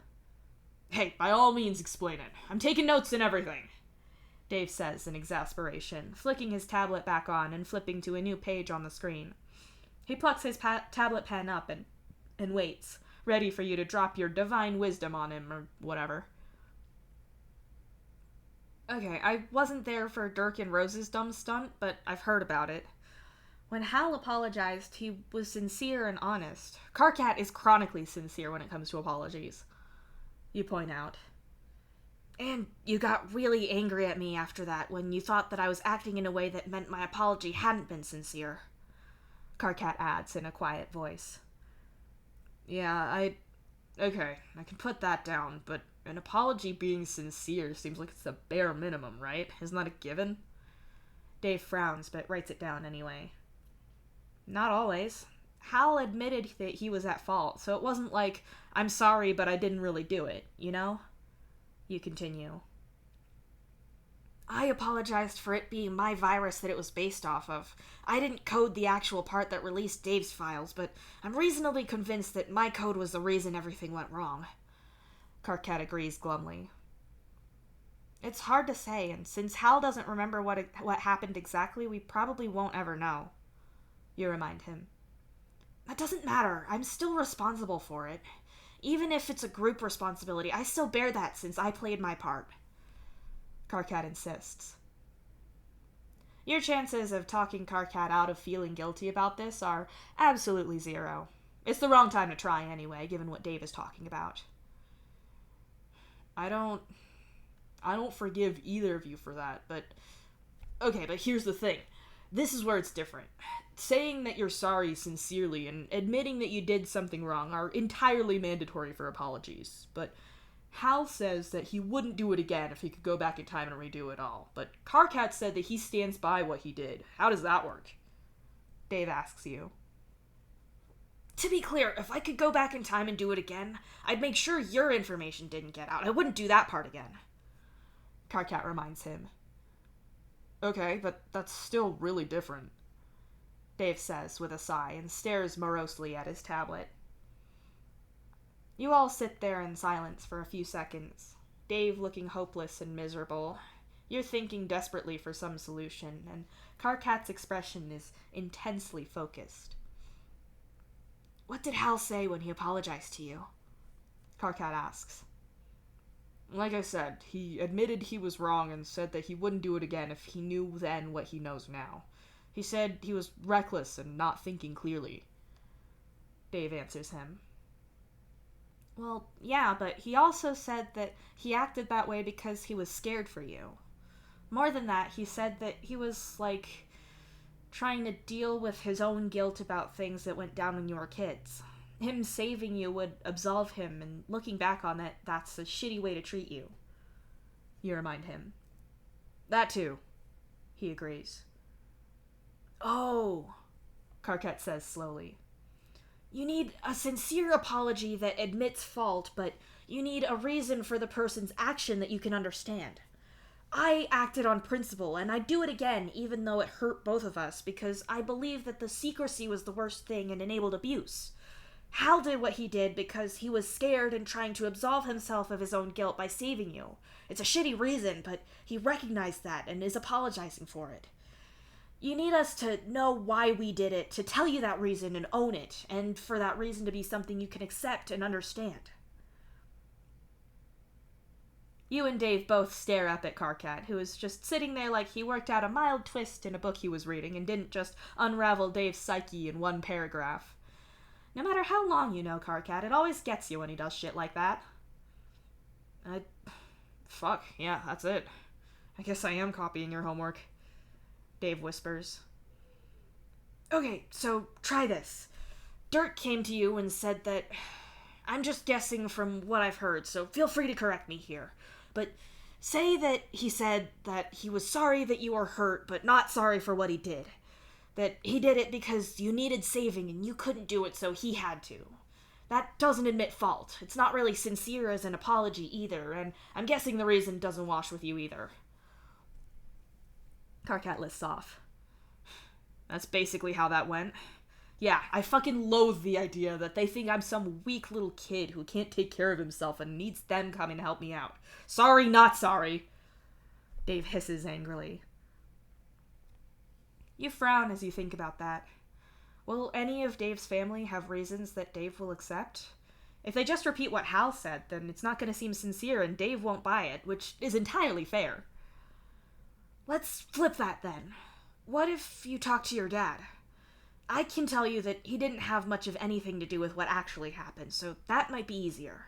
Hey, by all means explain it. I'm taking notes and everything, Dave says in exasperation, flicking his tablet back on and flipping to a new page on the screen. He plucks his tablet pen up and waits, ready for you to drop your divine wisdom on him or whatever. Okay, I wasn't there for Dirk and Rose's dumb stunt, but I've heard about it. When Hal apologized, he was sincere and honest. Karkat is chronically sincere when it comes to apologies, you point out. And you got really angry at me after that when you thought that I was acting in a way that meant my apology hadn't been sincere, Karkat adds in a quiet voice. Yeah, okay, I can put that down, but an apology being sincere seems like it's the bare minimum, right? Isn't that a given? Dave frowns, but writes it down anyway. Not always. Hal admitted that he was at fault, so it wasn't like, I'm sorry, but I didn't really do it, you know? You continue. I apologized for it being my virus that it was based off of. I didn't code the actual part that released Dave's files, but I'm reasonably convinced that my code was the reason everything went wrong. Karkat agrees glumly. It's hard to say, and since Hal doesn't remember what happened exactly, we probably won't ever know. You remind him. That doesn't matter. I'm still responsible for it. Even if it's a group responsibility, I still bear that since I played my part. Karkat insists. Your chances of talking Karkat out of feeling guilty about this are absolutely zero. It's the wrong time to try anyway, given what Dave is talking about. I don't forgive either of you for that, but... Okay, but here's the thing. This is where it's different. Saying that you're sorry sincerely and admitting that you did something wrong are entirely mandatory for apologies, but Hal says that he wouldn't do it again if he could go back in time and redo it all, but Karkat said that he stands by what he did. How does that work? Dave asks you. To be clear, if I could go back in time and do it again, I'd make sure your information didn't get out. I wouldn't do that part again. Karkat reminds him. Okay, but that's still really different, Dave says with a sigh and stares morosely at his tablet. You all sit there in silence for a few seconds, Dave looking hopeless and miserable. You're thinking desperately for some solution, and Karkat's expression is intensely focused. What did Hal say when he apologized to you? Karkat asks. Like I said, he admitted he was wrong and said that he wouldn't do it again if he knew then what he knows now. He said he was reckless and not thinking clearly. Dave answers him. Well, yeah, but he also said that he acted that way because he was scared for you. More than that, he said that he was, trying to deal with his own guilt about things that went down when you were kids. Him saving you would absolve him, and looking back on it, that's a shitty way to treat you. You remind him. That too, he agrees. Oh, Karkat says slowly. You need a sincere apology that admits fault, but you need a reason for the person's action that you can understand. I acted on principle, and I'd do it again, even though it hurt both of us, because I believe that the secrecy was the worst thing and enabled abuse. Hal did what he did because he was scared and trying to absolve himself of his own guilt by saving you. It's a shitty reason, but he recognized that and is apologizing for it. You need us to know why we did it, to tell you that reason and own it, and for that reason to be something you can accept and understand. You and Dave both stare up at Karkat, who is just sitting there like he worked out a mild twist in a book he was reading and didn't just unravel Dave's psyche in one paragraph. No matter how long you know Karkat, it always gets you when he does shit like that. Fuck, yeah, that's it. I guess I am copying your homework, Dave whispers. Okay, so try this. Dirk came to you and said that... I'm just guessing from what I've heard, so feel free to correct me here. But say that he said that he was sorry that you were hurt, but not sorry for what he did. That he did it because you needed saving and you couldn't do it, so he had to. That doesn't admit fault. It's not really sincere as an apology either, and I'm guessing the reason doesn't wash with you either. Karkat lists off. That's basically how that went. Yeah, I fucking loathe the idea that they think I'm some weak little kid who can't take care of himself and needs them coming to help me out. Sorry, not sorry. Dave hisses angrily. You frown as you think about that. Will any of Dave's family have reasons that Dave will accept? If they just repeat what Hal said, then it's not going to seem sincere and Dave won't buy it, which is entirely fair. Let's flip that then. What if you talk to your dad? I can tell you that he didn't have much of anything to do with what actually happened, so that might be easier,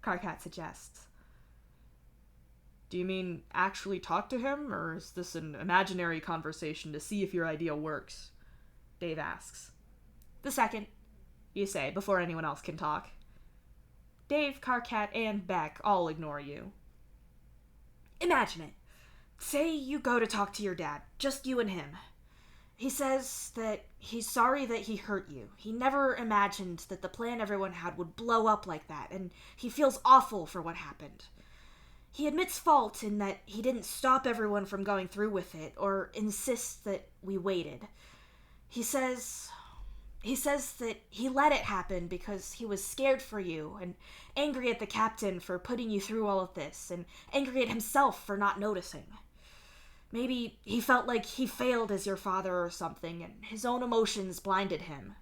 Karkat suggests. Do you mean actually talk to him, or is this an imaginary conversation to see if your idea works? Dave asks. The second, you say, before anyone else can talk. Dave, Karkat, and Beck all ignore you. Imagine it. Say you go to talk to your dad, just you and him. He says that he's sorry that he hurt you. He never imagined that the plan everyone had would blow up like that, and he feels awful for what happened. He admits fault in that he didn't stop everyone from going through with it, or insist that we waited. He says that he let it happen because he was scared for you, and angry at the captain for putting you through all of this, and angry at himself for not noticing. Maybe he felt like he failed as your father or something, and his own emotions blinded him.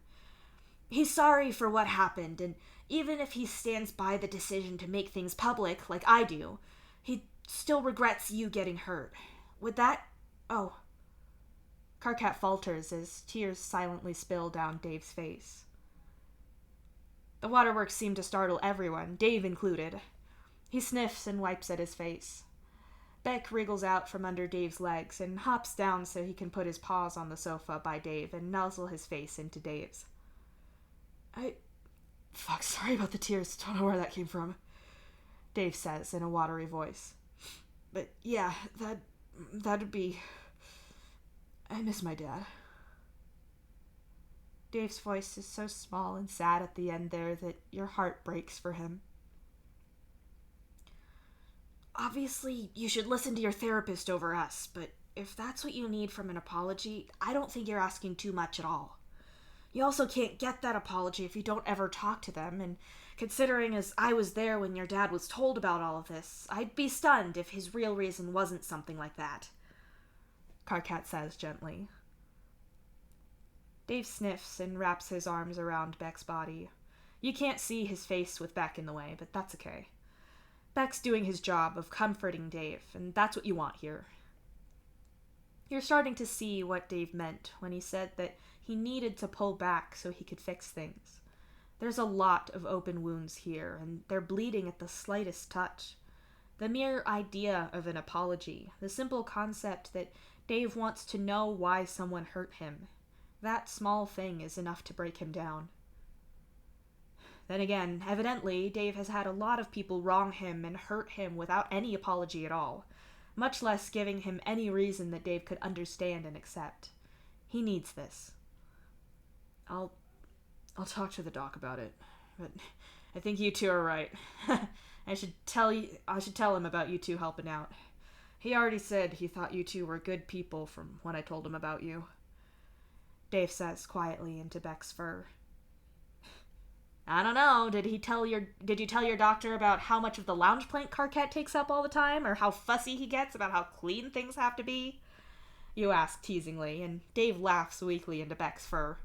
He's sorry for what happened, and even if he stands by the decision to make things public, like I do, he still regrets you getting hurt. Would that... Oh. Karkat falters as tears silently spill down Dave's face. The waterworks seem to startle everyone, Dave included. He sniffs and wipes at his face. Beck wriggles out from under Dave's legs and hops down so he can put his paws on the sofa by Dave and nuzzle his face into Dave's. Sorry about the tears. Don't know where that came from, Dave says in a watery voice. But yeah, that'd be... I miss my dad. Dave's voice is so small and sad at the end there that your heart breaks for him. Obviously, you should listen to your therapist over us, but if that's what you need from an apology, I don't think you're asking too much at all. You also can't get that apology if you don't ever talk to them, and considering as I was there when your dad was told about all of this, I'd be stunned if his real reason wasn't something like that, Karkat says gently. Dave sniffs and wraps his arms around Beck's body. You can't see his face with Beck in the way, but that's okay. Beck's doing his job of comforting Dave, and that's what you want here. You're starting to see what Dave meant when he said that he needed to pull back so he could fix things. There's a lot of open wounds here, and they're bleeding at the slightest touch. The mere idea of an apology, the simple concept that Dave wants to know why someone hurt him, that small thing is enough to break him down. Then again, evidently, Dave has had a lot of people wrong him and hurt him without any apology at all, much less giving him any reason that Dave could understand and accept. He needs this. I'll talk to the doc about it, but I think you two are right. I should tell him about you two helping out. He already said he thought you two were good people from when I told him about you, Dave says quietly into Beck's fur. I don't know, did you tell your doctor about how much of the lounge plank Karkat takes up all the time, or how fussy he gets about how clean things have to be? You ask teasingly, and Dave laughs weakly into Beck's fur.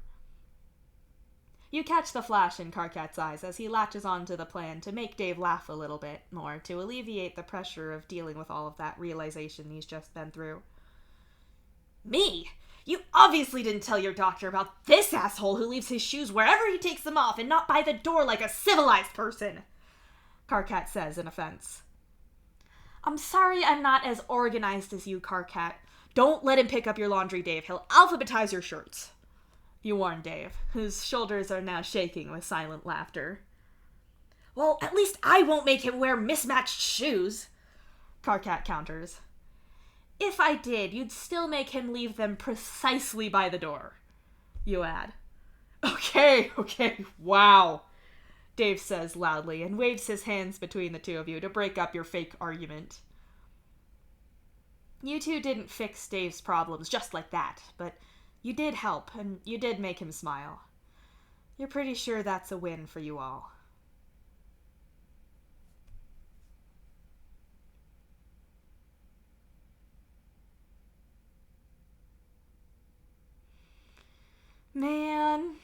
You catch the flash in Karkat's eyes as he latches onto the plan to make Dave laugh a little bit more to alleviate the pressure of dealing with all of that realization he's just been through. Me? You obviously didn't tell your doctor about this asshole who leaves his shoes wherever he takes them off and not by the door like a civilized person, Karkat says in offense. I'm sorry I'm not as organized as you, Karkat. Don't let him pick up your laundry, Dave. He'll alphabetize your shirts, you warn Dave, whose shoulders are now shaking with silent laughter. Well, at least I won't make him wear mismatched shoes, Karkat counters. If I did, you'd still make him leave them precisely by the door, you add. Okay, wow, Dave says loudly and waves his hands between the two of you to break up your fake argument. You two didn't fix Dave's problems just like that, but you did help, and you did make him smile. You're pretty sure that's a win for you all. Man.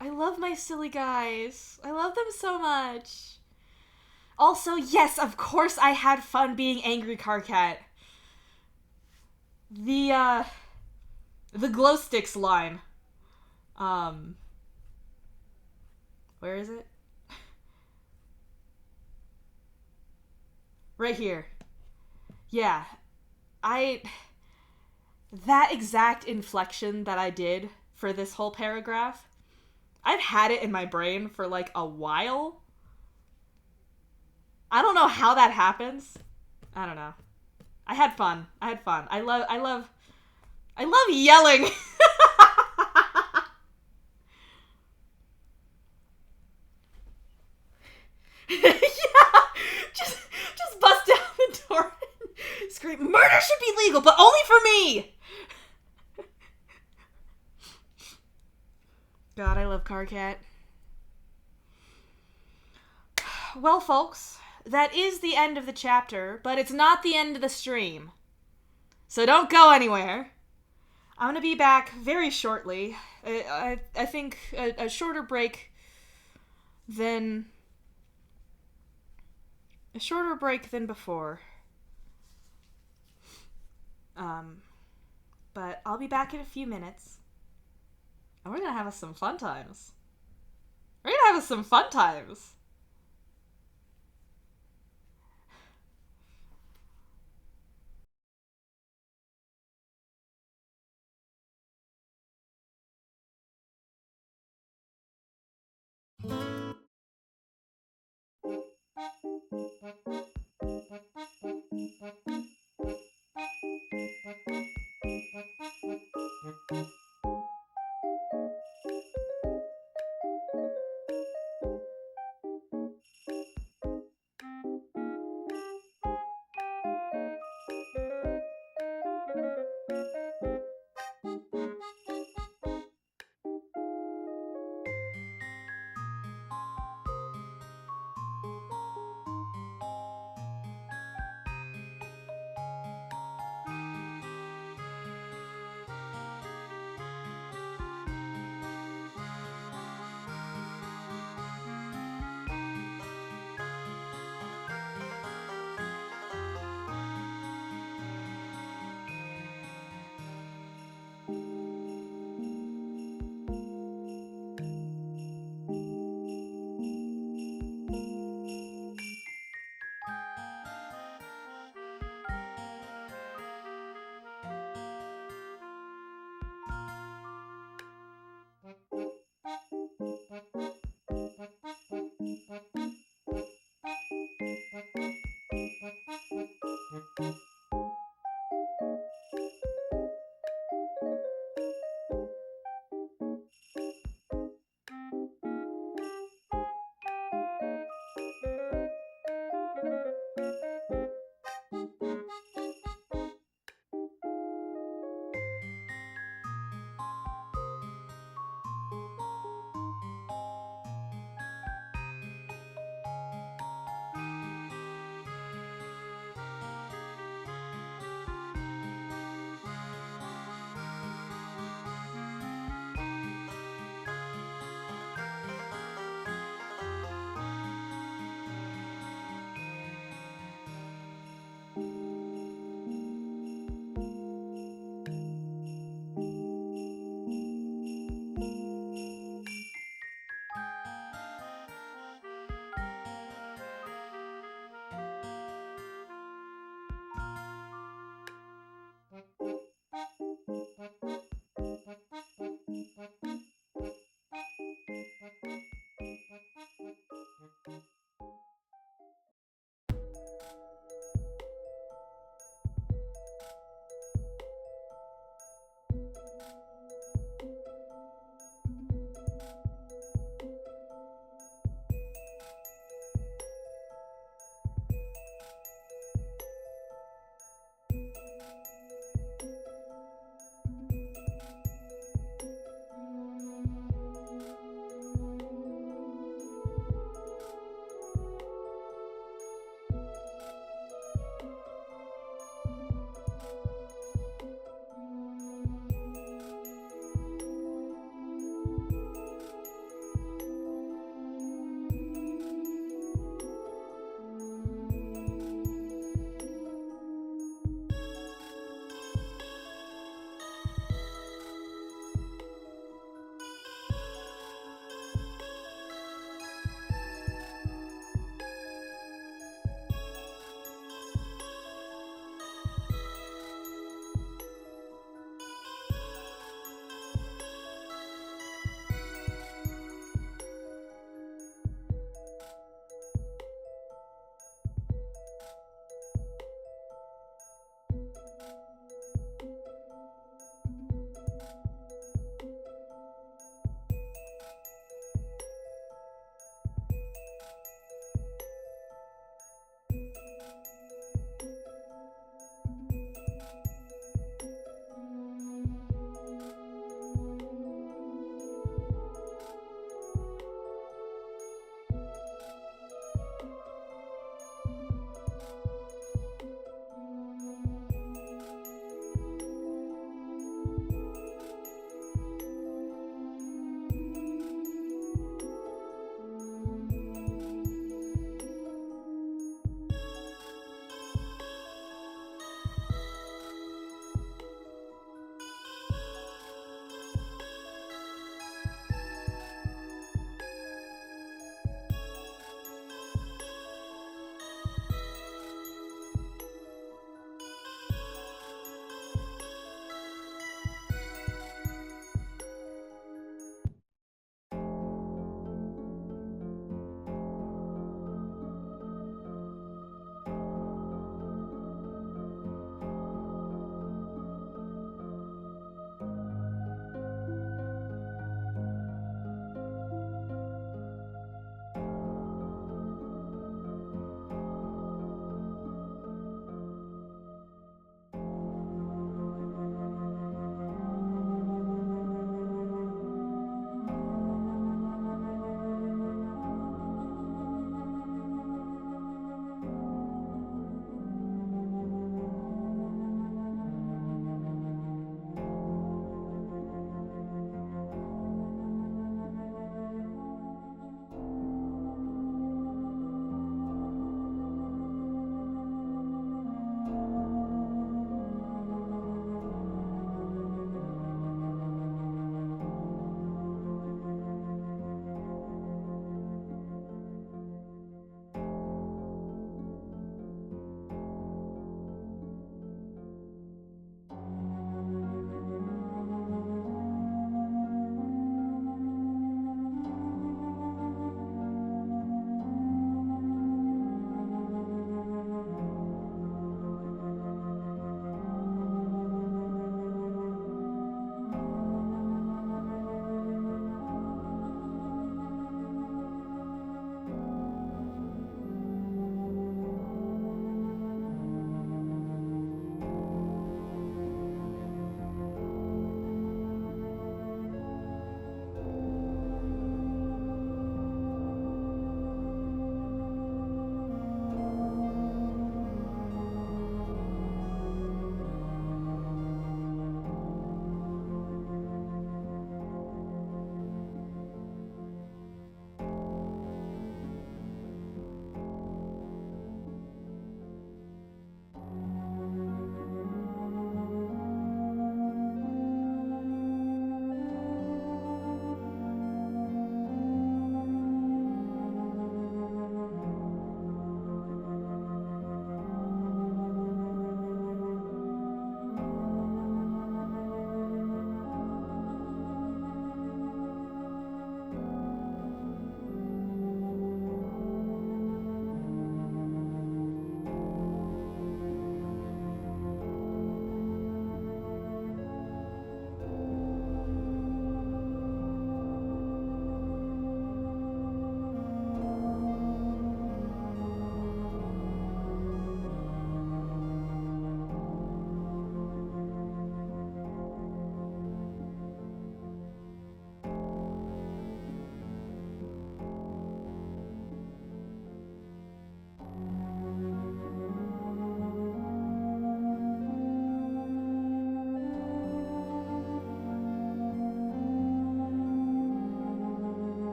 I love my silly guys. I love them so much. Also, yes, of course I had fun being Angry Carcat. The glow sticks line. Where is it? Right here. Yeah. That exact inflection that I did for this whole paragraph, I've had it in my brain for like a while. I don't know how that happens. I don't know. I had fun. I love yelling. Yeah. Just bust down the door and scream, "Murder should be legal, but only for me!" God, I love Carcat. Well, folks, that is the end of the chapter, but it's not the end of the stream. So don't go anywhere. I'm gonna be back very shortly. I think a shorter break than before. But I'll be back in a few minutes. And we're gonna have us some fun times.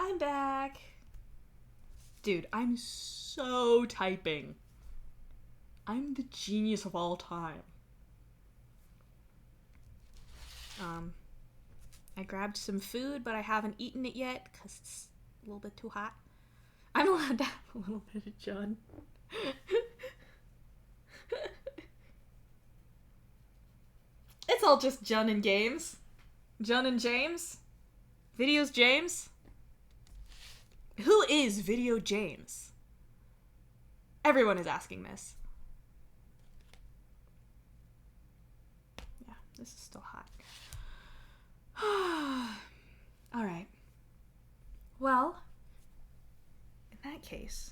I'm back. Dude, I'm so typing. I'm the genius of all time. I grabbed some food, but I haven't eaten it yet because it's a little bit too hot. I'm allowed to have a little bit of John. It's all just John and games. John and James? Videos James? Who is Video James? Everyone is asking this. Yeah, this is still hot. Alright. Well, in that case.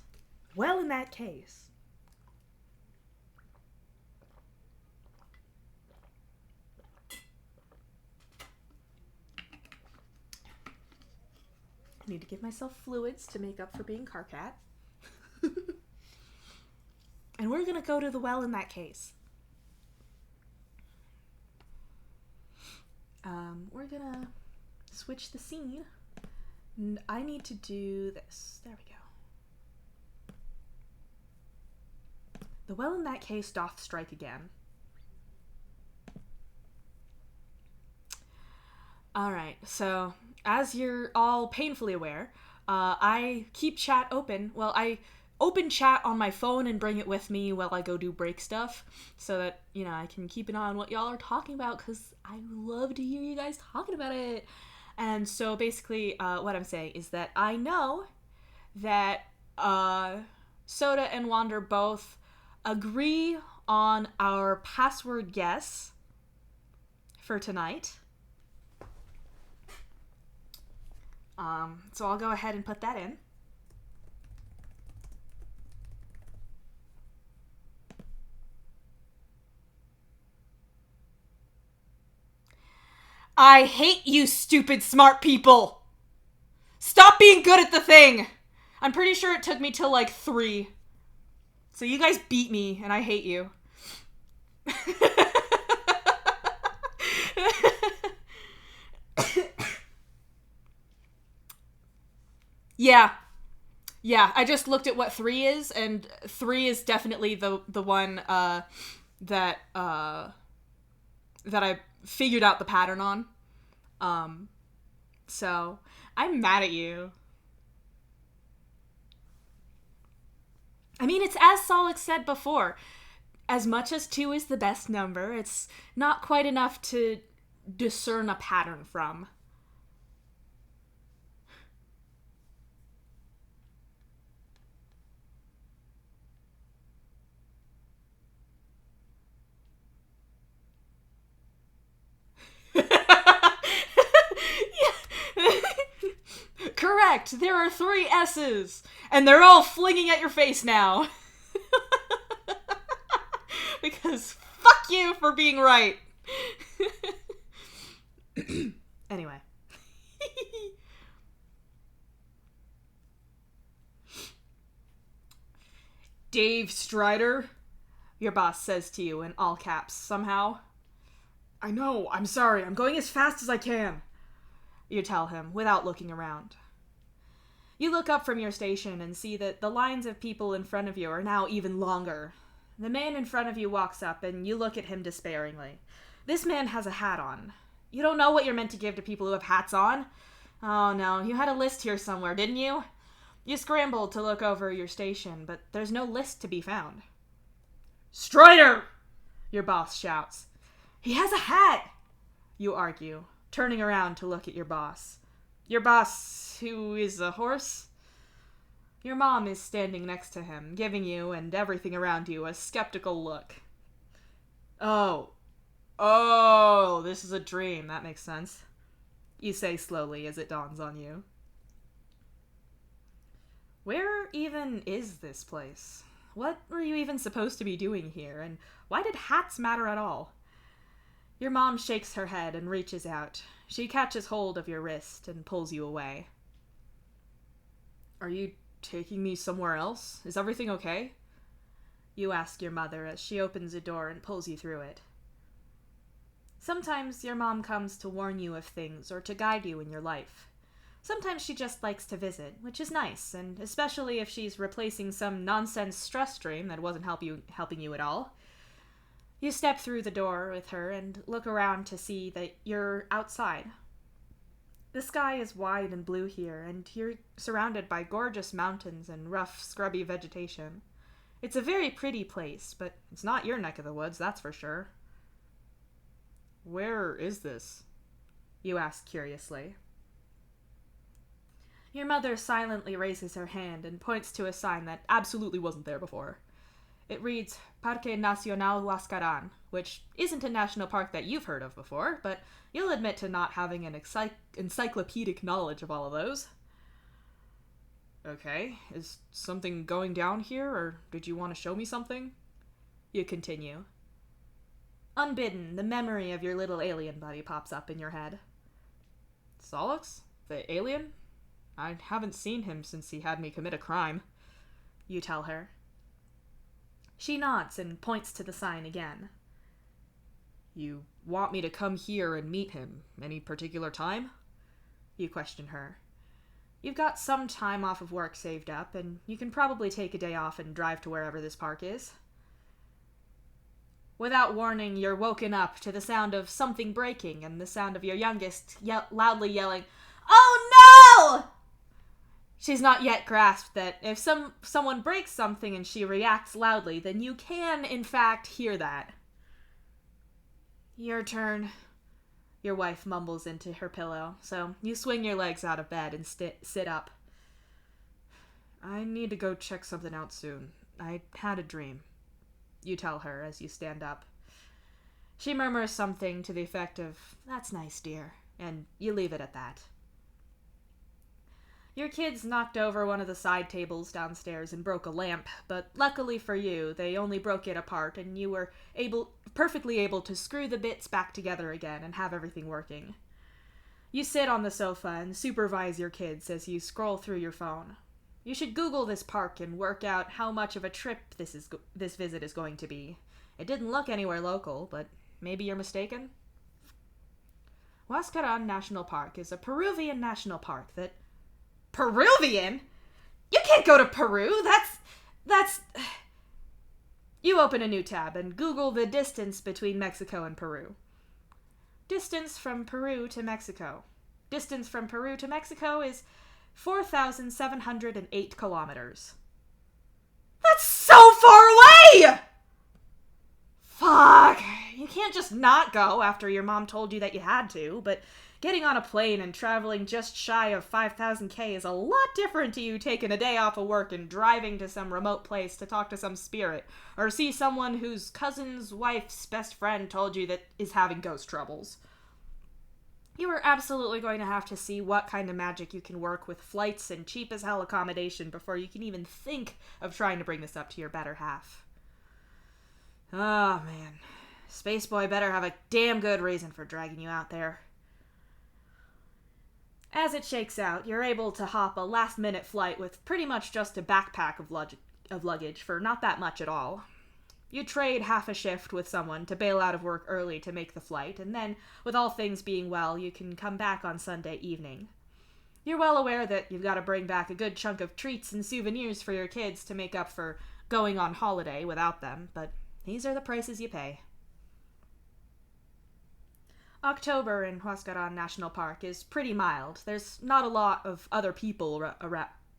I need to give myself fluids to make up for being car cat. And we're gonna go to the well in that case. We're gonna switch the scene. And I need to do this. There we go. The well in that case doth strike again. Alright, so as you're all painfully aware, I keep chat open. Well, I open chat on my phone and bring it with me while I go do break stuff so that, I can keep an eye on what y'all are talking about because I love to hear you guys talking about it. And so basically what I'm saying is that I know that Soda and Wander both agree on our password guess for tonight. So I'll go ahead and put that in. I hate you, stupid smart people! Stop being good at the thing! I'm pretty sure it took me till like 3. So you guys beat me, and I hate you. Yeah, I just looked at what 3 is, and 3 is definitely the one that I figured out the pattern on. So I'm mad at you. I mean, it's as Solix said before. As much as 2 is the best number, it's not quite enough to discern a pattern from. Correct. There are 3 S's, and they're all flinging at your face now. Because fuck you for being right. Anyway. Dave Strider, your boss says to you in all caps somehow. I know, I'm sorry, I'm going as fast as I can. You tell him, without looking around. You look up from your station and see that the lines of people in front of you are now even longer. The man in front of you walks up and you look at him despairingly. This man has a hat on. You don't know what you're meant to give to people who have hats on. Oh no, you had a list here somewhere, didn't you? You scrambled to look over your station, but there's no list to be found. Strider! Your boss shouts. He has a hat! You argue, turning around to look at your boss. Your boss, who is a horse? Your mom is standing next to him, giving you and everything around you a skeptical look. Oh, this is a dream. That makes sense. You say slowly as it dawns on you. Where even is this place? What were you even supposed to be doing here, and why did hats matter at all? Your mom shakes her head and reaches out. She catches hold of your wrist and pulls you away. Are you taking me somewhere else? Is everything okay? You ask your mother as she opens a door and pulls you through it. Sometimes your mom comes to warn you of things or to guide you in your life. Sometimes she just likes to visit, which is nice, and especially if she's replacing some nonsense stress dream that wasn't helping you at all. You step through the door with her and look around to see that you're outside. The sky is wide and blue here, and you're surrounded by gorgeous mountains and rough, scrubby vegetation. It's a very pretty place, but it's not your neck of the woods, that's for sure. Where is this? You ask curiously. Your mother silently raises her hand and points to a sign that absolutely wasn't there before. It reads Parque Nacional Huascarán, which isn't a national park that you've heard of before, but you'll admit to not having an encyclopedic knowledge of all of those. Okay, is something going down here, or did you want to show me something? You continue. Unbidden, the memory of your little alien buddy pops up in your head. Solix? The alien? I haven't seen him since he had me commit a crime. You tell her. She nods and points to the sign again. You want me to come here and meet him? Any particular time? You question her. You've got some time off of work saved up, and you can probably take a day off and drive to wherever this park is. Without warning, you're woken up to the sound of something breaking and the sound of your youngest loudly yelling, "Oh no!" She's not yet grasped that if someone breaks something and she reacts loudly, then you can, in fact, hear that. Your turn, your wife mumbles into her pillow, so you swing your legs out of bed and sit up. I need to go check something out soon. I had a dream. You tell her as you stand up. She murmurs something to the effect of, "That's nice, dear," and you leave it at that. Your kids knocked over one of the side tables downstairs and broke a lamp, but luckily for you, they only broke it apart and you were perfectly able to screw the bits back together again and have everything working. You sit on the sofa and supervise your kids as you scroll through your phone. You should Google this park and work out how much of a trip this visit is going to be. It didn't look anywhere local, but maybe you're mistaken. Huascarán National Park is a Peruvian national park that... Peruvian? You can't go to Peru! That's... You open a new tab and Google the distance between Mexico and Peru. Distance from Peru to Mexico. Distance from Peru to Mexico is 4,708 kilometers. That's so far away! Fuck! You can't just not go after your mom told you that you had to, but getting on a plane and traveling just shy of 5,000 K is a lot different to you taking a day off of work and driving to some remote place to talk to some spirit, or see someone whose cousin's wife's best friend told you that is having ghost troubles. You are absolutely going to have to see what kind of magic you can work with flights and cheap as hell accommodation before you can even think of trying to bring this up to your better half. Oh, man. Spaceboy better have a damn good reason for dragging you out there. As it shakes out, you're able to hop a last-minute flight with pretty much just a backpack of luggage for not that much at all. You trade half a shift with someone to bail out of work early to make the flight, and then, with all things being well, you can come back on Sunday evening. You're well aware that you've got to bring back a good chunk of treats and souvenirs for your kids to make up for going on holiday without them, but these are the prices you pay. October in Huascarán National Park is pretty mild. There's not a lot of other people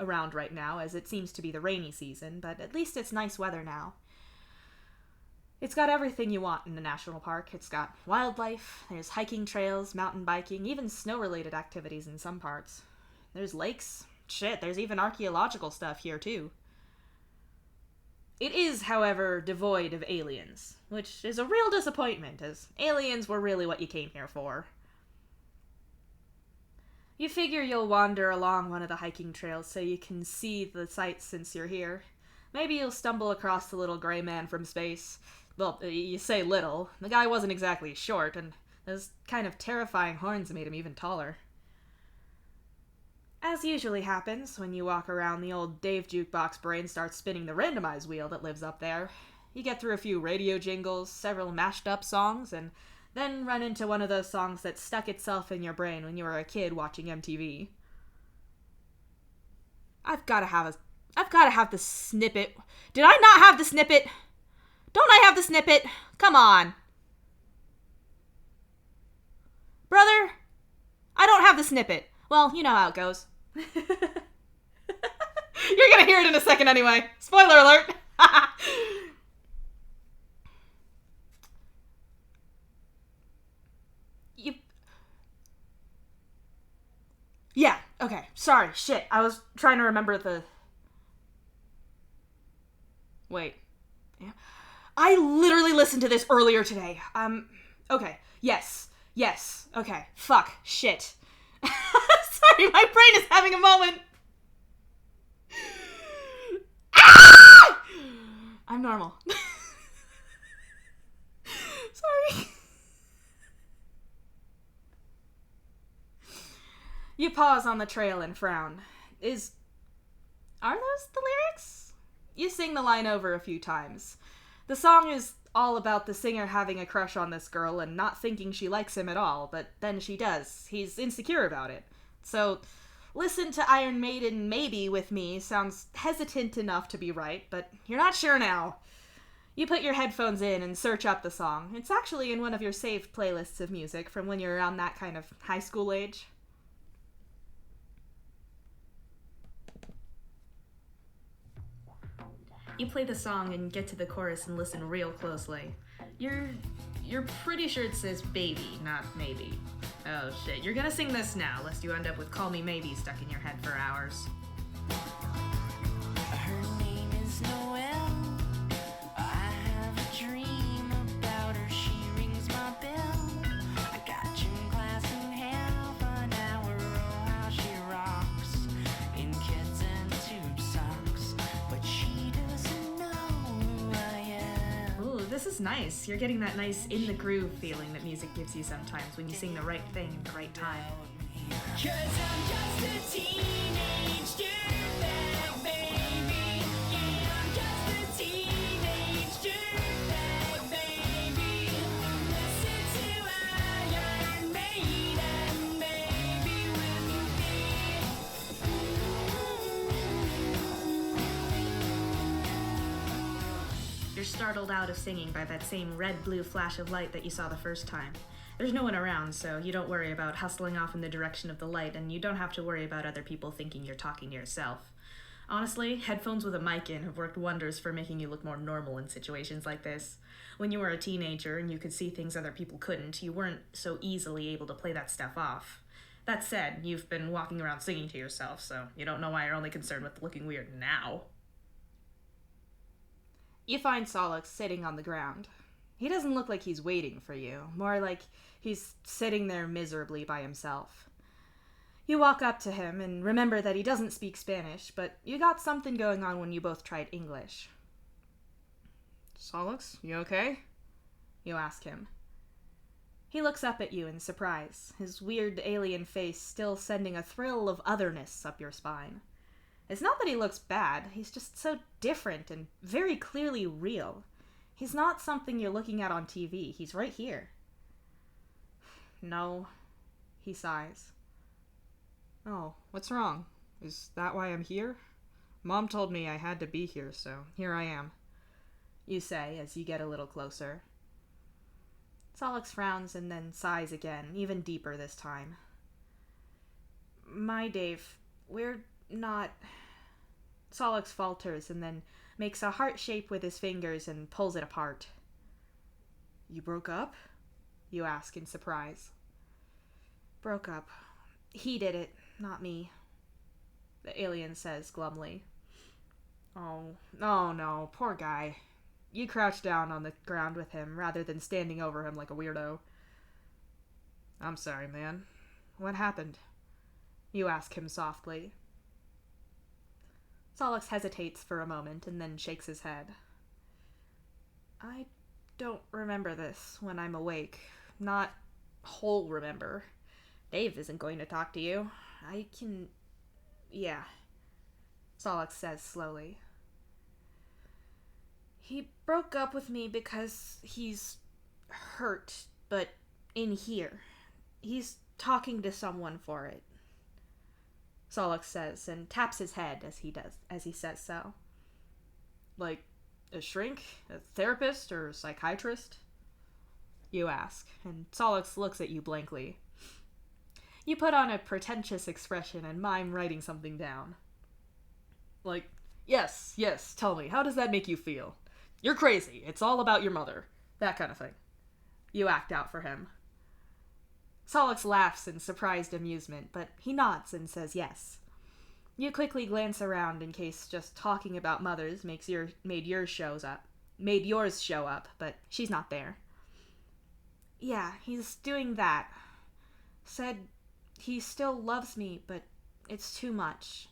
around right now, as it seems to be the rainy season, but at least it's nice weather now. It's got everything you want in the national park. It's got wildlife, there's hiking trails, mountain biking, even snow-related activities in some parts. There's lakes. Shit, there's even archaeological stuff here, too. It is, however, devoid of aliens, which is a real disappointment, as aliens were really what you came here for. You figure you'll wander along one of the hiking trails so you can see the sights since you're here. Maybe you'll stumble across the little gray man from space. Well, you say little. The guy wasn't exactly short, and those kind of terrifying horns made him even taller. As usually happens, when you walk around, the old Dave Jukebox brain starts spinning the randomize wheel that lives up there. You get through a few radio jingles, several mashed up songs, and then run into one of those songs that stuck itself in your brain when you were a kid watching MTV. I've gotta have the snippet. Did I not have the snippet? Don't I have the snippet? Come on. Brother, I don't have the snippet. Well, you know how it goes. You're gonna hear it in a second anyway. Spoiler alert. you... Yeah, okay. Sorry, shit. I was trying to remember the... Wait. Yeah. I literally listened to this earlier today. Okay. Yes. Okay. Fuck. Shit. Sorry, my brain is having a moment. Ah! I'm normal. Sorry. You pause on the trail and frown. Are those the lyrics? You sing the line over a few times. The song is all about the singer having a crush on this girl and not thinking she likes him at all, but then she does. He's insecure about it. So, listen to Iron Maiden Maybe with me sounds hesitant enough to be right, but you're not sure now. You put your headphones in and search up the song. It's actually in one of your saved playlists of music from when you're around that kind of high school age. You play the song and get to the chorus and listen real closely. You're pretty sure it says baby, not maybe. Oh shit, you're gonna sing this now, lest you end up with Call Me Maybe stuck in your head for hours. Her name is Noelle. I have a dream about her. She rings my bell. I got gym class in half an hour. Oh, how she rocks in kids and tube socks. But she doesn't know who I am. Ooh, this is nice. You're getting that nice in the groove feeling that music gives you sometimes when you sing the right thing at the right time. 'Cause I'm just a teenage dirtbag, baby. Yeah, I'm just a teenage dirtbag, baby. Listen to Iron Maiden, baby, with me. You're startled out of singing by that same red-blue flash of light that you saw the first time. There's no one around, so you don't worry about hustling off in the direction of the light, and you don't have to worry about other people thinking you're talking to yourself. Honestly, headphones with a mic in have worked wonders for making you look more normal in situations like this. When you were a teenager and you could see things other people couldn't, you weren't so easily able to play that stuff off. That said, you've been walking around singing to yourself, so you don't know why you're only concerned with looking weird now. You find Solix sitting on the ground. He doesn't look like he's waiting for you, more like he's sitting there miserably by himself. You walk up to him and remember that he doesn't speak Spanish, but you got something going on when you both tried English. Solix, you okay? You ask him. He looks up at you in surprise, his weird alien face still sending a thrill of otherness up your spine. It's not that he looks bad, he's just so different and very clearly real. He's not something you're looking at on TV. He's right here. No, he sighs. Oh, what's wrong? Is that why I'm here? Mom told me I had to be here, so here I am. You say as you get a little closer. Solix frowns and then sighs again, even deeper this time. My Dave, we're not... Solix falters and then makes a heart shape with his fingers and pulls it apart. You broke up? You ask in surprise. Broke up. He did it, not me, the alien says glumly. Oh no, poor guy. You crouch down on the ground with him rather than standing over him like a weirdo. I'm sorry, man. What happened? You ask him softly. Solix hesitates for a moment and then shakes his head. I don't remember this when I'm awake. Not whole remember. Dave isn't going to talk to you. I can... Yeah, Solix says slowly. He broke up with me because he's hurt, but in here. He's talking to someone for it. Solix says, and taps his head as he says so. Like a shrink, a therapist, or psychiatrist? You ask, and Solix looks at you blankly. You put on a pretentious expression and mime writing something down. Like, yes, tell me, how does that make you feel? You're crazy, it's all about your mother. That kind of thing. You act out for him. Solix laughs in surprised amusement, but he nods and says yes. You quickly glance around in case just talking about mothers made yours show up, but she's not there. Yeah, he's doing that. Said he still loves me, but it's too much,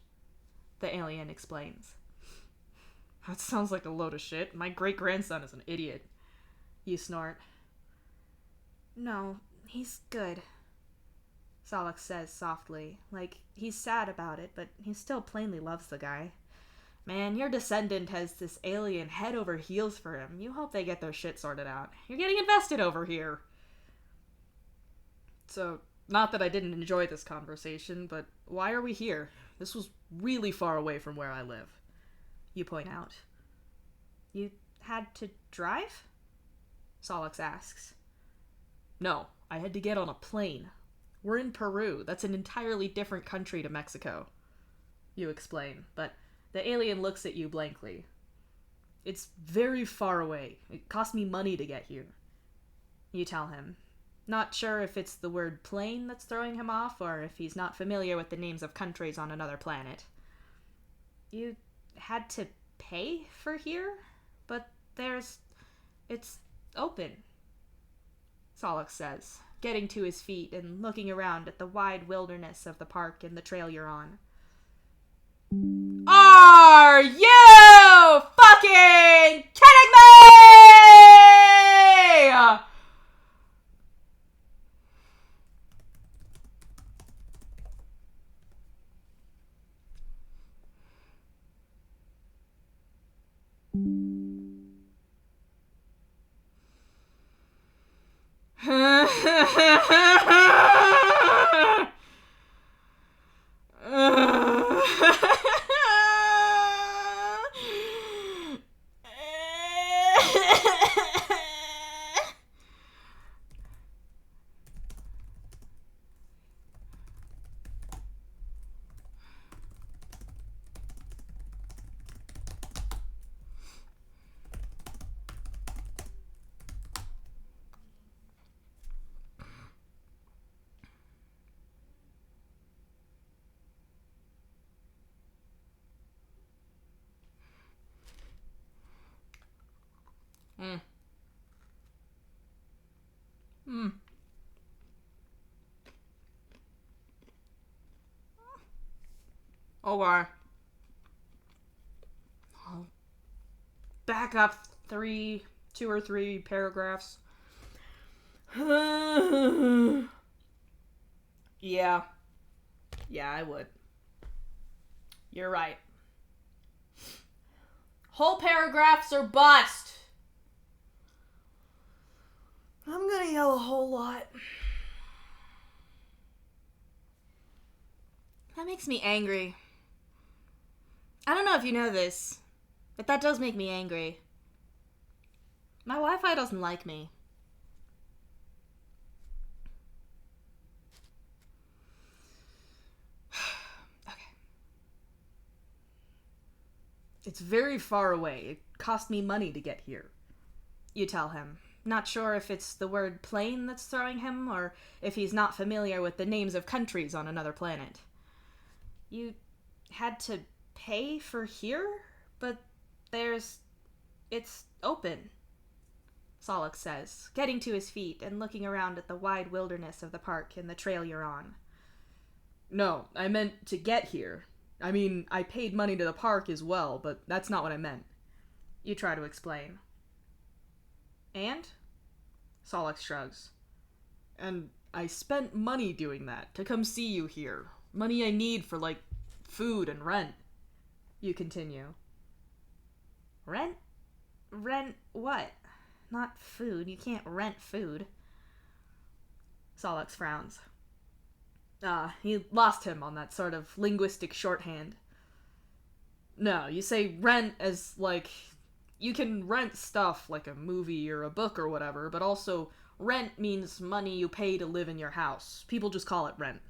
the alien explains. That sounds like a load of shit. My great-grandson is an idiot. You snort. No, he's good, Solix says softly, like he's sad about it, but he still plainly loves the guy. Man, your descendant has this alien head over heels for him. You hope they get their shit sorted out. You're getting invested over here. So, not that I didn't enjoy this conversation, but why are we here? This was really far away from where I live. You point out. You had to drive? Solix asks. No, I had to get on a plane. We're in Peru. That's an entirely different country to Mexico. You explain, but the alien looks at you blankly. It's very far away. It cost me money to get here. You tell him. Not sure if it's the word plane that's throwing him off, or if he's not familiar with the names of countries on another planet. You had to pay for here? But it's open, Solix says, getting to his feet and looking around at the wide wilderness of the park and the trail you're on. Are you fucking kidding me? Okay. I'll back up 2 or 3 paragraphs. Yeah, I would. You're right. Whole paragraphs are bust. I'm gonna yell a whole lot. That makes me angry. I don't know if you know this, but that does make me angry. My Wi-Fi doesn't like me. Okay. It's very far away. It cost me money to get here. You tell him. Not sure if it's the word plane that's throwing him, or if he's not familiar with the names of countries on another planet. You had to pay for here? But it's open, Solix says, getting to his feet and looking around at the wide wilderness of the park and the trail you're on. No, I meant to get here. I mean, I paid money to the park as well, but that's not what I meant. You try to explain. And? Solix shrugs. And I spent money doing that, to come see you here. Money I need for, food and rent. You continue. Rent? Rent what? Not food. You can't rent food. Solix frowns. He lost him on that sort of linguistic shorthand. No, you say rent as, like, you can rent stuff like a movie or a book or whatever, but also rent means money you pay to live in your house. People just call it rent.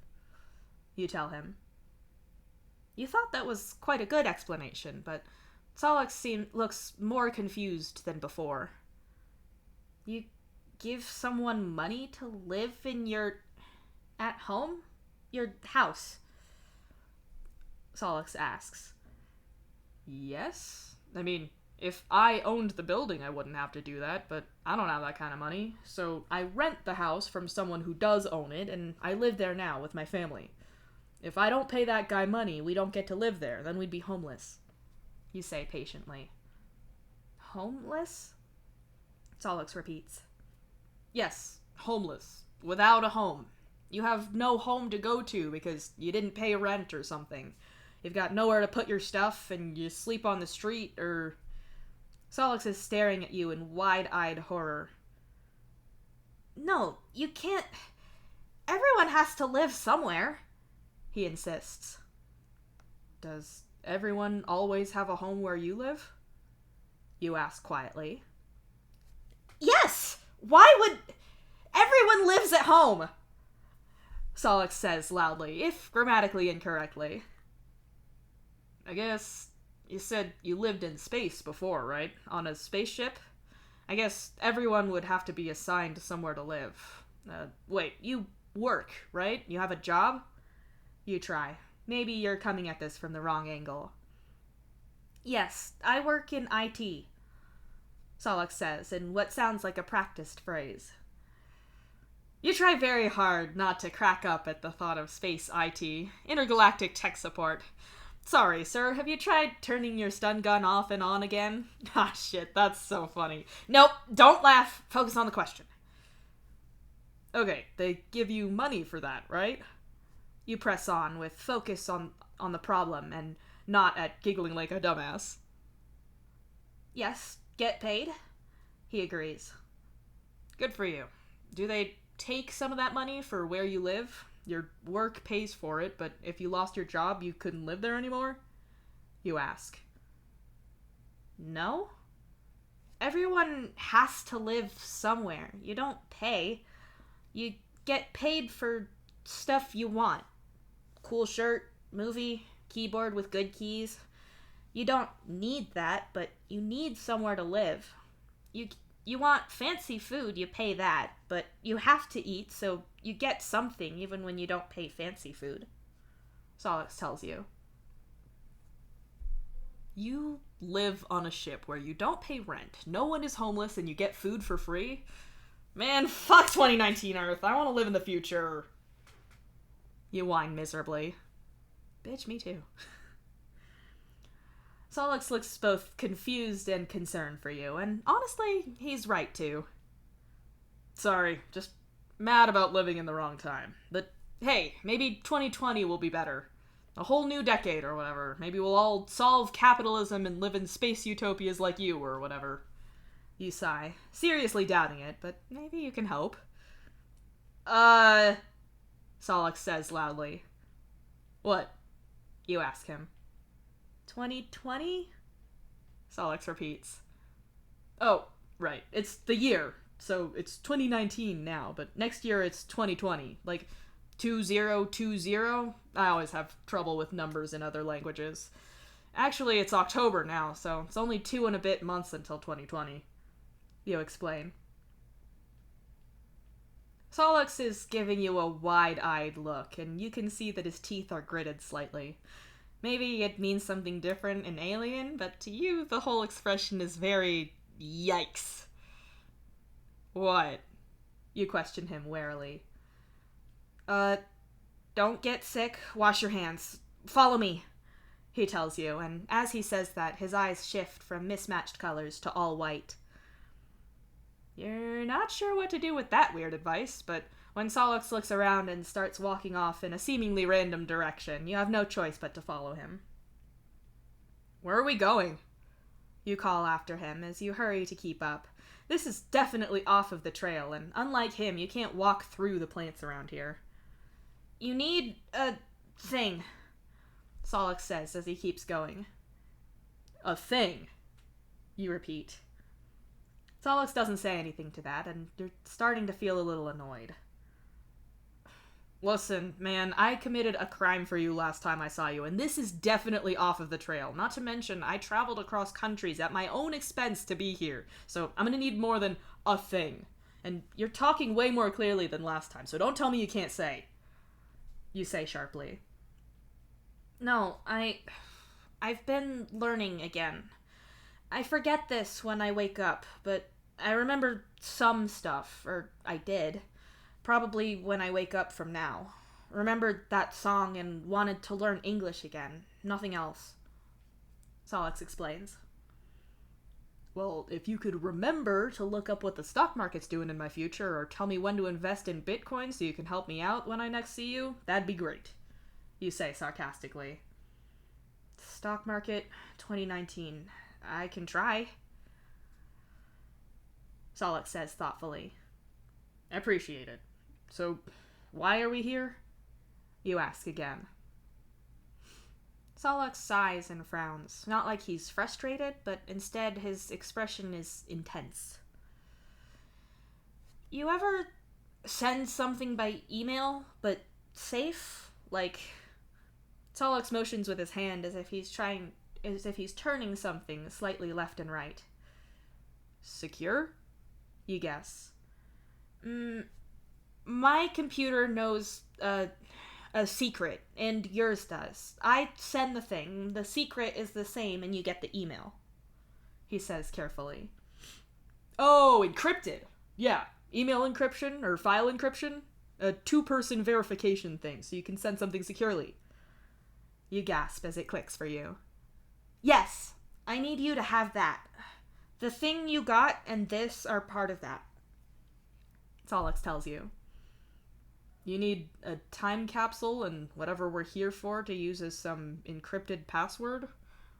You tell him. You thought that was quite a good explanation, but Solix looks more confused than before. You give someone money to live in your... at home? Your house? Solix asks. Yes? I mean, if I owned the building, I wouldn't have to do that, but I don't have that kind of money, so I rent the house from someone who does own it, and I live there now with my family. If I don't pay that guy money, we don't get to live there, then we'd be homeless. You say patiently. Homeless? Solix repeats. Yes, homeless. Without a home. You have no home to go to because you didn't pay rent or something. You've got nowhere to put your stuff and you sleep on the street or... Solix is staring at you in wide-eyed horror. No, you can't... Everyone has to live somewhere, he insists. Does everyone always have a home where you live? You ask quietly. Yes! Why would... Everyone lives at home! Solix says loudly, if grammatically incorrectly. I guess you said you lived in space before, right? On a spaceship? I guess everyone would have to be assigned somewhere to live. Wait, you work, right? You have a job? You try. Maybe you're coming at this from the wrong angle. Yes, I work in IT, Solix says in what sounds like a practiced phrase. You try very hard not to crack up at the thought of space IT, intergalactic tech support. Sorry, sir, have you tried turning your stun gun off and on again? Ah, shit, that's so funny. Nope, don't laugh. Focus on the question. Okay, they give you money for that, right? You press on with focus on the problem and not at giggling like a dumbass. Yes, get paid, he agrees. Good for you. Do they take some of that money for where you live? Your work pays for it, but if you lost your job, you couldn't live there anymore? You ask. No? Everyone has to live somewhere. You don't pay. You get paid for stuff you want. Cool shirt, movie, keyboard with good keys. You don't need that, but you need somewhere to live. You want fancy food, you pay that, but you have to eat, so you get something even when you don't pay fancy food. Solix tells you. You live on a ship where you don't pay rent, no one is homeless, and you get food for free? Man, fuck 2019 Earth, I want to live in the future. You whine miserably. Bitch, me too. Solix looks both confused and concerned for you, and honestly, he's right too. Sorry, just mad about living in the wrong time. But hey, maybe 2020 will be better. A whole new decade or whatever. Maybe we'll all solve capitalism and live in space utopias like you or whatever. You sigh, seriously doubting it, but maybe you can hope. Solix says loudly. What? You ask him. 2020? Solix repeats. Oh, right. It's the year. So it's 2019 now, but next year it's 2020. Like 2020? I always have trouble with numbers in other languages. Actually, it's October now, so it's only 2 and a bit months until 2020. You explain. Solix is giving you a wide-eyed look, and you can see that his teeth are gritted slightly. Maybe it means something different in Alien, but to you, the whole expression is very yikes. What? You question him warily. Don't get sick, wash your hands. Follow me, he tells you, and as he says that, his eyes shift from mismatched colors to all white. You're not sure what to do with that weird advice, but when Solix looks around and starts walking off in a seemingly random direction, you have no choice but to follow him. Where are we going? You call after him as you hurry to keep up. This is definitely off of the trail, and unlike him, you can't walk through the plants around here. You need a thing, Solix says as he keeps going. A thing, you repeat. Solix doesn't say anything to that, and you're starting to feel a little annoyed. Listen, man, I committed a crime for you last time I saw you, and this is definitely off of the trail. Not to mention, I traveled across countries at my own expense to be here, so I'm gonna need more than a thing. And you're talking way more clearly than last time, so don't tell me you can't say. You say sharply. No, I've been learning again. I forget this when I wake up, but I remember some stuff, or I did. Probably when I wake up from now. Remembered that song and wanted to learn English again. Nothing else. Solix explains. Well, if you could remember to look up what the stock market's doing in my future, or tell me when to invest in Bitcoin so you can help me out when I next see you, that'd be great. You say sarcastically. Stock market, 2019. I can try. Solix says thoughtfully. I appreciate it. So, why are we here? You ask again. Solix sighs and frowns, not like he's frustrated, but instead his expression is intense. You ever send something by email, but safe? Like, Solix motions with his hand as if he's turning something slightly left and right. Secure? You guess. My computer knows a secret, and yours does. I send the thing. The secret is the same, and you get the email. He says carefully. Oh, encrypted. Yeah, email encryption or file encryption. A two-person verification thing, so you can send something securely. You gasp as it clicks for you. Yes, I need you to have that. The thing you got and this are part of that. Solix tells you. You need a time capsule and whatever we're here for to use as some encrypted password?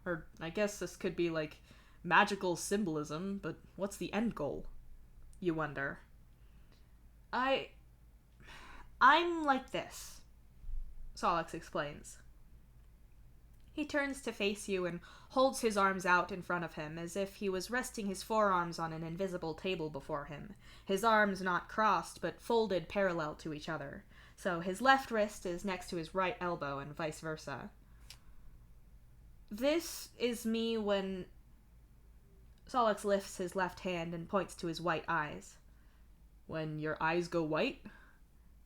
Or I guess this could be like magical symbolism, but what's the end goal? You wonder. I'm like this, Solix explains. He turns to face you and holds his arms out in front of him as if he was resting his forearms on an invisible table before him, his arms not crossed but folded parallel to each other, so his left wrist is next to his right elbow and vice versa. This is me when... Solix lifts his left hand and points to his white eyes. When your eyes go white?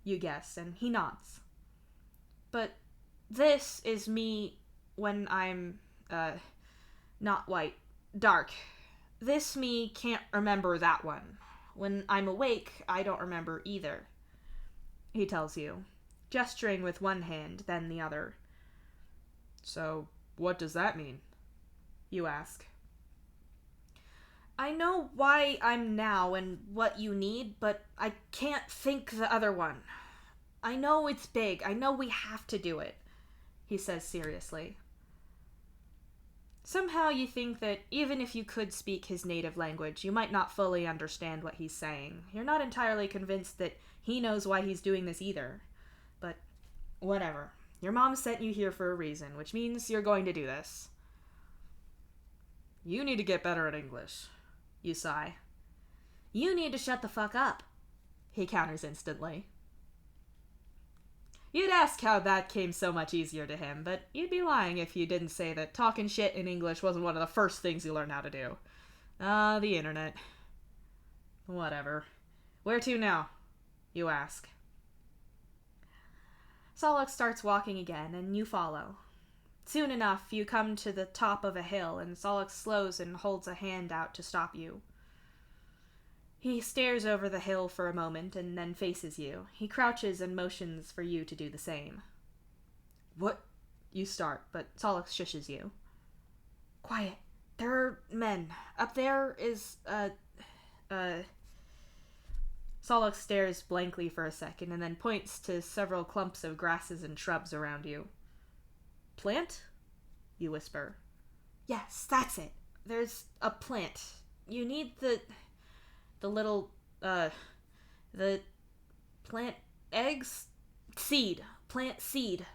You guess, and he nods. But this is me when I'm, not white, dark. This me can't remember that one. When I'm awake, I don't remember either. He tells you, gesturing with one hand, then the other. So, what does that mean? You ask. I know why I'm now and what you need, but I can't think the other one. I know it's big. I know we have to do it, he says seriously. Somehow you think that even if you could speak his native language, you might not fully understand what he's saying. You're not entirely convinced that he knows why he's doing this either. But whatever. Your mom sent you here for a reason, which means you're going to do this. You need to get better at English. You sigh. You need to shut the fuck up, he counters instantly. You'd ask how that came so much easier to him, but you'd be lying if you didn't say that talking shit in English wasn't one of the first things you learned how to do. The internet. Whatever. Where to now? You ask. Solix starts walking again, and you follow. Soon enough, you come to the top of a hill, and Solix slows and holds a hand out to stop you. He stares over the hill for a moment and then faces you. He crouches and motions for you to do the same. What? You start, but Solix shushes you. Quiet. There are men. Up there is, Solix stares blankly for a second and then points to several clumps of grasses and shrubs around you. Plant? You whisper. Yes, that's it. There's a plant. You need the little, the plant eggs? Seed. plant seed.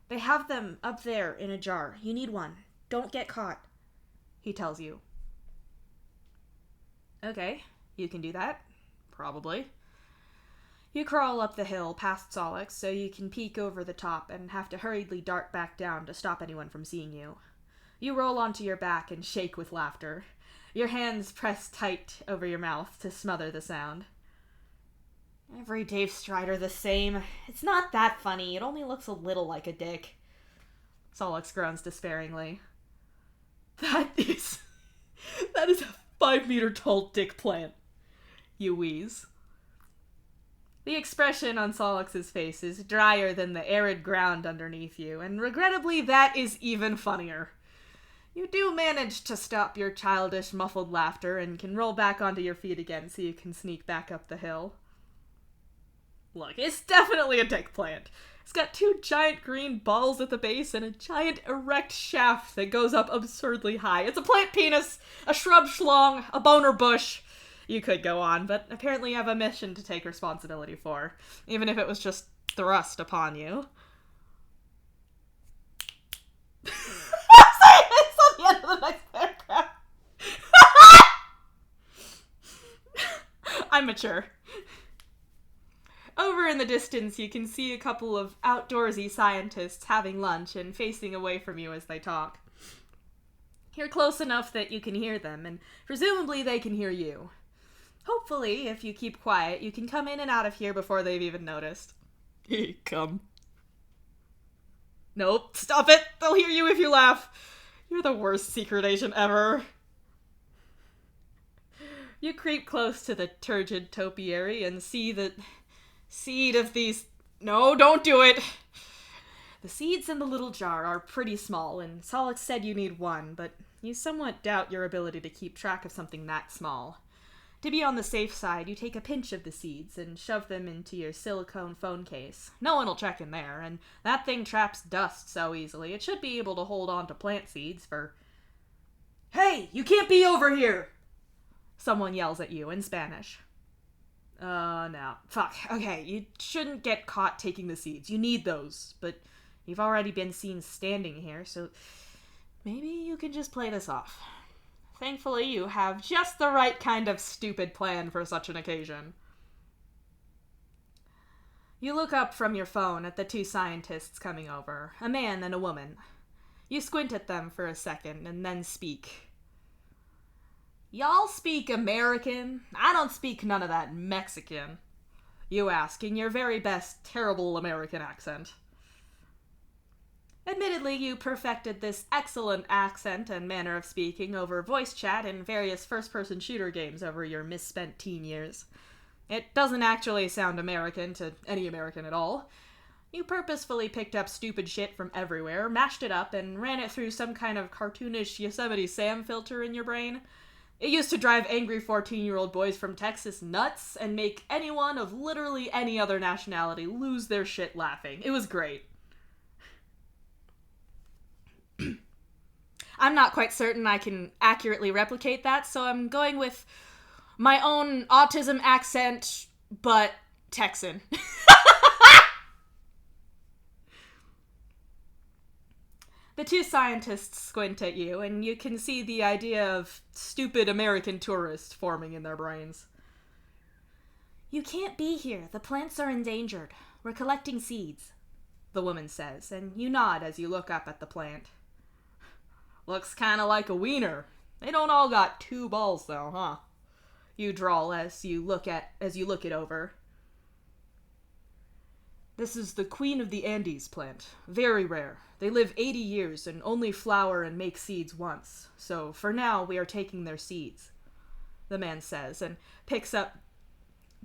They have them up there in a jar. You need one. Don't get caught, he tells you. Okay, you can do that. Probably. You crawl up the hill past Solix so you can peek over the top and have to hurriedly dart back down to stop anyone from seeing you. You roll onto your back and shake with laughter. Your hands press tight over your mouth to smother the sound. Every Dave Strider the same. It's not that funny. It only looks a little like a dick. Solix groans despairingly. That is a 5-meter tall dick plant. You wheeze. The expression on Solix's face is drier than the arid ground underneath you, and regrettably that is even funnier. You do manage to stop your childish, muffled laughter and can roll back onto your feet again so you can sneak back up the hill. Look, it's definitely a dick plant. It's got 2 giant green balls at the base and a giant erect shaft that goes up absurdly high. It's a plant penis, a shrub schlong, a boner bush. You could go on, but apparently you have a mission to take responsibility for, even if it was just thrust upon you. It's on the end of the next paragraph. I'm mature. Over in the distance, you can see a couple of outdoorsy scientists having lunch and facing away from you as they talk. You're close enough that you can hear them, and presumably they can hear you. Hopefully, if you keep quiet, you can come in and out of here before they've even noticed. Come. Nope, stop it! They'll hear you if you laugh. You're the worst secret agent ever. You creep close to the turgid topiary and see the seed of these... No, don't do it! The seeds in the little jar are pretty small, and Solix said you need one, but you somewhat doubt your ability to keep track of something that small. To be on the safe side, you take a pinch of the seeds and shove them into your silicone phone case. No one will check in there, and that thing traps dust so easily, it should be able to hold on to plant seeds for... Hey, you can't be over here! Someone yells at you in Spanish. No. Fuck. Okay, you shouldn't get caught taking the seeds. You need those, but you've already been seen standing here, so maybe you can just play this off. Thankfully, you have just the right kind of stupid plan for such an occasion. You look up from your phone at the 2 scientists coming over, a man and a woman. You squint at them for a second and then speak. Y'all speak American? I don't speak none of that Mexican. You ask in your very best terrible American accent. Admittedly, you perfected this excellent accent and manner of speaking over voice chat in various first-person shooter games over your misspent teen years. It doesn't actually sound American to any American at all. You purposefully picked up stupid shit from everywhere, mashed it up, and ran it through some kind of cartoonish Yosemite Sam filter in your brain. It used to drive angry 14-year-old boys from Texas nuts and make anyone of literally any other nationality lose their shit laughing. It was great. I'm not quite certain I can accurately replicate that, so I'm going with my own autism accent, but Texan. The 2 scientists squint at you, and you can see the idea of stupid American tourist forming in their brains. You can't be here. The plants are endangered. We're collecting seeds, the woman says, and you nod as you look up at the plant. Looks kinda like a wiener. They don't all got 2 balls though, huh? You drawl as you look it over. This is the Queen of the Andes plant. Very rare. They live 80 years and only flower and make seeds once. So for now, we are taking their seeds, the man says, and picks up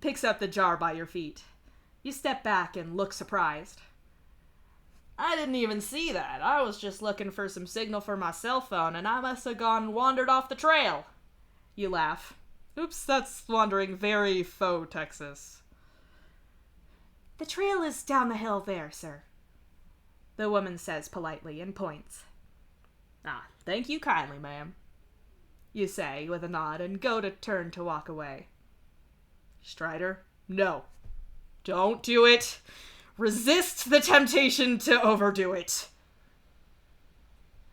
the jar by your feet. You step back and look surprised. I didn't even see that. I was just looking for some signal for my cell phone, and I must have wandered off the trail. You laugh. Oops, that's wandering very faux Texas. The trail is down the hill there, sir, the woman says politely and points. Ah, thank you kindly, ma'am, you say with a nod and go to turn to walk away. Strider, no. Don't do it. Resist the temptation to overdo it.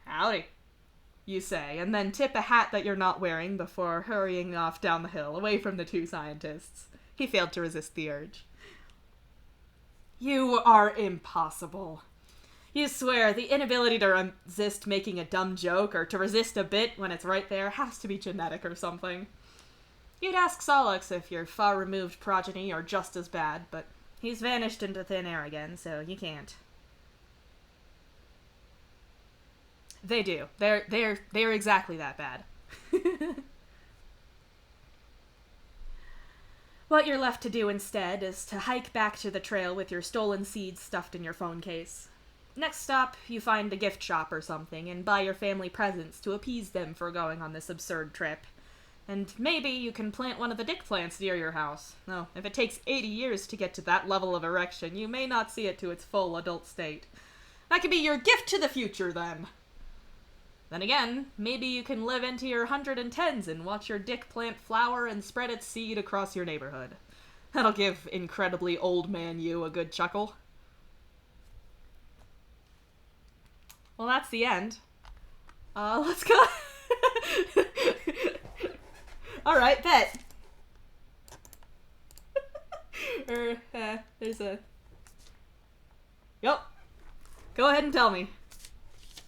Howdy, you say, and then tip a hat that you're not wearing before hurrying off down the hill, away from the two scientists. He failed to resist the urge. You are impossible. You swear the inability to resist making a dumb joke or to resist a bit when it's right there has to be genetic or something. You'd ask Solix if your far-removed progeny are just as bad, but he's vanished into thin air again, so you can't. They do. They're exactly that bad. What you're left to do instead is to hike back to the trail with your stolen seeds stuffed in your phone case. Next stop, you find a gift shop or something and buy your family presents to appease them for going on this absurd trip. And maybe you can plant one of the dick plants near your house. Though, if it takes 80 years to get to that level of erection, you may not see it to its full adult state. That could be your gift to the future, then. Then again, maybe you can live into your 110s and watch your dick plant flower and spread its seed across your neighborhood. That'll give incredibly old man you a good chuckle. Well, that's the end. Let's go. Alright, bet. There's a... Yup. Go ahead and tell me.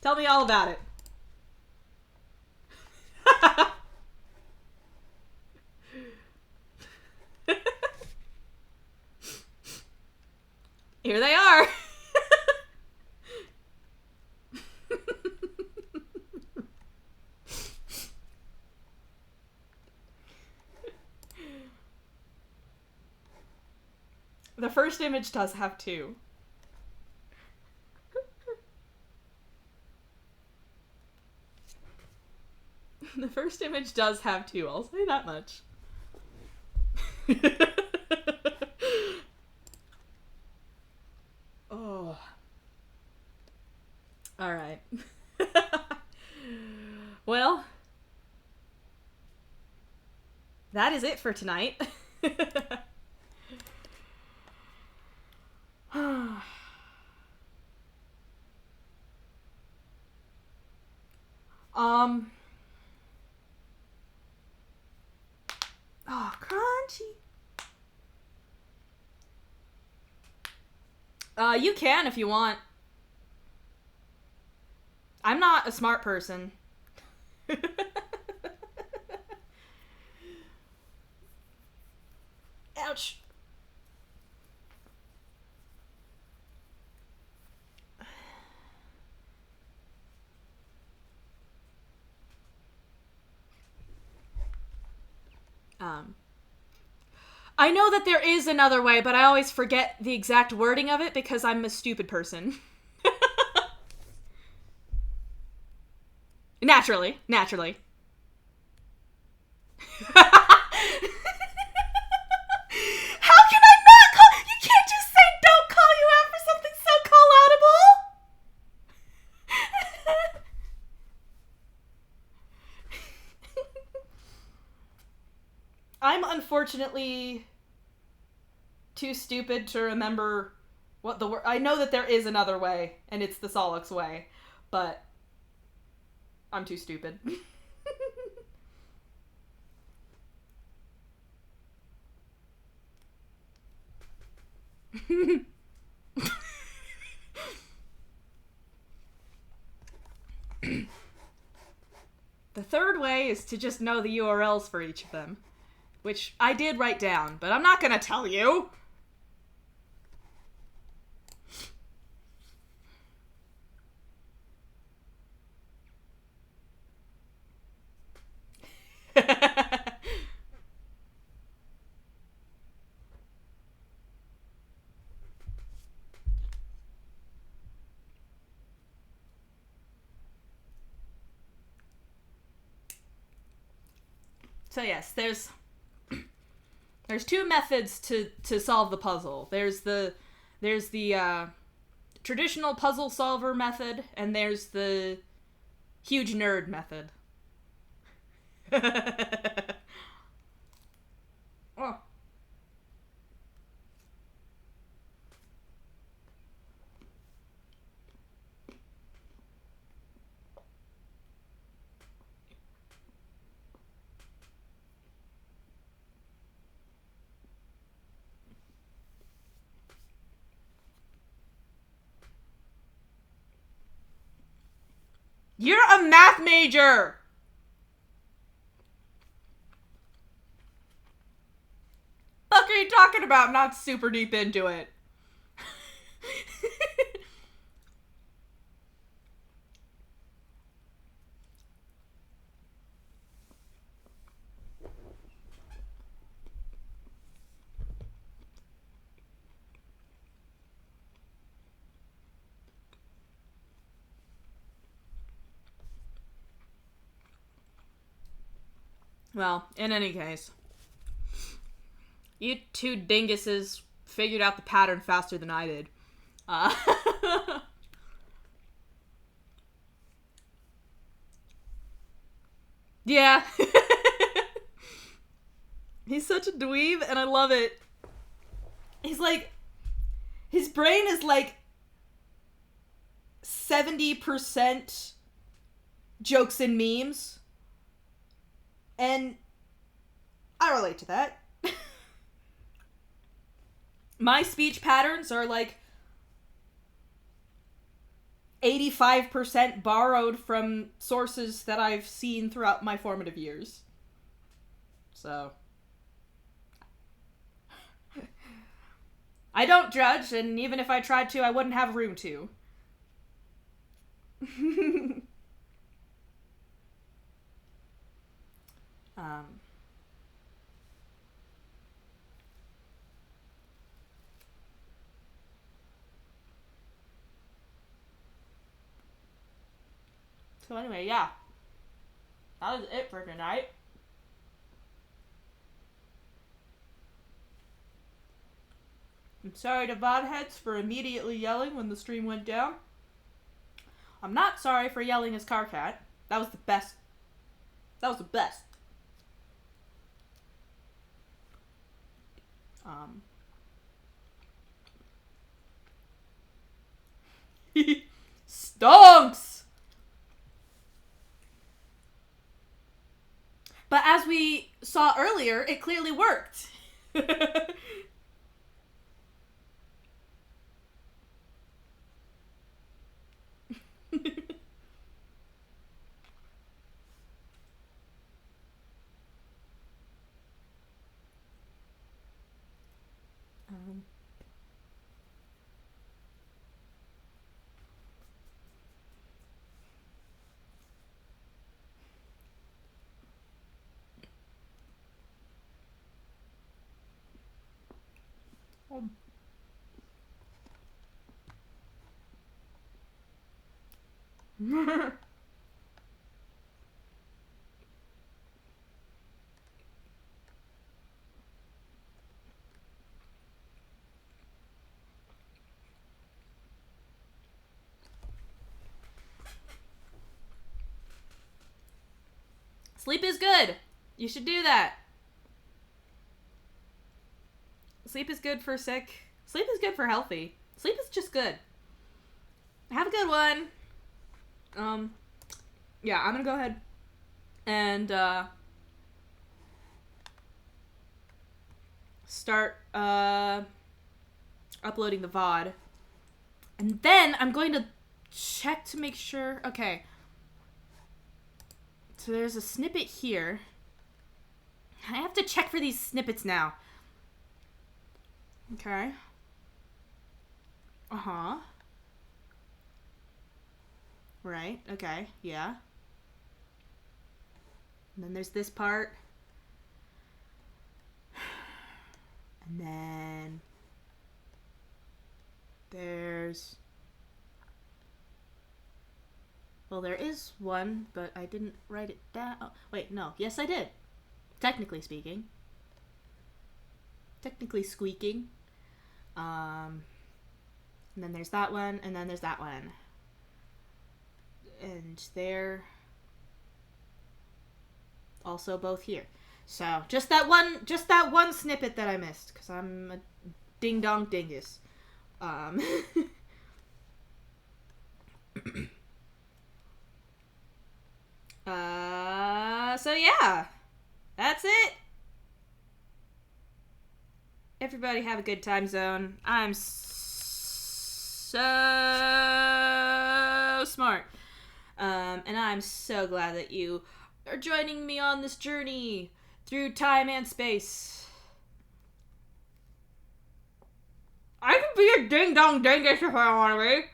Tell me all about it. Here they are. The first image does have two. The first image does have two, I'll say that much. Oh. Alright. Well, that is it for tonight. Oh, crunchy. You can if you want. I'm not a smart person. Ouch. I know that there is another way, but I always forget the exact wording of it because I'm a stupid person. Naturally. How can I not call? You can't just say don't call you out for something so call-outable. I'm unfortunately too stupid to remember what the word. I know that there is another way, and it's the Solix way, but I'm too stupid. The third way is to just know the URLs for each of them, which I did write down, but I'm not gonna tell you. So yes, there's two methods to solve the puzzle. There's the traditional puzzle solver method, and there's the huge nerd method. Oh. You're a math major! Fuck are you talking about? I'm not super deep into it. Well, in any case, you two dinguses figured out the pattern faster than I did. Yeah. He's such a dweeb, and I love it. He's like, his brain is like 70% jokes and memes. And I relate to that. My speech patterns are like 85% borrowed from sources that I've seen throughout my formative years. So I don't judge, and even if I tried to, I wouldn't have room to. So anyway, yeah. That was it for tonight. I'm sorry to VODheads for immediately yelling when the stream went down. I'm not sorry for yelling as Carcat. That was the best. That was the best. Stonks! But as we saw earlier, it clearly worked. Sleep is good. You should do that. Sleep is good for sick. Sleep is good for healthy. Sleep is just good. Have a good one. Yeah, I'm gonna go ahead and start uploading the VOD. And then I'm going to check to make sure. Okay. So there's a snippet here. I have to check for these snippets now. Okay. Uh-huh. Right, okay, yeah. And then there's this part. And then there's... Well, there is one, but I didn't write it down. Oh, wait, no. Yes, I did. Technically speaking. Technically squeaking. And then there's that one, and then there's that one. And they're also both here. So, just that one snippet that I missed, because I'm a ding-dong dingus. So yeah. That's it. Everybody have a good time zone. I'm so smart. And I'm so glad that you are joining me on this journey through time and space. I can be a ding-dong dingus if I want to be.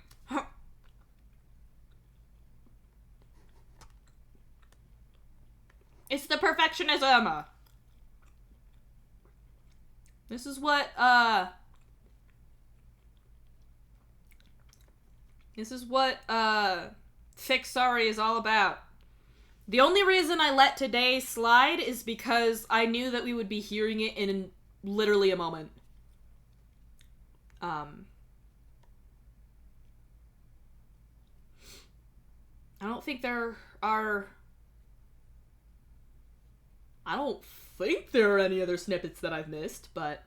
It's the perfectionism. This is what Fixari is all about. The only reason I let today slide is because I knew that we would be hearing it in literally a moment. I don't think there are any other snippets that I've missed, but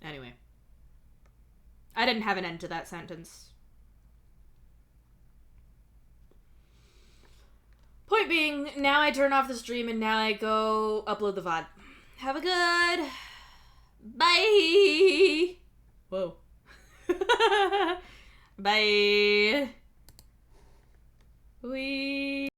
anyway. I didn't have an end to that sentence. Point being, now I turn off the stream and now I go upload the VOD. Have a good... Bye! Whoa. Bye! We...